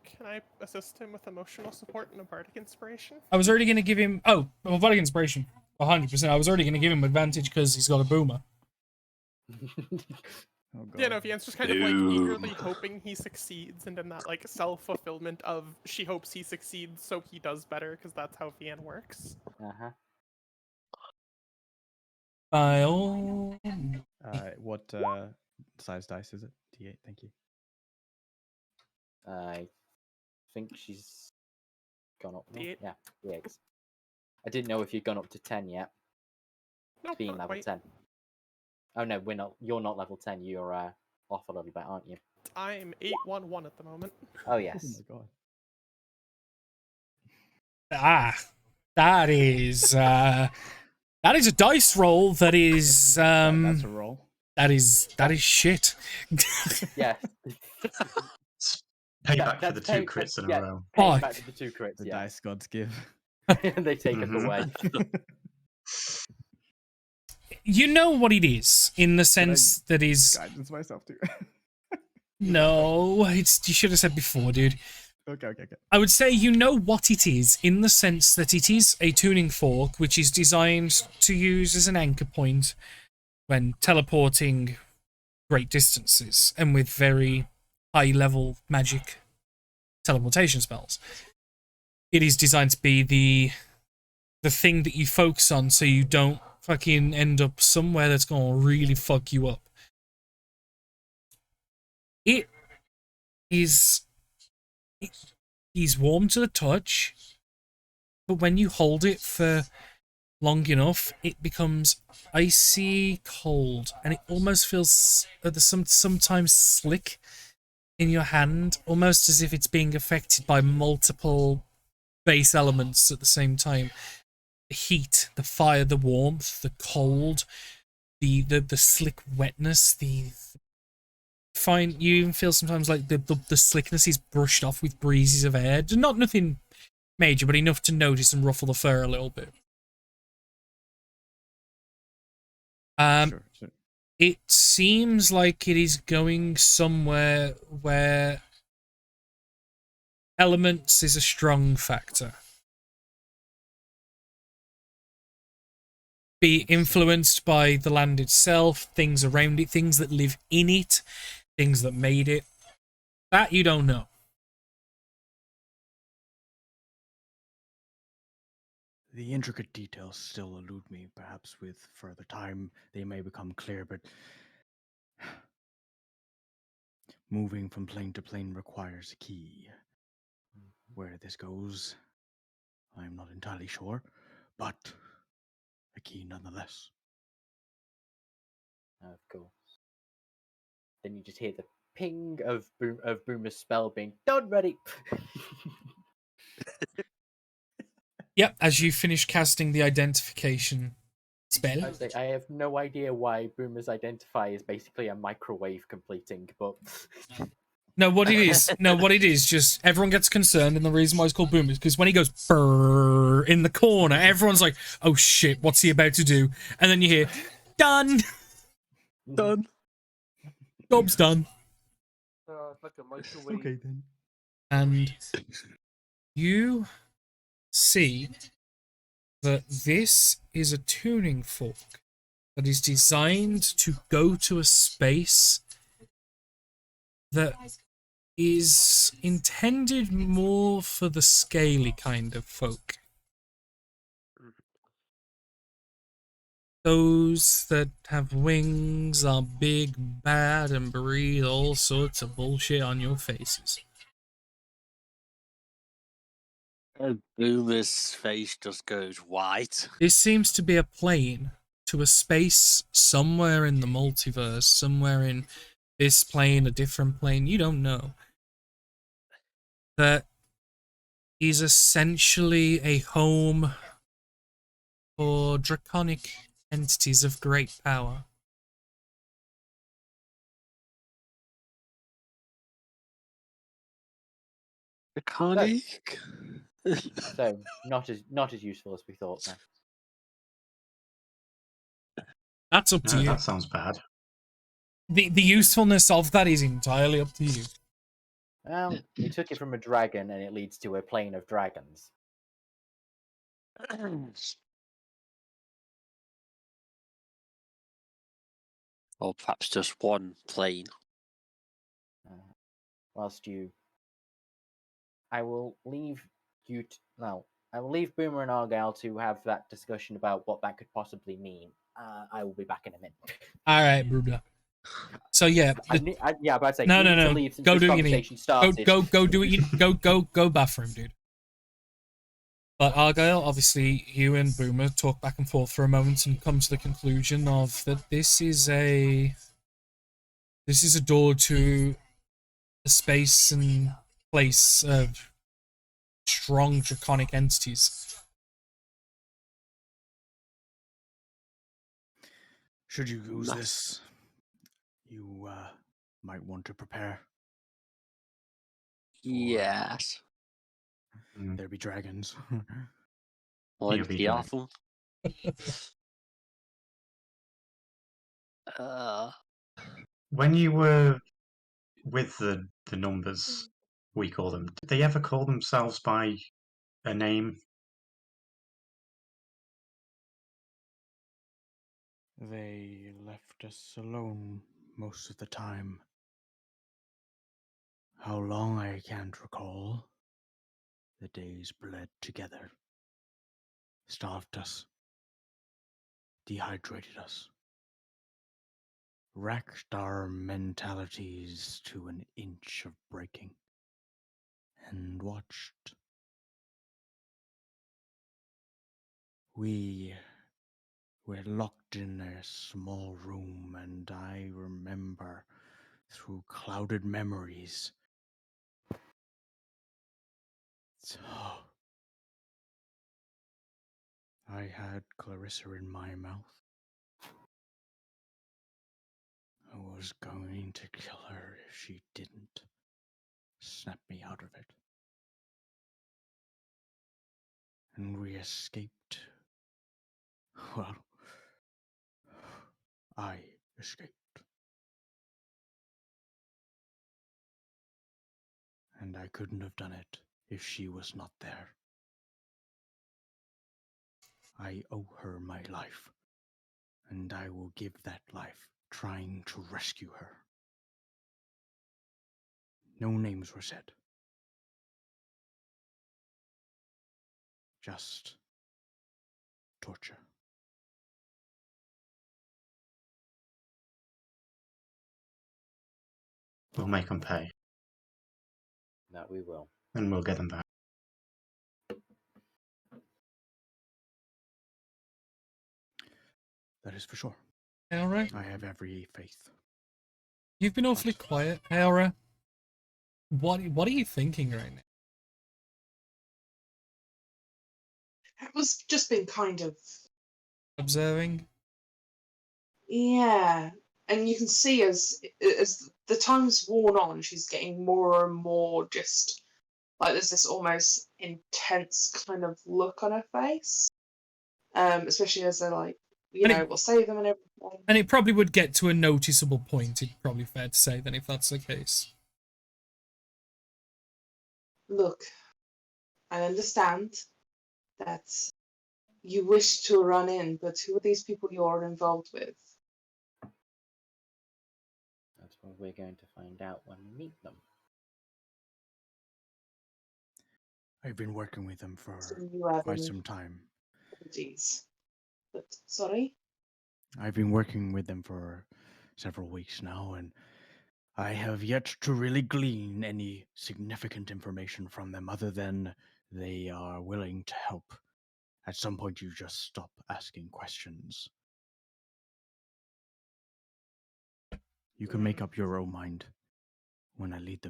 Can I assist him with emotional support and a bardic inspiration? I was already going to give him... Oh, well, bardic inspiration. 100%. I was already going to give him advantage because he's got a boomer. Yeah, no, Vian's just kind of like eagerly hoping he succeeds, and in that like self-fulfillment of she hopes he succeeds so he does better, because that's how Vian works. By all... What size dice is it? D8, thank you. I think she's gone up. D8. Yeah, D8. I didn't know if you'd gone up to 10 yet. No, being level 10. Oh no, we're not. You're not level 10. You're off a little bit, aren't you? I'm 811 at the moment. Oh yes. Oh my god. That is a dice roll. That is that's a roll. That is shit. Yeah. Payback for the 2 crits in a row. Payback for the 2 crits. The dice gods give. They take it away. You know what it is, in the sense that is... Guidance myself too. No, you should have said before, dude. Okay. I would say you know what it is, in the sense that it is a tuning fork, which is designed to use as an anchor point when teleporting great distances, and with very high-level magic teleportation spells. It is designed to be the thing that you focus on, so you don't fucking end up somewhere that's gonna really fuck you up. It is warm to the touch, but when you hold it for long enough, it becomes icy cold, and it almost feels sometimes slick in your hand, almost as if it's being affected by multiple base elements at the same time. The heat, the fire, the warmth, the cold, the slick wetness, you even feel sometimes like the slickness is brushed off with breezes of air. Not nothing major, but enough to notice and ruffle the fur a little bit. Sure. It seems like it is going somewhere where elements is a strong factor. Be influenced by the land itself, things around it, things that live in it, things that made it. That you don't know. The intricate details still elude me. Perhaps with further time they may become clear, but moving from plane to plane requires a key. where this goes, I'm not entirely sure, but a key nonetheless. Of course. Then you just hear the ping of Boomer's spell being done, ready. Yep, as you finish casting the identification spell. I have no idea why Boomer's identify is basically a microwave completing, but No, what it is, just everyone gets concerned, and the reason why it's called Boomer is because when he goes brrr in the corner, everyone's like, oh shit, what's he about to do? And then you hear, done! Done. Job's done. It's like a microwave. Okay then. And you see that this is a tuning fork that is designed to go to a space that is intended more for the scaly kind of folk. Those that have wings are big, bad, and breathe all sorts of bullshit on your faces. And Boomer's face just goes white. This seems to be a plane to a space somewhere in the multiverse, somewhere in this plane, a different plane, you don't know. That is essentially a home for draconic entities of great power. Draconic? so not as useful as we thought. Then. That's up to you. That sounds bad. The usefulness of that is entirely up to you. Well, we took it from a dragon, and it leads to a plane of dragons. Or perhaps just one plane. Whilst I will leave you. I will leave Boomer and Argyle to have that discussion about what that could possibly mean. I will be back in a minute. All right, Bruda. So yeah, but I'd say no. to leave since Go this do what you conversation need. started. Go do what you go bathroom, dude. But Argyle, obviously, you and Boomer talk back and forth for a moment and come to the conclusion of that this is a door to a space and place of strong draconic entities. Should you use this, you might want to prepare. Yes. There be dragons. Well, You'll be be good. awful. When you were with the numbers, we call them, did they ever call themselves by a name? They left us alone most of the time. How long I can't recall. The days bled together, starved us, dehydrated us, racked our mentalities to an inch of breaking, and watched. We were locked in a small room, and I remember through clouded memories. I had Clarissa in my mouth. I was going to kill her if she didn't snap me out of it. And we escaped. Well, I escaped. And I couldn't have done it if she was not there. I owe her my life, and I will give that life trying to rescue her. No names were said. Just torture. We'll make them pay, No, we will. and we'll get them back. That is for sure. Aura? I have every faith. You've been awfully quiet, Aura. What are you thinking right now? It was just been kind of Observing? yeah, and you can see as the time's worn on, she's getting more and more just like there's this almost intense kind of look on her face. Especially as they're like, we'll save them and everything. And it probably would get to a noticeable point, it's probably fair to say, then, if that's the case. Look, I understand that you wish to run in, but who are these people you're involved with? That's what we're going to find out when we meet them. I've been working with them for quite some time. Apologies. But sorry? I've been working with them for several weeks now, and I have yet to really glean any significant information from them other than they are willing to help. At some point, you just stop asking questions. You can make up your own mind when I lead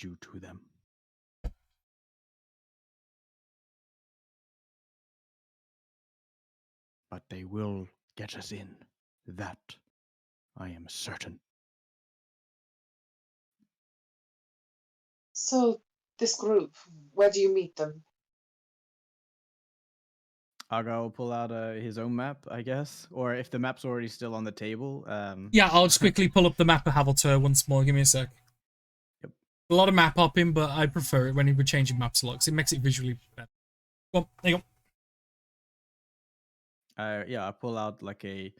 you to them. But they will get us in. That I am certain. So, this group, where do you meet them? Aga will pull out his own map, I guess. Or if the map's already still on the table. Yeah, I'll just quickly pull up the map of Havilter once more. Give me a sec. Yep. A lot of map hopping, but I prefer it when we're changing maps a lot, because it makes it visually better. Go on, there you go. Yeah, I pull out like a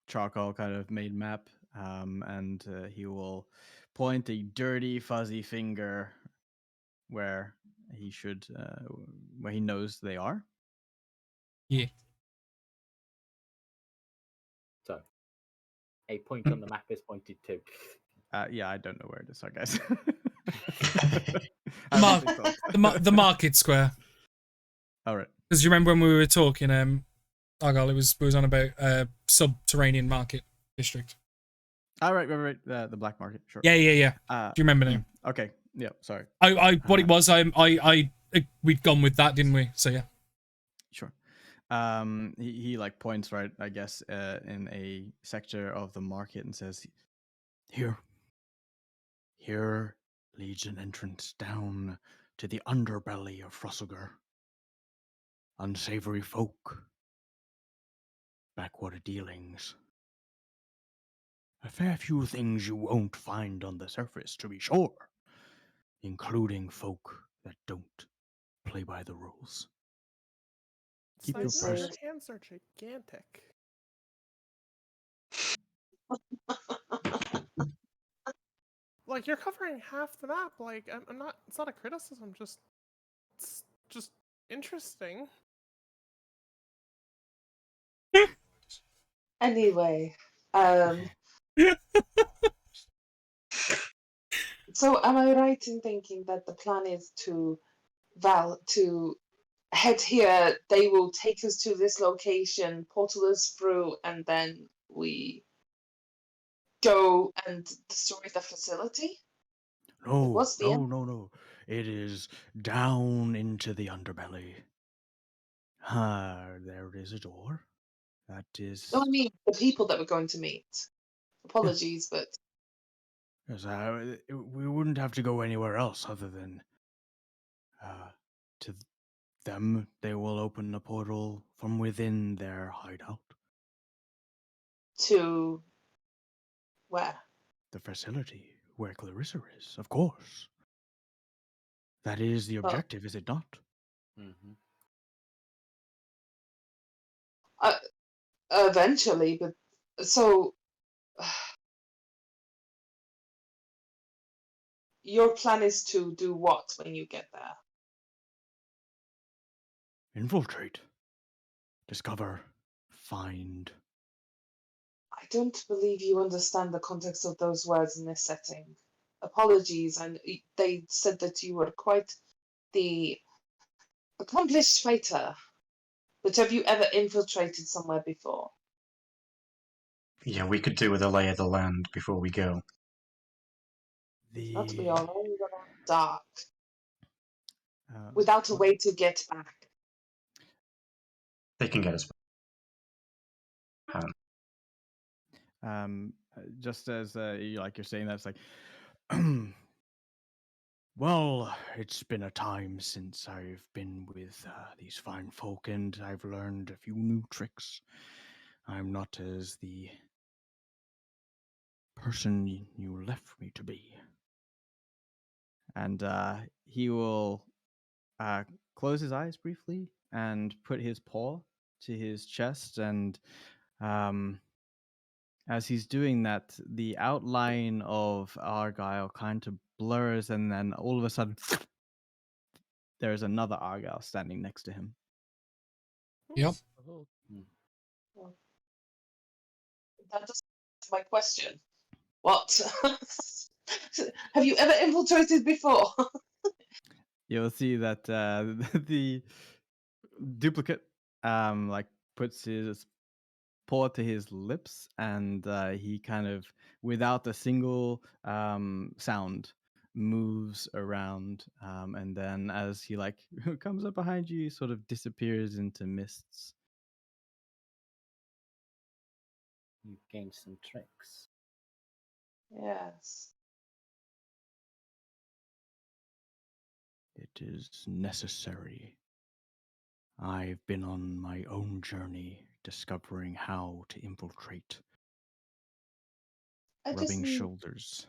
charcoal kind of made map, and he will point a dirty, fuzzy finger where he should, where he knows they are. Yeah. So, a point on the map is pointed to. Yeah, I don't know where it is, I guess. The market square. All right. Because you remember when we were talking, Argyle, it was on about Subterranean market district. All right. The black market. Sure. Yeah. Do you remember now? Okay. Yeah. Sorry. What it was, we'd gone with that, didn't we? So yeah. Sure. He like points right, I guess, in a sector of the market and says, Here leads an entrance down to the underbelly of Frosselger. Unsavory folk. Backwater dealings. A fair few things you won't find on the surface, to be sure, including folk that don't play by the rules. Keep your hands are gigantic. Like, you're covering half the map. Like, I'm not. It's not a criticism. It's just interesting. Anyway, so am I right in thinking that the plan is to head here? They will take us to this location, portal us through, and then we go and destroy the facility? No. It is down into the underbelly. There is a door. That is. No, I mean the people that we're going to meet. Apologies, but. Yes, we wouldn't have to go anywhere else other than to them. They will open a portal from within their hideout. To where? The facility where Clarissa is, of course. That is the objective, is it not? Mm-hmm. Eventually, but so your plan is to do what when you get there? Infiltrate. Discover. Find. I don't believe you understand the context of those words in this setting. Apologies, and they said that you were quite the accomplished fighter. But have you ever infiltrated somewhere before? Yeah, we could do with a lay of the land before we go. Not we are only going dark. Uh, Without a way to get back. They can get us back. Just as you're saying that, it's like, well, it's been a time since I've been with these fine folk, and I've learned a few new tricks. I'm not as the person you left me to be. And he will close his eyes briefly and put his paw to his chest, and as he's doing that, the outline of Argyle kind of blurs, and then all of a sudden, there's another Argyle standing next to him. Yep. That doesn't answer my question. What? Have you ever infiltrated before? You'll see that the duplicate puts his paw to his lips, and he kind of, without a single sound, moves around, and then as he comes up behind you, he sort of disappears into mists. You've gained some tricks. Yes. It is necessary. I've been on my own journey discovering how to infiltrate. Rubbing shoulders.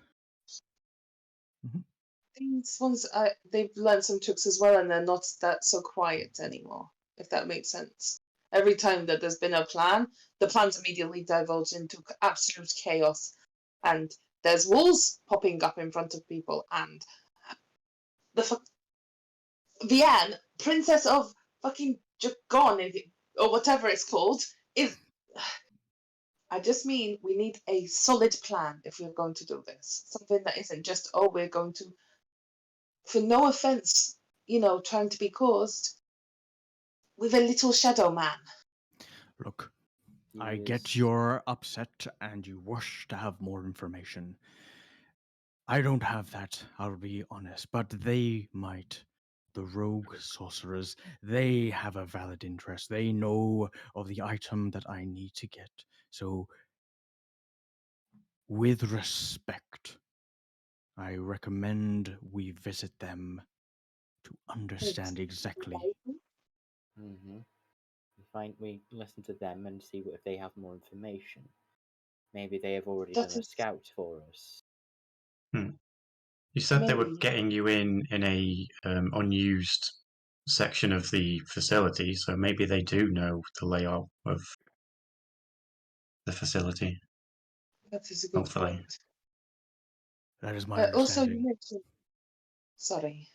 These ones, they've learned some tricks as well, and they're not that so quiet anymore, if that makes sense. Every time that there's been a plan, the plans immediately divulge into absolute chaos, and there's walls popping up in front of people, and Vianne, Princess of fucking Joaquin, or whatever it's called, is... I just mean we need a solid plan if we're going to do this. Something that isn't just, oh, we're going to, for no offense, trying to be caused with a little shadow man. Look, I get you're upset and you wish to have more information. I don't have that, I'll be honest, but they might. The rogue sorcerers, they have a valid interest. They know of the item that I need to get. So, with respect, I recommend we visit them to understand exactly. Mm-hmm. We listen to them and see if they have more information. Maybe they have already done a scout for us. You said they were getting you in a unused section of the facility, so maybe they do know the layout of the facility. That is a good point. That is my understanding. Also, you mentioned... Sorry.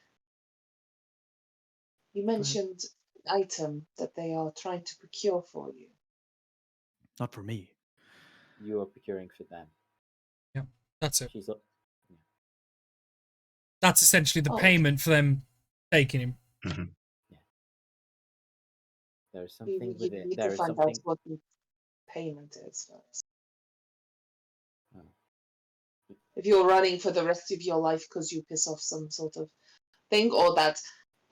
You mentioned an item that they are trying to procure for you. Not for me. You are procuring for them. Yep, that's it. Yeah. That's essentially the payment for them taking him. Mm-hmm. Yeah. There is something with it. You There need is to find something. out what the payment is first. Oh. If you're running for the rest of your life because you piss off some sort of thing, or that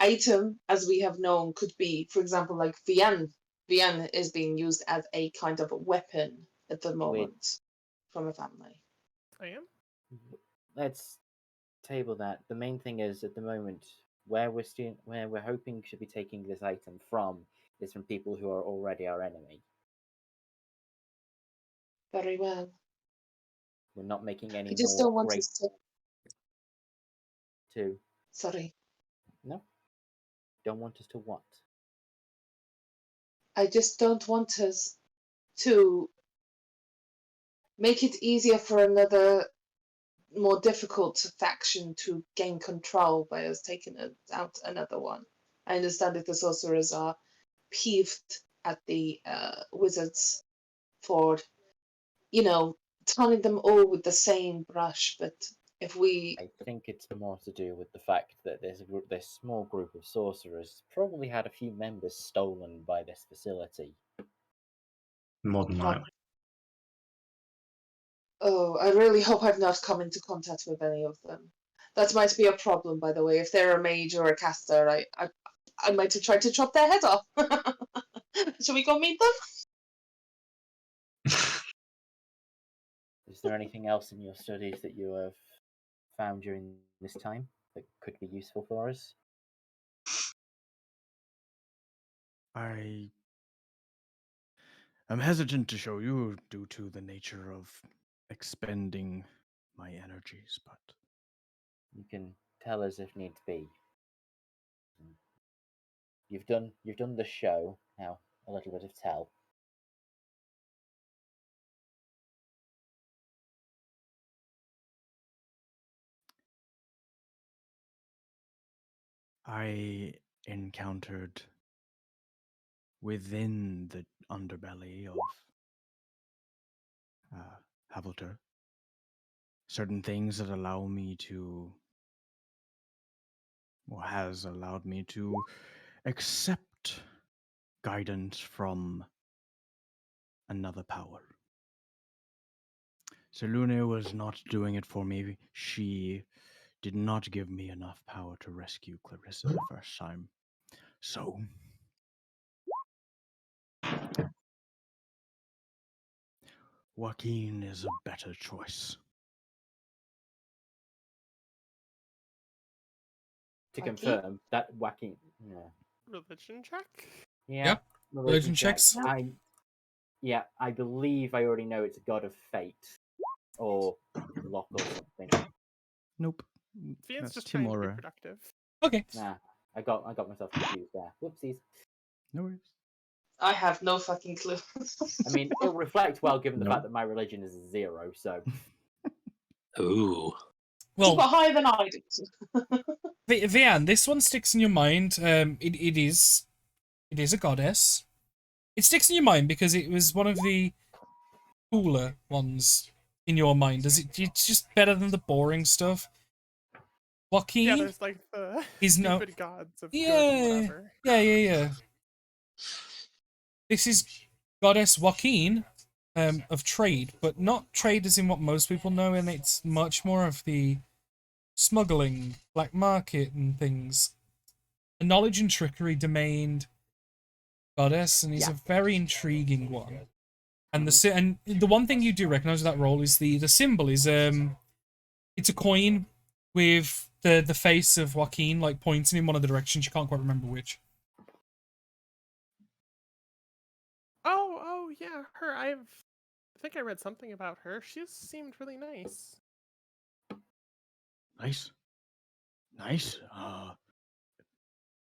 item, as we have known, could be, for example, like Vianne. Vianne is being used as a kind of a weapon at the moment from a family. I am? Let's table that. The main thing is, at the moment, where we're hoping to be taking this item from is from people who are already our enemy. Very well. We're not making any I just more don't want great... to... Sorry. No? Don't want us to what? I just don't want us to make it easier for another more difficult faction to gain control by us taking out another one. I understand that the sorcerers are peeved at the wizards for, tarning them all with the same brush, but If we... I think it's more to do with the fact that this small group of sorcerers probably had a few members stolen by this facility. More than likely. Oh, I really hope I've not come into contact with any of them. That might be a problem, by the way. If they're a mage or a caster, I might have tried to chop their head off. Shall we go meet them? Is there anything else in your studies that you have found during this time that could be useful for us? I am hesitant to show you due to the nature of expending my energies, but You can tell us if needs be. You've done the show, now a little bit of tell. I encountered within the underbelly of Havilter certain things that allow me to, or has allowed me to, accept guidance from another power. Selune was not doing it for me. She did not give me enough power to rescue Clarissa the first time. So, Joaquin is a better choice. To confirm that Joaquin, yeah. Religion check? Yeah. Yep. Religion check. checks. I believe I already know it's a god of fate or luck or something. Nope. Fian's That's just trying to be Timora. productive. Okay. Nah, I got myself confused there. Whoopsies. No worries. I have no fucking clue. I mean, it'll reflect well given the Nope. fact that my religion is 0, so. Ooh. You got Well, higher than I did. Vian, this one sticks in your mind. It is a goddess. It sticks in your mind because it was one of the cooler ones in your mind. It's just better than the boring stuff. Joaquin Yeah, there's like the is stupid gods of good yeah, whatever. yeah. This is goddess Joaquin, of trade, but not trade as in what most people know, and it's much more of the smuggling, black market, and things. A knowledge and trickery domained goddess, and he's a very intriguing one. And the one thing you do recognize with that role is the symbol is it's a coin with the face of Joaquin like pointing in one of the directions. You can't quite remember which. Oh yeah, her. I think I read something about her. She seemed really nice. Nice.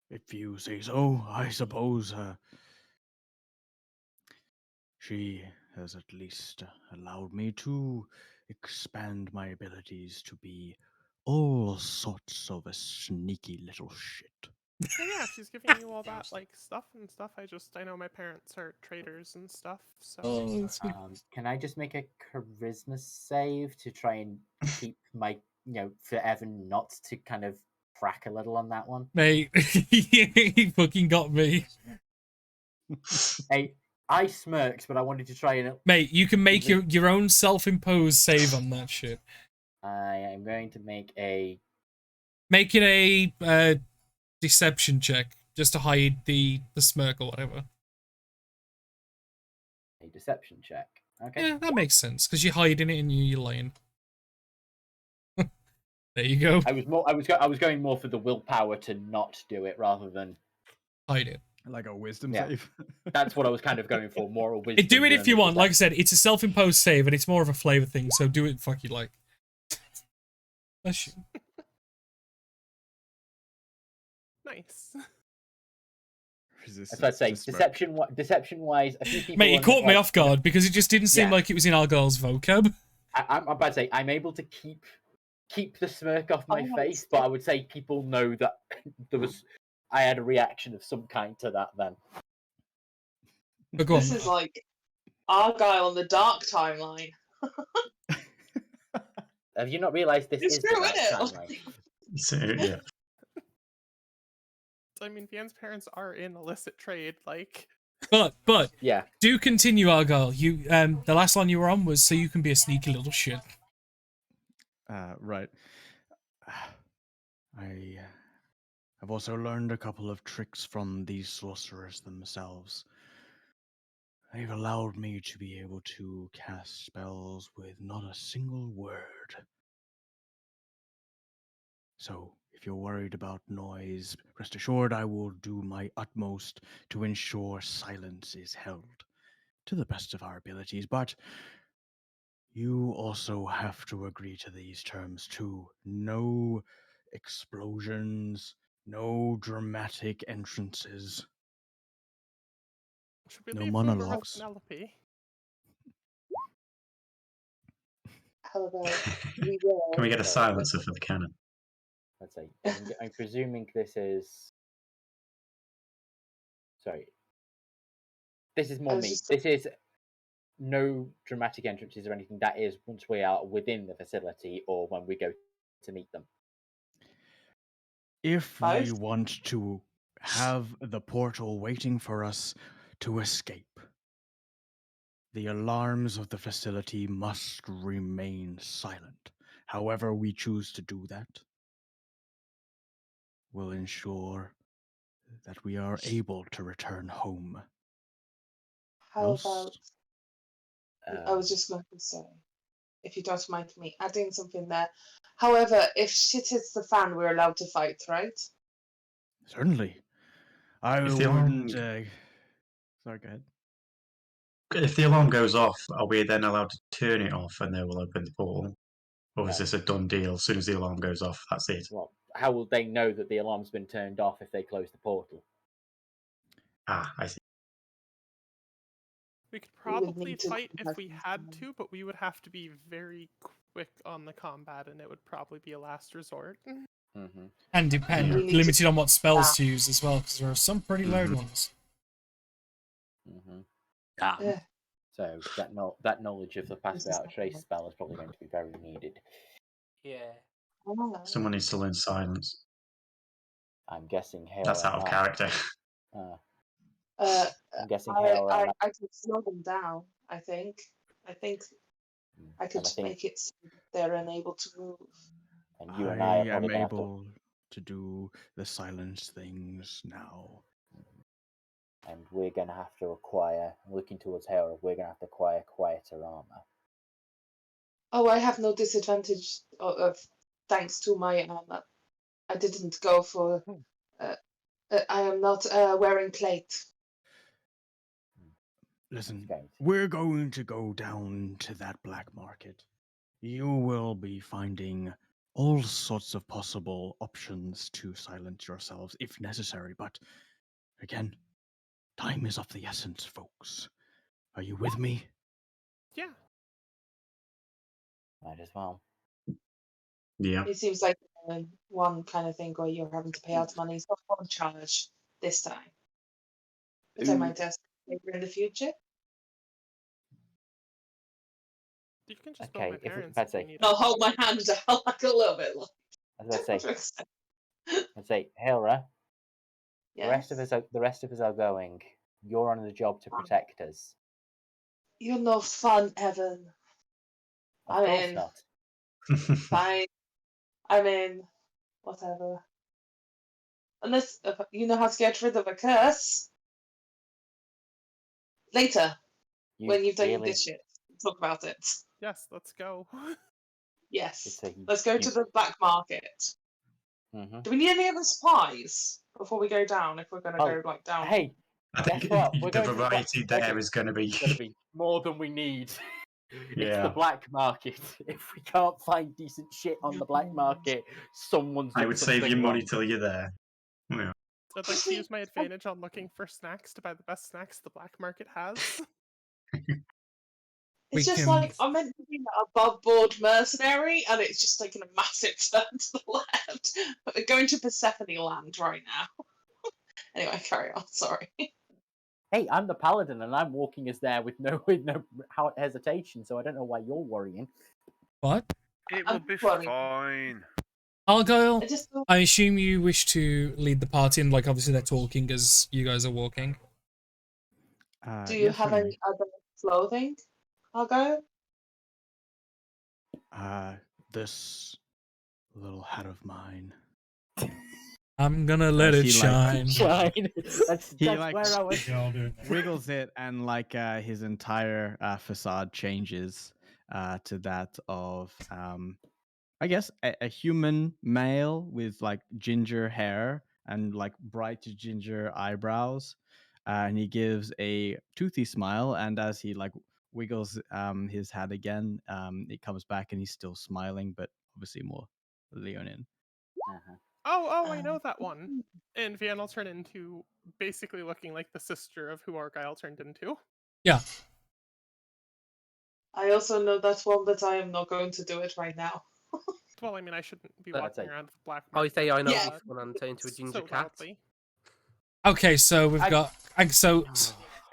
If you say so, I suppose. She has at least allowed me to expand my abilities to be all sorts of a sneaky little shit. Well, yeah, she's giving you all that like stuff and stuff. I know my parents are traders and stuff. So. Can I just make a charisma save to try and keep my for Evan not to kind of crack a little on that one? Mate, he fucking got me. Hey, I smirked, but I wanted to try and. Mate, you can make your own self-imposed save on that shit. I am going to make a. Make it a deception check just to hide the smirk or whatever. A deception check. Okay. Yeah, that makes sense because you're hiding it and you're lying. There you go. I was going more for the willpower to not do it rather than hide it. Like a wisdom save. That's what I was kind of going for. More a wisdom. Do it if you want. Like I said, it's a self-imposed save and it's more of a flavor thing. So do it fuck you like. Nice. That's what I'd say. Deception-wise, a few people. Mate, it caught me off guard because it just didn't seem like it was in Argyle's vocab. I'm about to say I'm able to keep the smirk off my face, but I would say people know that I had a reaction of some kind to that then. This is like Argyle on the dark timeline. Have you not realised this It's is the true, dark isn't timeline? So, yeah. I mean, Vian's parents are in illicit trade, like. But yeah. Do continue, Argyle. You the last line you were on was so you can be a sneaky little shit. Right. I have also learned a couple of tricks from these sorcerers themselves. They've allowed me to be able to cast spells with not a single word. So, if you're worried about noise, rest assured I will do my utmost to ensure silence is held to the best of our abilities, but you also have to agree to these terms too. No explosions, no dramatic entrances, Should we no leave the rest monologues. Penelope? However, we Can will. we get a silencer for the cannon? Let's see. I'm presuming this is. Sorry. This is more me. Just... This is no dramatic entrances or anything. That is once we are within the facility or when we go to meet them. If we want to have the portal waiting for us to escape, the alarms of the facility must remain silent. However we choose to do that will ensure that we are able to return home. How about... I was just going to say, if you don't mind me adding something there. However, if shit hits the fan, we're allowed to fight, right? Certainly. I If the wouldn't... alarm, Sorry, go ahead. if the alarm goes off, are we then allowed to turn it off and they will open the portal? Or is this a done deal? As soon as the alarm goes off, that's it? Well, how will they know that the alarm's been turned off if they close the portal? Ah, I see. We could We would probably need to fight if we contact had them. to, but we would have to be very quick on the combat, and it would probably be a last resort. Mm-hmm. And limited on what spells to use as well, because there are some pretty loud ones. Mm-hmm. Yeah. So that knowledge of the pass without trace spell is probably going to be very needed. Yeah. Someone needs to learn silence. I'm guessing Hail. That's out of character. I'm guessing Hail. I could slow them down. I think I could make it so they're unable to move. And you and I are am probably going able to do the silence things now. And we're going to have to acquire, looking towards Hail, we're going to have to acquire quieter armor. Oh, I have no disadvantage of thanks to my armor. I didn't go for. I am not wearing plate. Listen, we're going to go down to that black market. You will be finding all sorts of possible options to silence yourselves if necessary, but again, time is of the essence, folks. Are you with me? Yeah. Might as well. Yeah. It seems like one kind of thing where you're having to pay out money, so I won't charge this time. But I might ask later in the future. You can just phone my parents if you need. I'll hold my hand out like a little bit. As I say, Hera. Yes? The rest of us are going. You're on the job to protect us. You're no fun, Evan. Of course not. Fine. I mean, whatever. Unless you know how to get rid of a curse. Later, when you've done this shit, talk about it. Yes, let's go. Yes, let's go to the black market. Mm-hmm. Do we need any other supplies before we go down? If we're going to go like down. Hey, I think the variety there is going to be more than we need. Yeah. It's the black market. If we can't find decent shit on the black market, someone's done I would save something you money wrong. till you're there. Yeah. I'd like to use my advantage on looking for snacks to buy the best snacks the black market has. It's just like I'm meant to be an above board mercenary, and it's just taking a massive turn to the left. But we're going to Persephone land right now. Anyway, carry on. Sorry. Hey, I'm the paladin, and I'm walking us there with no hesitation. So I don't know why you're worrying. What? It I'm will be worried. fine. Argyle, I just don't. I assume you wish to lead the party, and like obviously they're talking as you guys are walking. Do you Yes, have certainly. any other clothing, Argyle? This little hat of mine. I'm gonna let it He, shine. Shine. That's He where like I was. wiggles it, and like his entire facade changes to that of I guess a human male with like ginger hair and like bright ginger eyebrows, and he gives a toothy smile. And as he like wiggles his hat again, it comes back, and he's still smiling, but obviously more leonine. Uh-huh. Oh, I know that one. And Vian will turn into basically looking like the sister of who Argyle turned into. Yeah. I also know that one, but I am not going to do it right now. Well, I mean, I shouldn't be But- walking around with black I market. say I know Yeah. this one and turn into a ginger so cat. loudly. Okay, so we've got so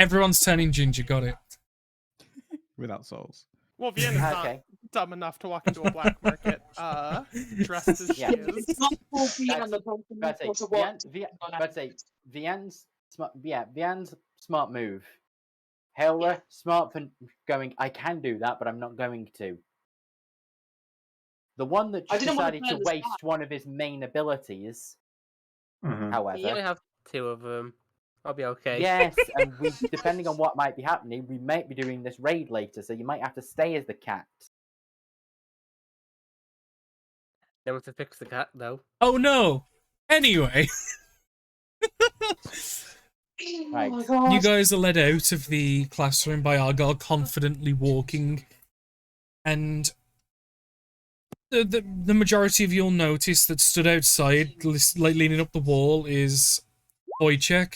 everyone's turning ginger. Got it. Without souls. Well, Vian is not Okay. dumb enough to walk into a black market dressed as she Yeah. is. It's not for being That's- on the person But who say, to walk. Vian's smart. Yeah, Vian's smart move. Helra, smart for going. I can do that, but I'm not going to. The one that I didn't want to decided to play this waste one of his main abilities, however. You only have 2 of them. I'll be okay. Yes, and we, depending on what might be happening, we might be doing this raid later, so you might have to stay as the cat. They want to fix the cat though. Oh no. Anyway, Right. Oh my god. you guys are led out of the classroom by Argyle confidently walking, and the majority of you'll notice that stood outside, like leaning up the wall, is Wojciech,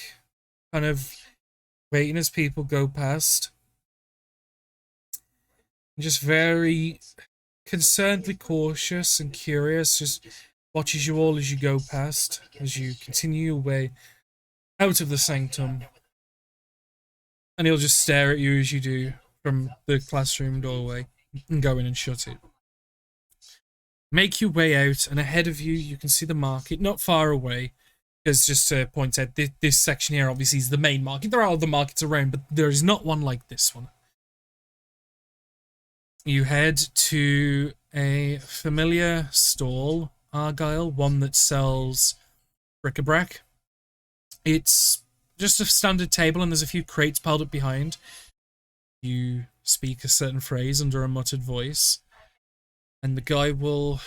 kind of waiting as people go past. Just very concernedly cautious and curious, just watches you all as you go past, as you continue your way out of the sanctum. And he'll just stare at you as you do from the classroom doorway and go in and shut it. Make your way out, and ahead of you, you can see the market, not far away. Because just to point out, this section here obviously is the main market. There are other markets around, but there is not one like this one. You head to a familiar stall, Argyle, one that sells bric-a-brac. It's just a standard table, and there's a few crates piled up behind. You speak a certain phrase under a muttered voice, and the guy will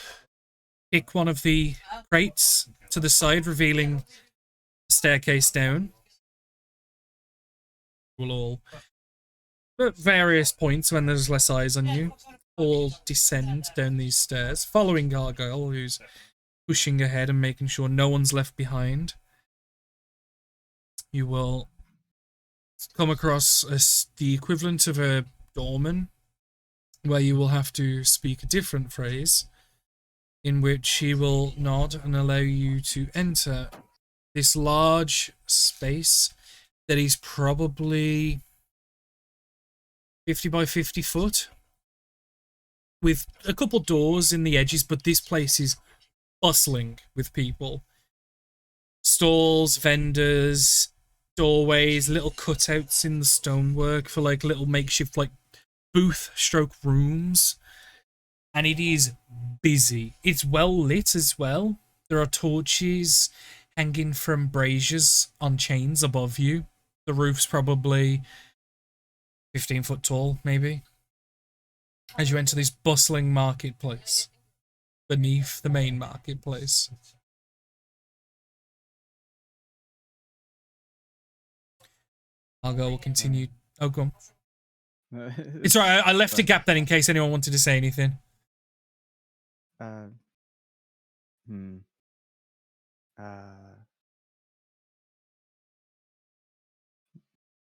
kick one of the crates to the side, revealing a staircase down. We'll all, at various points when there's less eyes on you, all descend down these stairs, following Argyle, who's pushing ahead and making sure no one's left behind. You will come across the equivalent of a doorman, where you will have to speak a different phrase, in which he will nod and allow you to enter this large space that is probably 50 by 50 foot, with a couple doors in the edges, but this place is bustling with people. Stalls, vendors, doorways, little cutouts in the stonework for like little makeshift like booth stroke rooms. And it is busy. It's well lit as well. There are torches hanging from braziers on chains above you. The roof's probably 15 foot tall, maybe. As you enter this bustling marketplace beneath the main marketplace. Argyle will continue. Oh, go on. It's right. I left a gap then in case anyone wanted to say anything. Uh,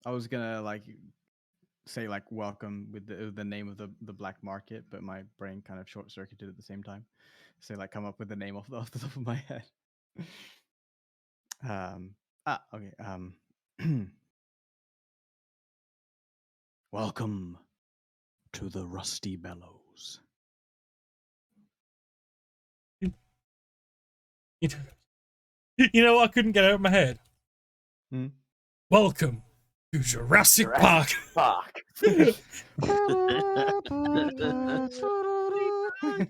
I was gonna like say like welcome with the name of the black market, but my brain kind of short circuited at the same time. So like come up with the name off the top of my head. Okay. Welcome to the Rusty Bellows. You know what I couldn't get out of my head? Hmm? Welcome to Jurassic Park.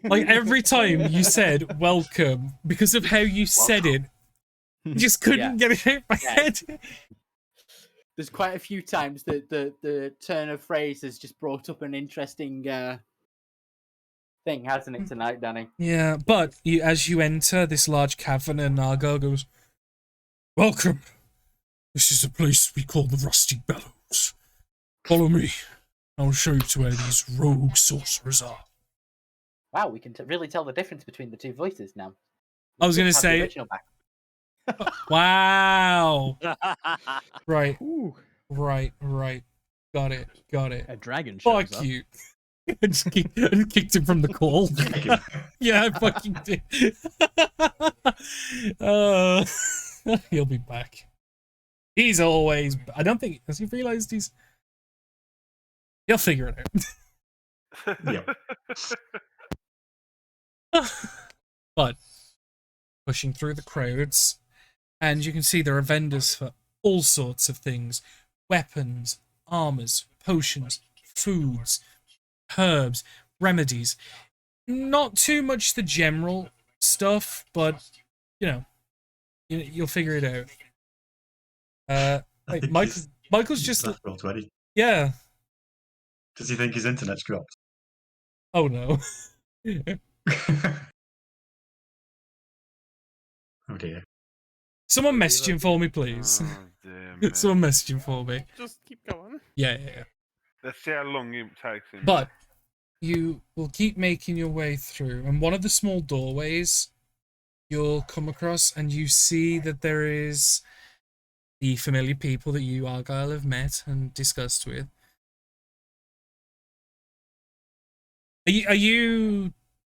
Like every time you said welcome, because of how you said it, I just couldn't get it out of my head. There's quite a few times that the turn of phrase has just brought up an interesting thing, hasn't it, tonight, Danny? Yeah, but as you enter this large cavern, and Argyle goes, "Welcome. This is a place we call the Rusty Bellows. Follow me. I'll show you to where these rogue sorcerers are." Wow, we can really tell the difference between the two voices now. I was going to Have the say, original back. wow. Right. Ooh. Right. Got it. A dragon shows Fuck up. you. I just kicked him from the call. Yeah, I fucking did. He'll be back. He's always... I don't think... Has he realised he's... He'll figure it out. Yep. But pushing through the crowds, and you can see there are vendors for all sorts of things: weapons, armors, potions, foods, herbs, remedies. Not too much the general stuff, but you'll figure it out. Wait, Michael's just yeah. Does he think his internet's dropped? Oh no. Oh dear. Someone message him for me, please. Oh, Someone message him for me. Just keep going. Yeah. Let's see how long it takes him. But you will keep making your way through, and one of the small doorways you'll come across, and you see that there is the familiar people that you, Argyle, have met and discussed with. Are you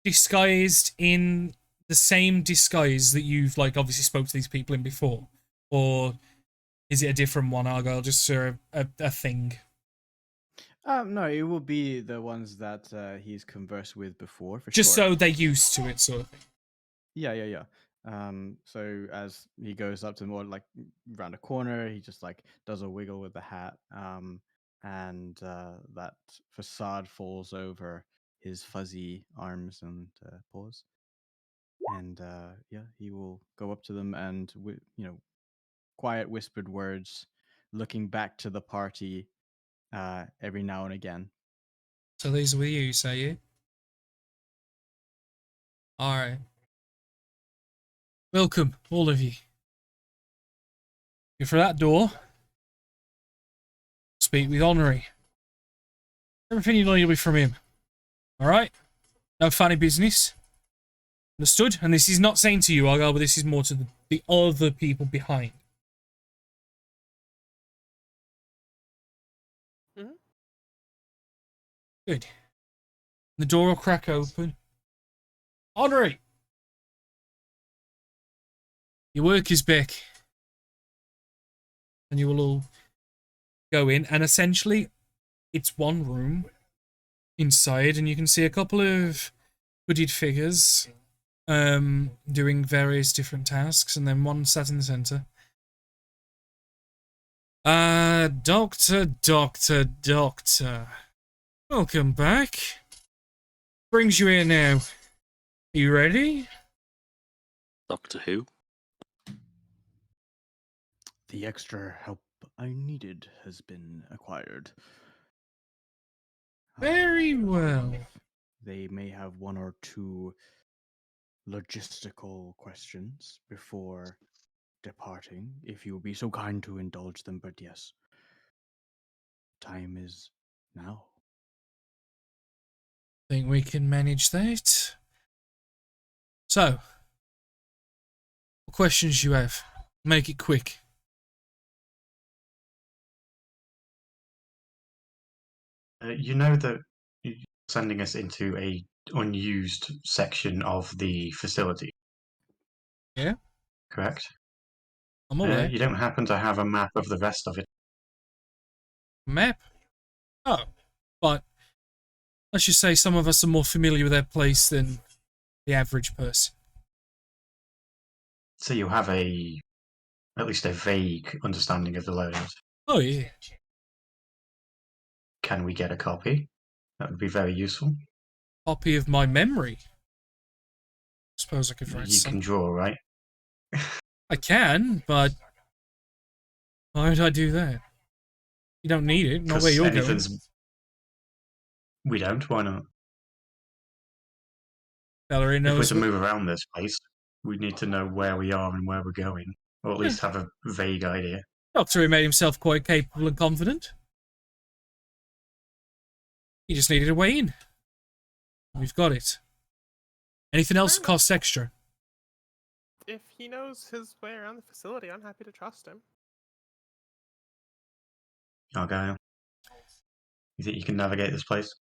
disguised in the same disguise that you've obviously spoke to these people in before, or is it a different one, Argyle? Just sort of a thing. No, it will be the ones that he's conversed with before, for just sure. so they're used to it, sort of thing. Yeah. So as he goes up to more around a corner, he just does a wiggle with the hat, and that facade falls over his fuzzy arms and paws, and he will go up to them and quiet whispered words, looking back to the party every now and again. So these were you, say you? Alright. Welcome, all of you. You're through that door. Speak with Honorary. Everything you know will be from him. Alright? No funny business. Understood? And this is not saying to you, Argyle, but this is more to the other people behind. Mm-hmm. Good. The door will crack open. Honorary! Your work is back. And you will all go in, and essentially it's one room inside, and you can see a couple of hooded figures doing various different tasks, and then one sat in the center. Doctor. Welcome back. Brings you here now. You ready? Doctor Who? The extra help I needed has been acquired. Very well. They may have one or two logistical questions before departing, if you will be so kind to indulge them, but yes, time is now. Think we can manage that? So, what questions you have? Make it quick. You know that you're sending us into a unused section of the facility. Yeah? Correct? I'm aware. You don't happen to have a map of the rest of it? Map? Oh, but let's just say some of us are more familiar with that place than the average person. So you have at least a vague understanding of the layout. Oh, yeah. Can we get a copy? That would be very useful. Copy of my memory. Suppose I could write You can draw, right? I can, but why would I do that? You don't need it. Not where you're going. We don't. Why not? Valerie knows. If we're to move around this place, we need to know where we are and where we're going, or at least have a vague idea. Doctor, he made himself quite capable and confident. He just needed a way in. We've got it. Anything else costs extra? If he knows his way around the facility, I'm happy to trust him. Argyle, you think you can navigate this place?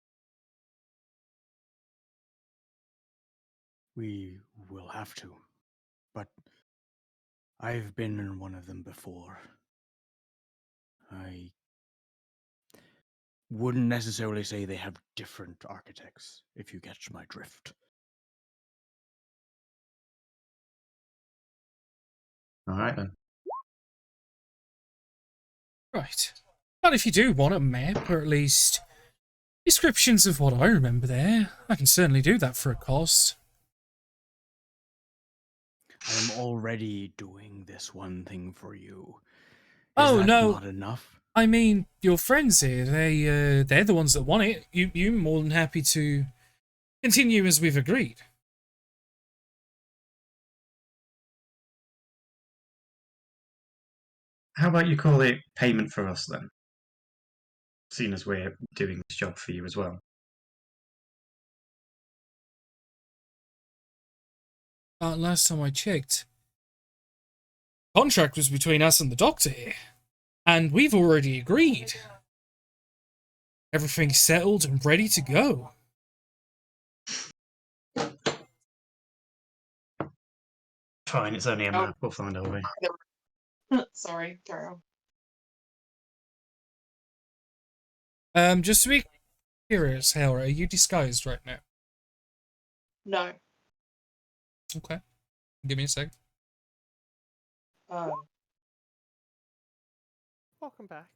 We will have to. But I've been in one of them before. I wouldn't necessarily say they have different architects, if you catch my drift. All right, then. Right. But if you do want a map, or at least descriptions of what I remember there, I can certainly do that for a cost. I'm already doing this one thing for you. Oh, no. Not enough? I mean, your friends here, they're the ones that want it. You're more than happy to continue as we've agreed. How about you call it payment for us, then? Seeing as we're doing this job for you as well. Last time I checked, contract was between us and the doctor here, and we've already agreed. Everything's settled and ready to go. Fine, it's only a map. We'll find our way. Sorry, carry on. Just to be curious, Hera, are you disguised right now? No. Okay. Give me a sec. Welcome back.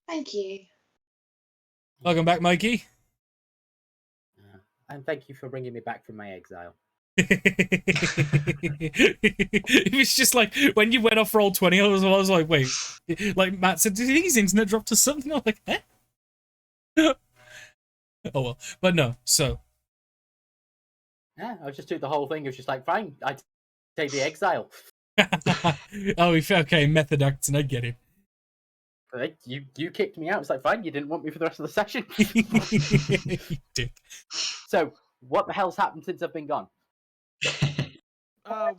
Thank you. Welcome back, Mikey. And thank you for bringing me back from my exile. It was just like, when you went off roll 20, I was like, wait. Like Matt said, did his internet drop to something? I was like, eh? Oh well. But no, so. Yeah, I just took the whole thing. It was just like, fine, I take the exile. Oh, okay, method acting, I get it. Like, you kicked me out. It's like, fine, you didn't want me for the rest of the session. You dick. So, what the hell's happened since I've been gone?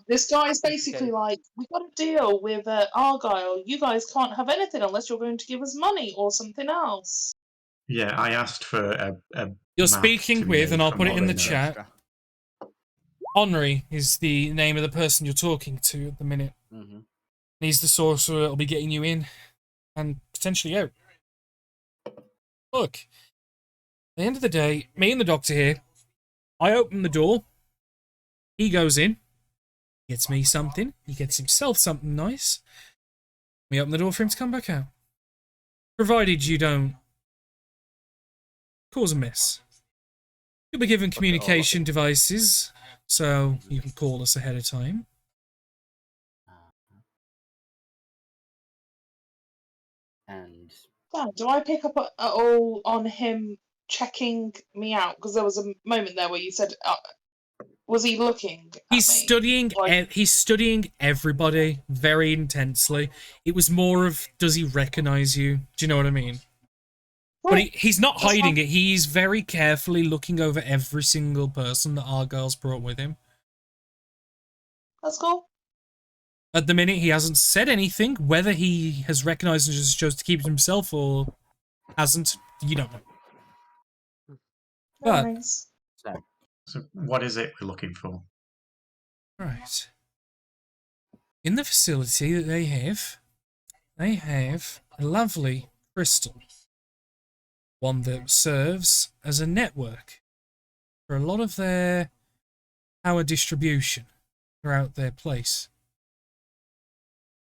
This guy's basically like, we got a deal with Argyle. You guys can't have anything unless you're going to give us money or something else. Yeah, I asked for a You're speaking with, and I'll put it in the chat. Henri is the name of the person you're talking to at the minute. Mm-hmm. He's the sorcerer that'll be getting you in and potentially out. Look, at the end of the day, me and the doctor here, I open the door, he goes in, gets me something, he gets himself something nice, we open the door for him to come back out. Provided you don't cause a mess. You'll be given communication devices, so you can call us ahead of time. And do I pick up at all on him checking me out? Because there was a moment there where you said, was he looking at He's me? studying. He's studying everybody very intensely. It was more of, does he recognize you? Do you know what I mean? But he's not hiding it. He's very carefully looking over every single person that Argyle's brought with him. That's cool. At the minute, he hasn't said anything. Whether he has recognized and just chose to keep it himself or hasn't, you don't know. But so what is it we're looking for? Right. In the facility that they have a lovely crystal. One that serves as a network for a lot of their power distribution. throughout their place.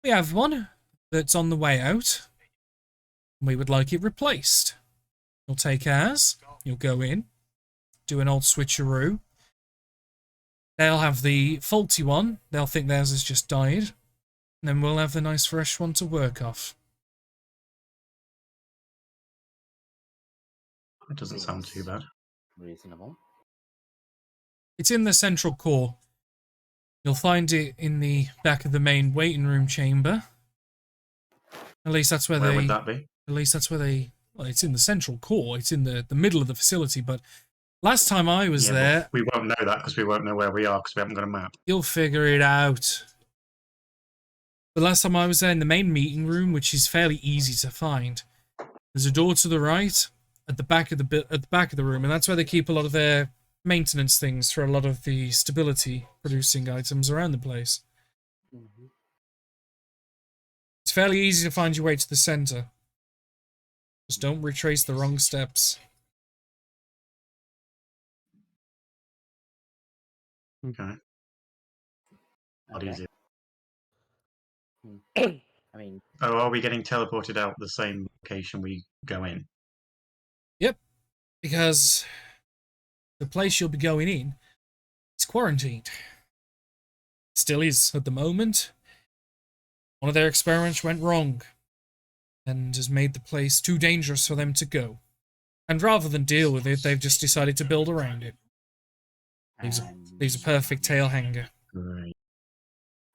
We have one that's on the way out. We would like it replaced. You'll take ours. You'll go in, do an old switcheroo. They'll have the faulty one. They'll think theirs has just died. And then we'll have the nice fresh one to work off. It doesn't sound too bad. Reasonable. It's in the central core. You'll find it in the back of the main waiting room chamber. At least that's where Where would that be? At least that's where they... Well, it's in the central core. It's in the middle of the facility, but last time I was there... We won't know that because we won't know where we are because we haven't got a map. You'll figure it out. The last time I was there in the main meeting room, which is fairly easy to find, there's a door to the right at the back of the room, and that's where they keep a lot of their maintenance things for a lot of the stability producing items around the place. Mm-hmm. It's fairly easy to find your way to the center. Just don't retrace the wrong steps. Okay. Not easy. I mean... Oh, are we getting teleported out the same location we go in? Yep. Because the place you'll be going in is quarantined. Still is at the moment. One of their experiments went wrong and has made the place too dangerous for them to go. And rather than deal with it, they've just decided to build around it. Leaves a perfect tail hanger. Right.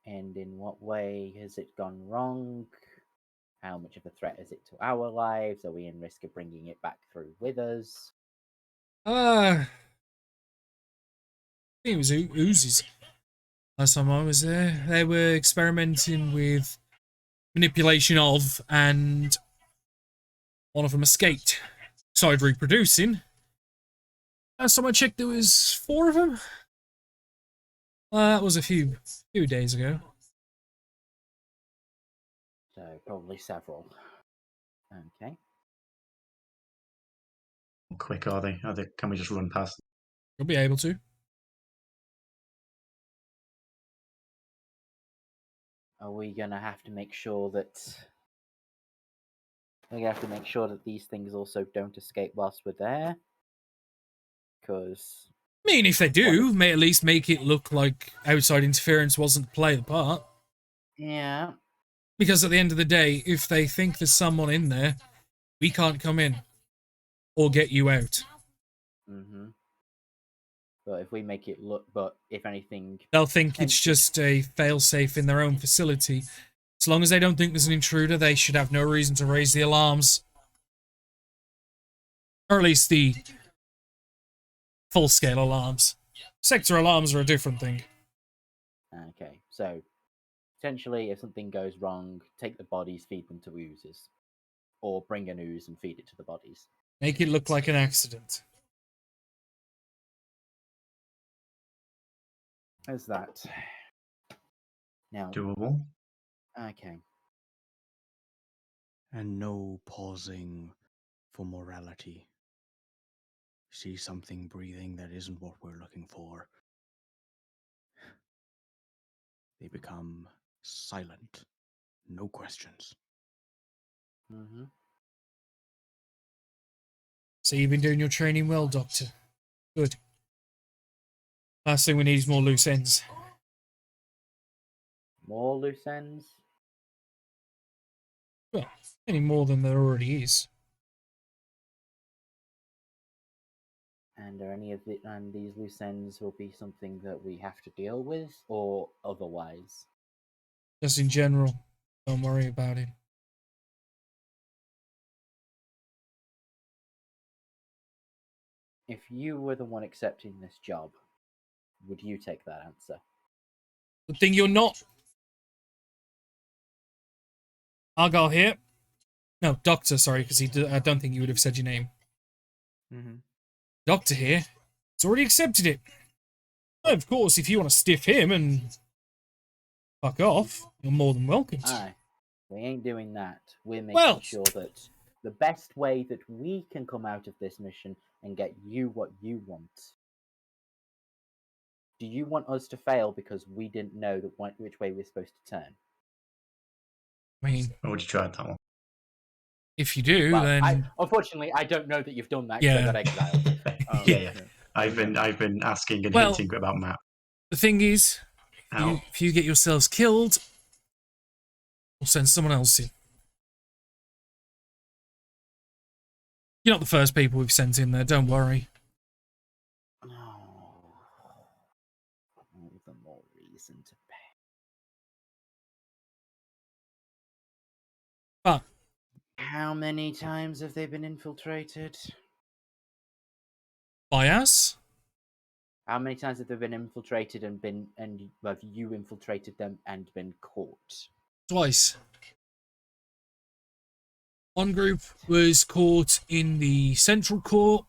And in what way has it gone wrong? How much of a threat is it to our lives? Are we in risk of bringing it back through with us? I think it was oozes. Last time I was there, they were experimenting with manipulation of, and one of them escaped. Started reproducing. Last time I checked, there was 4 of them. That was a few days ago. So probably several. Okay. How quick are they? Can we just run past them? You'll be able to. Are we gonna have to make sure that these things also don't escape whilst we're there? Because I mean, if they do, may at least make it look like outside interference wasn't to play the part. Yeah. Because at the end of the day, if they think there's someone in there, we can't come in or get you out. Mm-hmm. But if we make it look, if anything... They'll think it's just a failsafe in their own facility. As long as they don't think there's an intruder, they should have no reason to raise the alarms. Or at least the full-scale alarms. Sector alarms are a different thing. Okay, so potentially if something goes wrong, take the bodies, feed them to oozes. Or bring an ooze and feed it to the bodies. Make it look like an accident. How's that? Now, doable. Okay. And no pausing for morality. See something breathing that isn't what we're looking for. They become silent. No questions. Mm-hmm. So you've been doing your training well, Doctor. Good. Last thing we need is more loose ends. More loose ends? Well, any more than there already is. And are any of these loose ends will be something that we have to deal with, or otherwise? Just in general. Don't worry about it. If you were the one accepting this job, would you take that answer? Good thing you're not. Argyle here. No, Doctor, sorry, because I don't think you would have said your name. Mm-hmm. Doctor here. He's already accepted it. Well, of course, if you want to stiff him and fuck off, you're more than welcome to. Aye. We ain't doing that. We're making sure that the best way that we can come out of this mission and get you what you want Do you want us to fail because we didn't know which way we're supposed to turn? I mean, already tried that one. If you do, well, then unfortunately I don't know that you've done that. Yeah. I got exiled. Yeah. I've been asking and Well, hinting about map. the thing is, Ow. if you get yourselves killed, we'll send someone else in. You're not the first people we've sent in there, don't worry. All the more reason to pay. But how many times have they been infiltrated? By us? How many times have they been infiltrated and have you infiltrated them and been caught? Twice. One group was caught in the central court,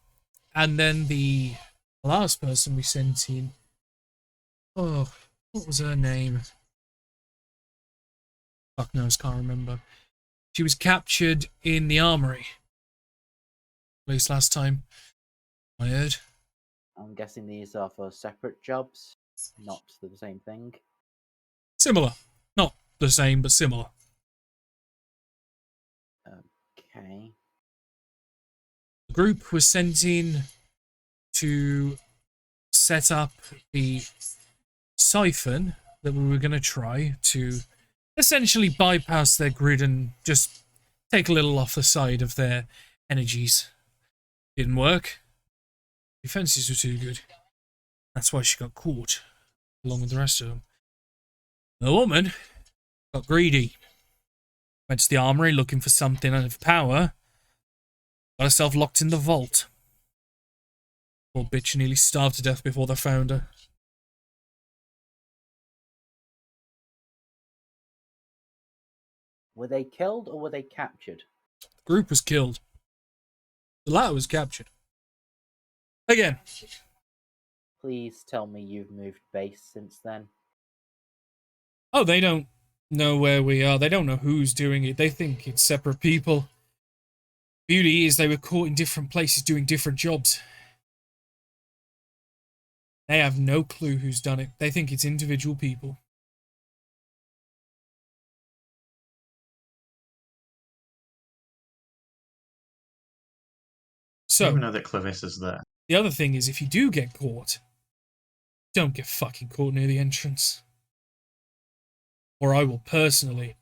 and then the last person we sent in. Oh, what was her name? Fuck knows, can't remember. She was captured in the armory. At least last time I heard. I'm guessing these are for separate jobs, not the same thing. Similar. Not the same, but similar. Okay. The group was sent in to set up the siphon that we were going to try to essentially bypass their grid and just take a little off the side of their energies. Didn't work. Defenses were too good. That's why she got caught, along with the rest of them. The woman got greedy. Went to the armory looking for something of power. Got herself locked in the vault. Poor bitch nearly starved to death before they found her. Were they killed or were they captured? The group was killed. The latter was captured. Again. Please tell me you've moved base since then. Oh, they don't know where we are. They don't know who's doing it. They think it's separate people. Beauty is they were caught in different places doing different jobs. They have no clue who's done it. They think it's individual people. So, I don't even know that Clarissa's there. The other thing is, if you do get caught, don't get fucking caught near the entrance. Or I will personally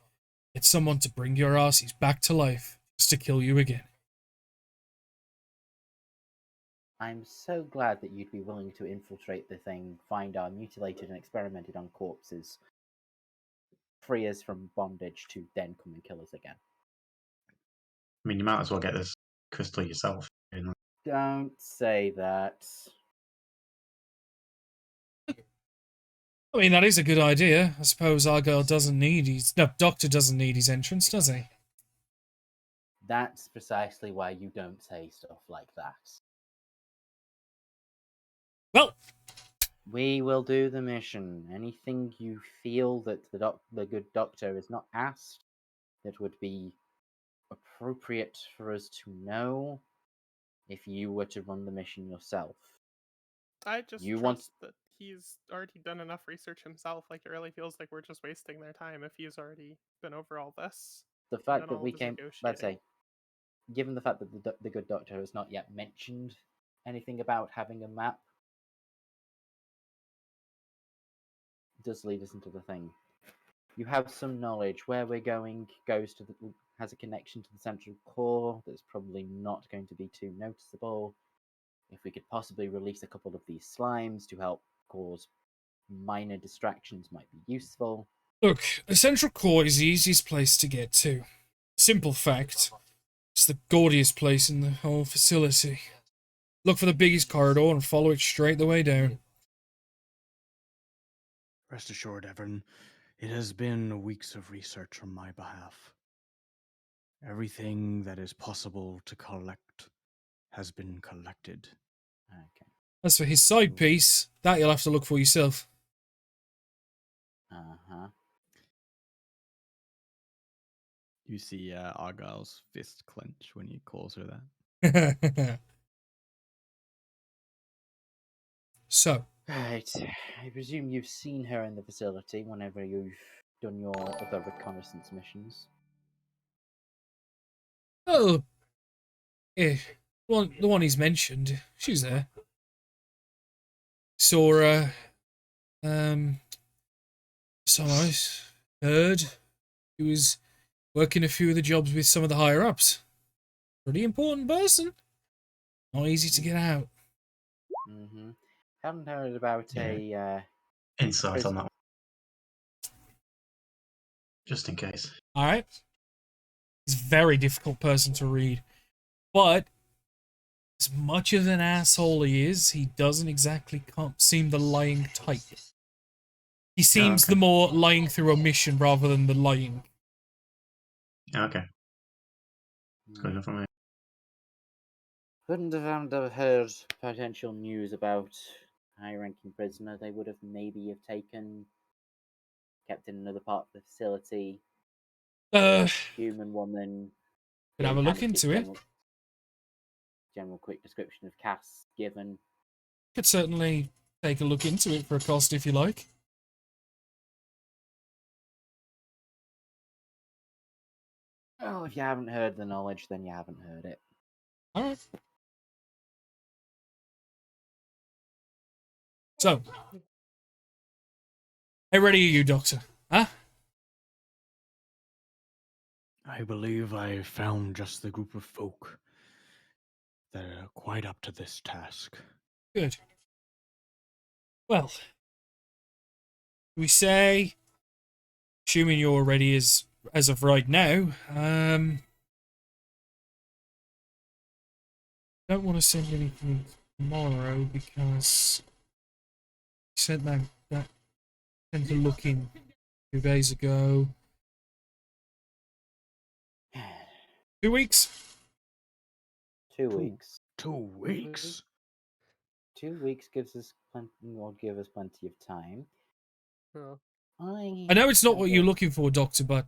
get someone to bring your asses back to life just to kill you again. I'm so glad that you'd be willing to infiltrate the thing, find our mutilated and experimented on corpses, free us from bondage to then come and kill us again. I mean, you might as well get this crystal yourself. Don't say that. I mean, that is a good idea. I suppose Argyle doesn't need his... No, Doctor doesn't need his entrance, does he? That's precisely why you don't say stuff like that. Well, we will do the mission. Anything you feel that the good doctor is not asked that would be appropriate for us to know if you were to run the mission yourself. I just trust that he's already done enough research himself. Like, it really feels like we're just wasting their time if he's already been over all this. The fact that we came, let's say, given the fact that the good doctor has not yet mentioned anything about having a map, does lead us into the thing. You have some knowledge. Where we're going has a connection to the central core that's probably not going to be too noticeable. If we could possibly release a couple of these slimes to help cause minor distractions might be useful. Look, the central core is the easiest place to get to. Simple fact. It's the gaudiest place in the whole facility. Look for the biggest corridor and follow it straight the way down. Rest assured, Evan, it has been weeks of research on my behalf. Everything that is possible to collect has been collected. Okay. As for his side piece, that you'll have to look for yourself. Uh-huh. You see Argyle's fist clench when he calls her that. So, Right. I presume you've seen her in the facility whenever you've done your other reconnaissance missions. Oh, yeah. The one he's mentioned. She's there. Saw her. So nice. Heard he was working a few of the jobs with some of the higher ups. Pretty important person. Not easy to get out. Mm-hmm. Haven't heard about a insight on that one, just in case. All right. He's a very difficult person to read, but as much of an asshole he doesn't exactly seem the lying type. He seems the more lying through omission rather than the lying. Okay. Good enough for me. Couldn't have heard potential news about high-ranking prisoner. They would have maybe have taken, kept in another part of the facility. Human woman. Could have a look into it. General quick description of Cass given. Could certainly take a look into it for a cost if you like. Well, if you haven't heard the knowledge, then you haven't heard it. All right. So, how ready are you, Doctor? Huh? I believe I found just the group of folk that are quite up to this task. Good. Well, we say, assuming you're ready as of right now, don't want to send anything tomorrow because we sent that tend to look in 2 days ago. 2 weeks? 2 weeks. 2 weeks? 2 weeks gives us will give us plenty of time. I know it's not what you're looking for, Doctor, but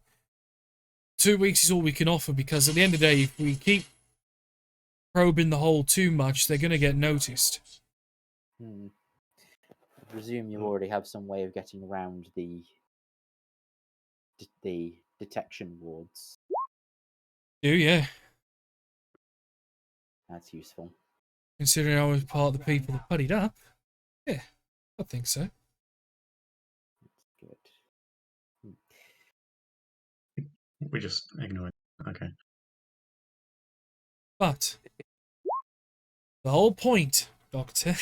2 weeks is all we can offer because at the end of the day, if we keep probing the hole too much, they're going to get noticed. I presume you already have some way of getting around the detection wards. Yeah. That's useful. Considering I was part of the people that puttied up, yeah, I think so. Good. We just ignore it. Okay. But the whole point, Doctor,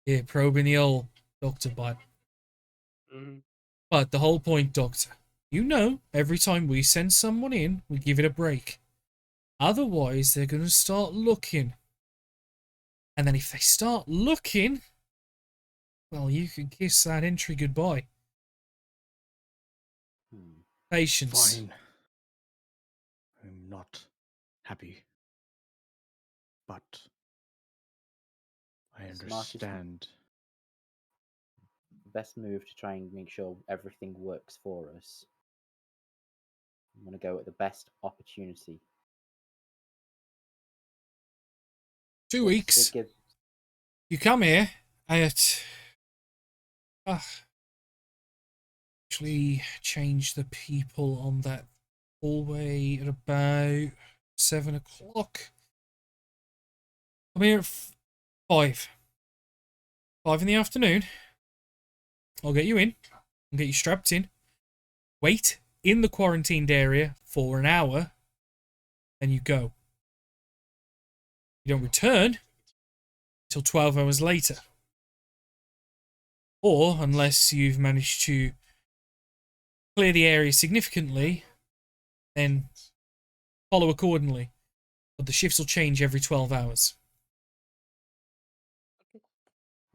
yeah, probing the old Doctor butt. But the whole point, Doctor, you know, every time we send someone in, we give it a break. Otherwise, they're going to start looking. And then if they start looking, well, you can kiss that entry goodbye. Patience. Fine. I'm not happy. But I understand. Best move to try and make sure everything works for us. I'm going to go at the best opportunity. 2 weeks. You come here at... actually change the people on that hallway at about 7 o'clock. Come here at 5. 5 in the afternoon. I'll get you in. I'll get you strapped in. Wait in the quarantined area for an hour. Then you go. You don't return until 12 hours later. Or, unless you've managed to clear the area significantly, then follow accordingly. But the shifts will change every 12 hours.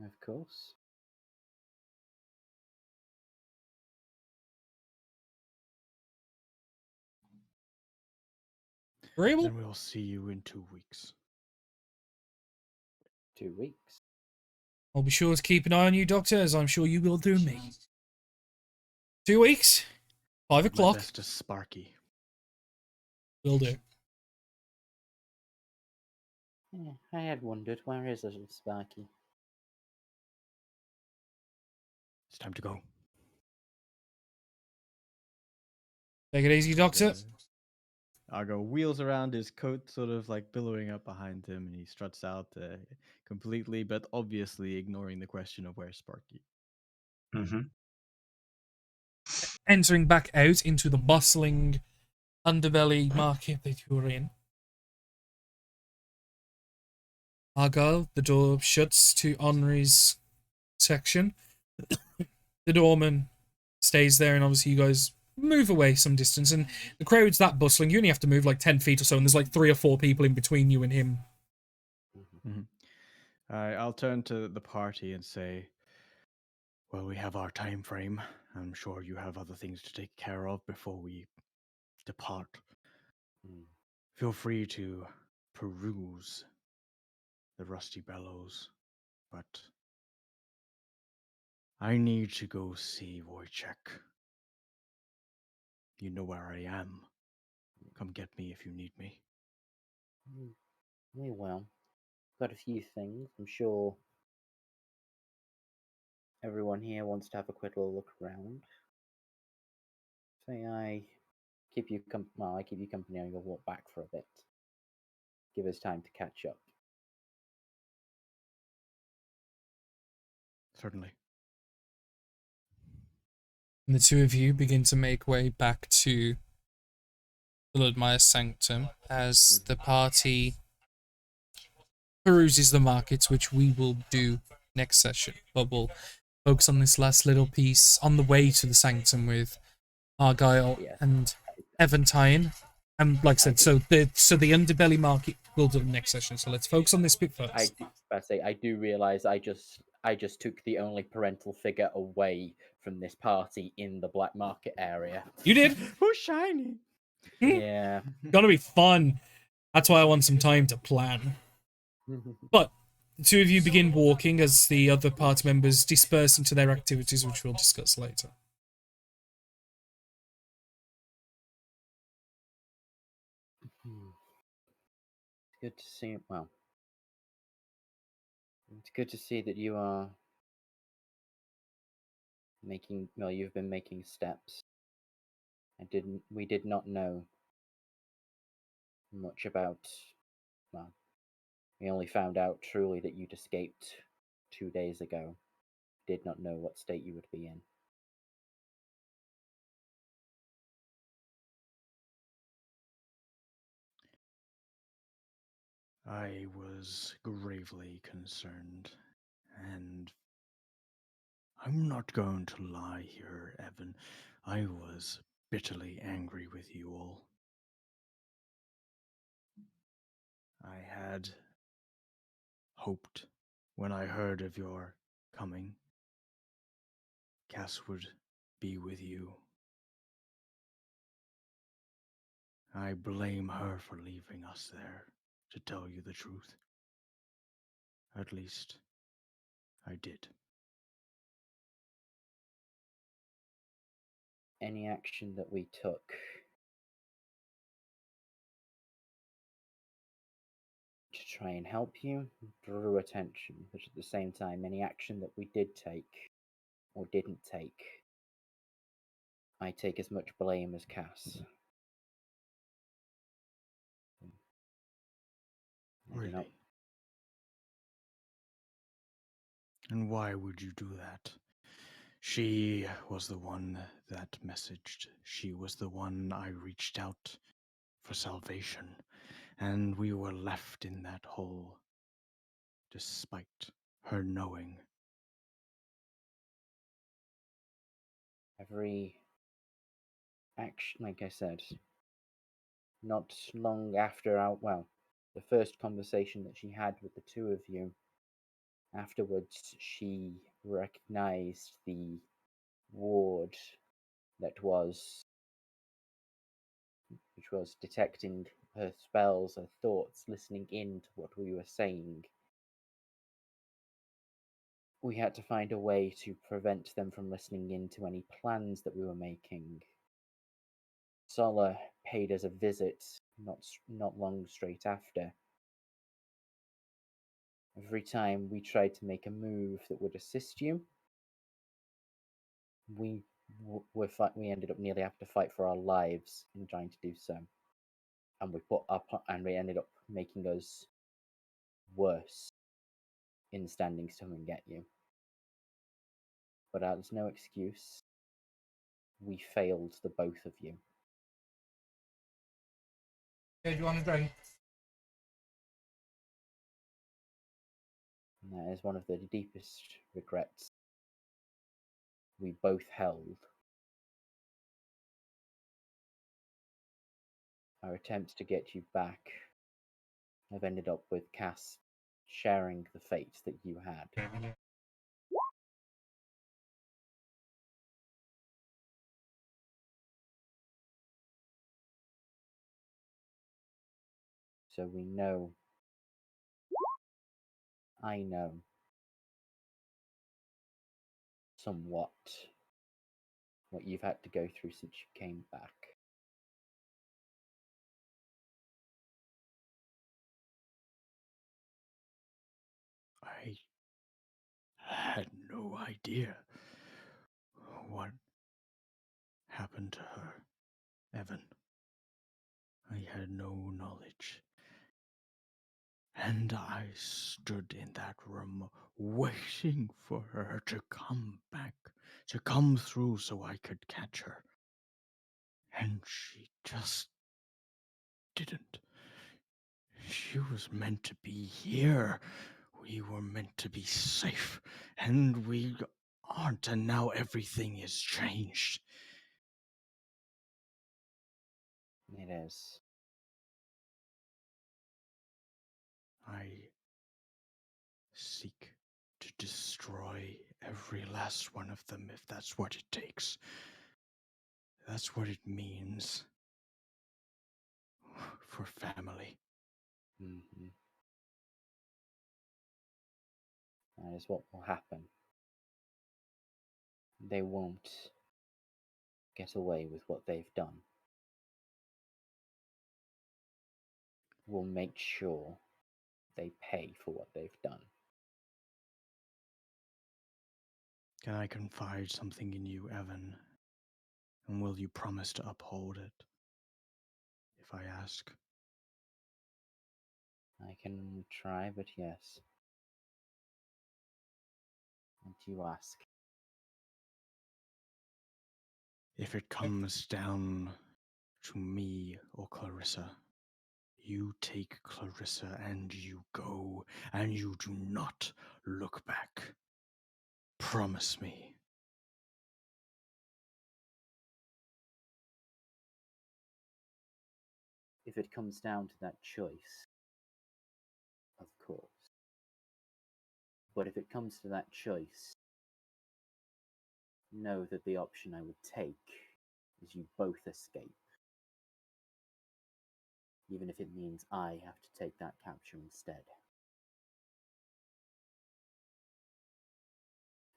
Of course. Agreeable? Then we'll see you in 2 weeks. 2 weeks. I'll be sure to keep an eye on you, Doctor, as I'm sure you will do me. 2 weeks, 5 o'clock. My best is Sparky. Will do. Yeah, I had wondered, where is little Sparky? It's time to go. Take it easy, Doctor. Argo wheels around, his coat sort of like billowing up behind him, and he struts out completely, but obviously ignoring the question of where's Sparky. Mm-hmm. Entering back out into the bustling underbelly market that you were in. Argyle, the door shuts to Henri's section. The doorman stays there, and obviously you guys move away some distance, and the crowd's that bustling, you only have to move like 10 feet or so, and there's like 3 or 4 people in between you and him. Mm-hmm. I'll turn to the party and say, well, we have our time frame. I'm sure you have other things to take care of before we depart. Feel free to peruse the Rusty Bellows, but I need to go see Wojciech. You know where I am. Come get me if you need me. Well, got a few things. I'm sure everyone here wants to have a quick little look around. Say I keep you I keep you company on your walk back for a bit. Give us time to catch up. Certainly. And the two of you begin to make way back to the Lord Mayor's sanctum as the party peruses the markets, which we will do next session. But we'll focus on this last little piece on the way to the sanctum with Argyle and Eventine. And like I said, so the underbelly market will do the next session. So let's focus on this bit first. I do realize I just took the only parental figure away from this party in the black market area. You did? Who's shiny? Yeah. Gotta be fun. That's why I want some time to plan. But the two of you begin walking as the other party members disperse into their activities, which we'll discuss later. It's good to see. Well, it's good to see that you are making. Well, you've been making steps. We did not know much about. Well, we only found out truly that you'd escaped 2 days ago. Did not know what state you would be in. I was gravely concerned, and I'm not going to lie here, Evan. I was bitterly angry with you all. I had hoped when I heard of your coming, Cass would be with you. I blame her for leaving us there, to tell you the truth. At least, I did. Any action that we took to try and help you drew attention, but at the same time, any action that we did take or didn't take, I take as much blame as Cass. Really? And why would you do that? She was the one that messaged. She was the one I reached out for salvation. And we were left in that hole, despite her knowing. Every action, like I said, not long after the first conversation that she had with the two of you, afterwards she recognized the ward which was detecting her spells, her thoughts, listening in to what we were saying. We had to find a way to prevent them from listening in to any plans that we were making. Sola paid us a visit not long straight after. Every time we tried to make a move that would assist you, we ended up nearly having to fight for our lives in trying to do so, and we ended up making us worse in standing to come and get you. But that's no excuse. We failed the both of you. Do you want a drink? And that is one of the deepest regrets we both held. Our attempts to get you back have ended up with Cass sharing the fate that you had. So we know, I know, somewhat what you've had to go through since you came back. I had no idea what happened to her, Evan. I had no knowledge. And I stood in that room waiting for her to come back, to come through so I could catch her. And she just didn't. She was meant to be here. We were meant to be safe, and we aren't, and now everything is changed. It is. I seek to destroy every last one of them if that's what it takes. That's what it means for family. Mm-hmm. That is what will happen. They won't get away with what they've done. We'll make sure they pay for what they've done. Can I confide something in you, Evan? And will you promise to uphold it if I ask? I can try, but yes. And you ask. If it comes down to me or Clarissa, you take Clarissa and you go, and you do not look back. Promise me. If it comes down to that choice, of course. But if it comes to that choice, know that the option I would take is you both escape. Even if it means I have to take that capture instead.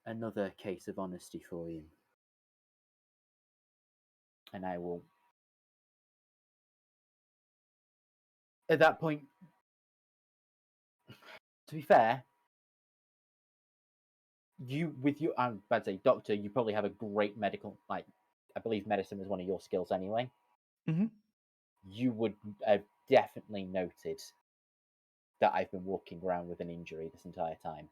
Another case of honesty for you. And I will... At that point, to be fair, you, with you, I'm about to say, doctor, you probably have a great medical, like, I believe medicine was one of your skills anyway. Mm-hmm. You would have definitely noted that I've been walking around with an injury this entire time.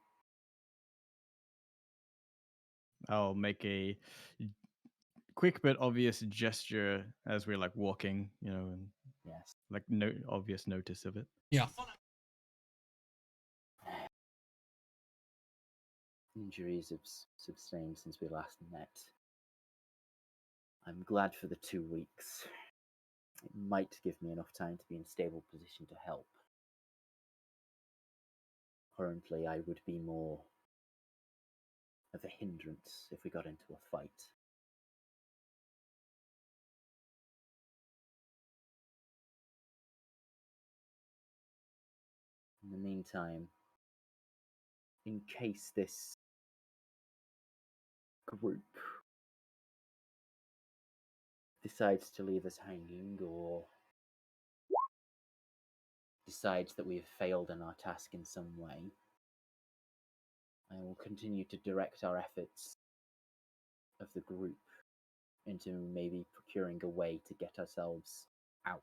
I'll make a quick but obvious gesture as we're like walking, and yes, like no obvious notice of it. Yeah. Injuries have sustained since we last met. I'm glad for the 2 weeks. It might give me enough time to be in a stable position to help. Currently, I would be more of a hindrance if we got into a fight. In the meantime, in case this group decides to leave us hanging or decides that we have failed in our task in some way, I will continue to direct our efforts of the group into maybe procuring a way to get ourselves out.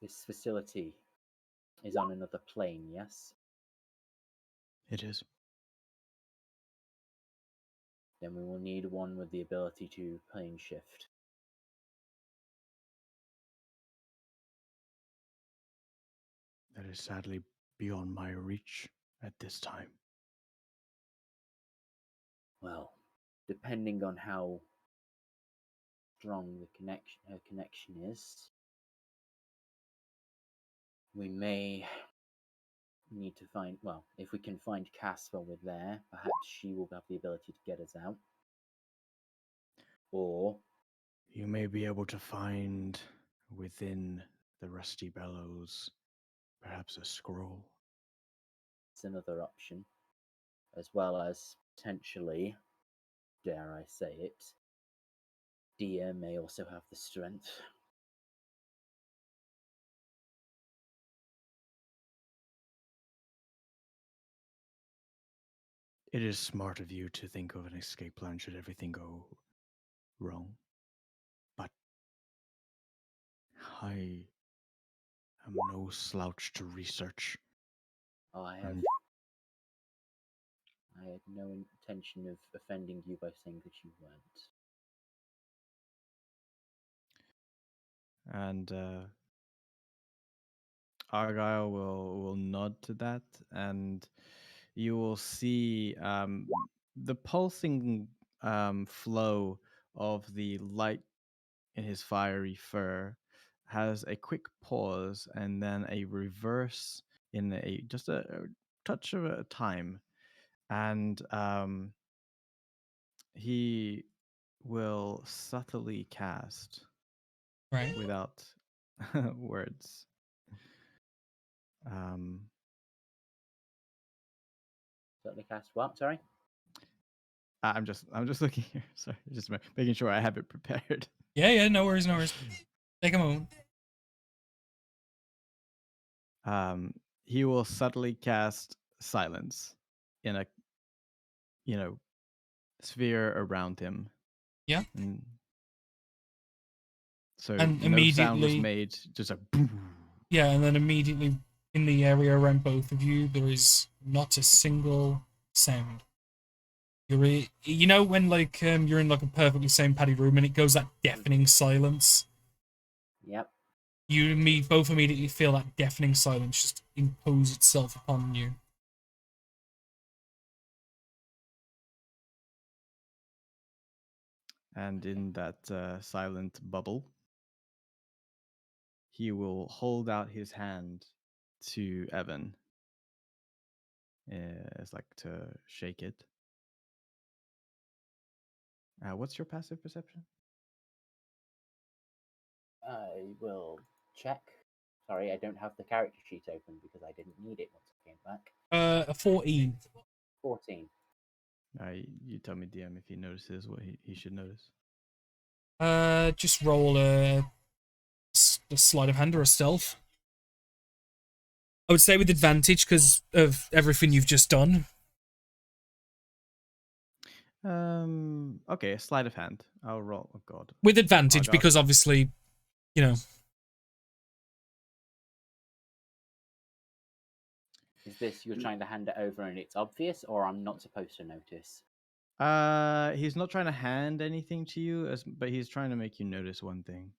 This facility is on another plane, yes? It is. Then we will need one with the ability to plane shift. That is sadly beyond my reach at this time. Well, depending on how strong her connection is, we may need to find, well, if we can find Cass while we're there, perhaps she will have the ability to get us out. Or you may be able to find within the Rusty Bellows perhaps a scroll. it's another option, as well as potentially, dare I say it, Dia may also have the strength. It is smart of you to think of an escape plan should everything go wrong. But I am no slouch to research. Oh, I had no intention of offending you by saying that you weren't. And Argyle will nod to that, and you will see the pulsing flow of the light in his fiery fur has a quick pause and then a reverse in just a touch of a time, and he will subtly cast without words. Certainly cast what? Sorry. I'm just looking here. Sorry, just making sure I have it prepared. Yeah, no worries, no worries. Take a moment. He will subtly cast silence in a, sphere around him. Yeah. So and no sound was immediately made, just a boom. Yeah, and then immediately in the area around both of you, there is not a single sound. You know when like you're in like a perfectly same paddy room and it goes that deafening silence. Yep. You both immediately feel that deafening silence just impose itself upon you. And in that silent bubble, he will hold out his hand to Evan. It's like to shake it. What's your passive perception? I will check. Sorry, I don't have the character sheet open because I didn't need it once I came back. A 14. 14. You tell me, DM, if he notices what he should notice. Just roll a sleight of hand or a stealth. I would say with advantage because of everything you've just done. Okay, sleight of hand. I'll roll. Oh God. With advantage because obviously, you know. Is this you're trying to hand it over and it's obvious, or I'm not supposed to notice? He's not trying to hand anything to you, but he's trying to make you notice one thing.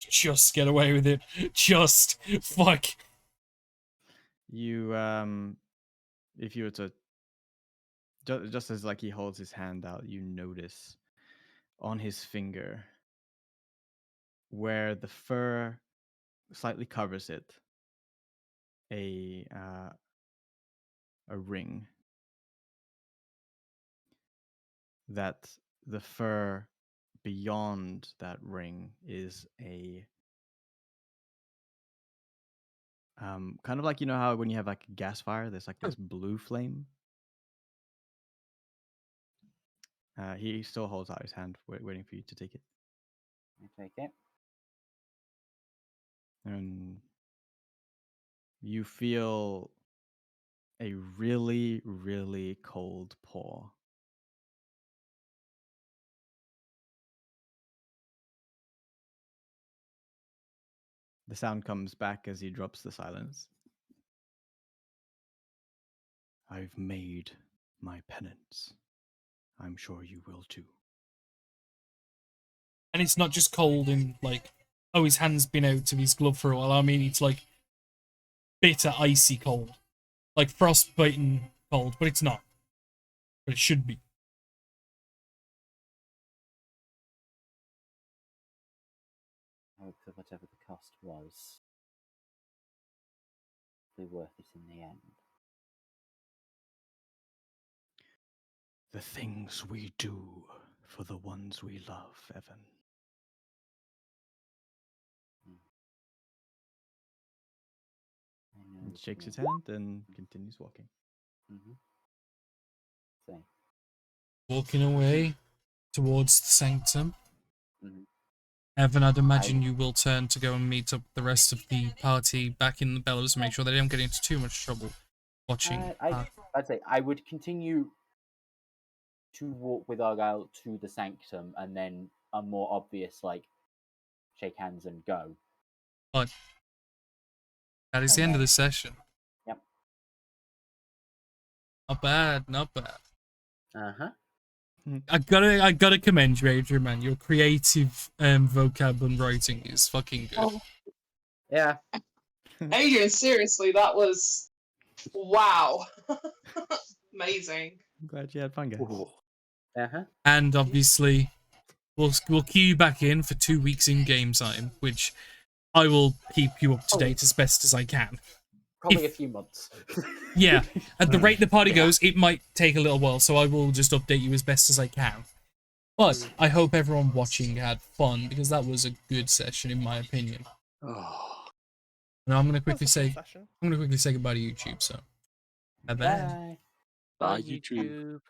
Just get away with it. Just fuck. You if you were to just as like he holds his hand out, you notice on his finger where the fur slightly covers it a ring that the fur beyond that ring is a kind of like, you know how when you have like a gas fire, there's like this blue flame. He still holds out his hand, waiting for you to take it. I take it. And you feel a really, really cold paw. The sound comes back as he drops the silence. I've made my penance. I'm sure you will too. And it's not just cold in like, oh, his hand's been out of his glove for a while. I mean, it's like bitter, icy cold, like frostbitten cold, but it's not. But it should be. Hope that whatever the cost was, be worth it in the end. The things we do for the ones we love, Evan. And shakes his hand and continues walking. Same. Walking away towards the sanctum. Evan, I'd imagine you will turn to go and meet up the rest of the party back in the Bellows, make sure they don't get into too much trouble watching. I'd say I would continue to walk with Argyle to the sanctum, and then a more obvious, like, shake hands and go. But that is the end of the session. Yep. Not bad, not bad. Uh-huh. I gotta commend you, Adrian, man. Your creative vocab and writing is fucking good. Oh. Yeah. Adrian, seriously, that was wow. Amazing. I'm glad you had fun, guys. Uh-huh. And obviously, we'll cue you back in for 2 weeks in game time, which I will keep you up to date as best as I can. Probably a few months. Yeah, at the rate the party goes, it might take a little while, so I will just update you as best as I can. But I hope everyone watching had fun, because that was a good session, in my opinion. Now I'm gonna quickly say goodbye to YouTube. So, bye bye. Bye, YouTube.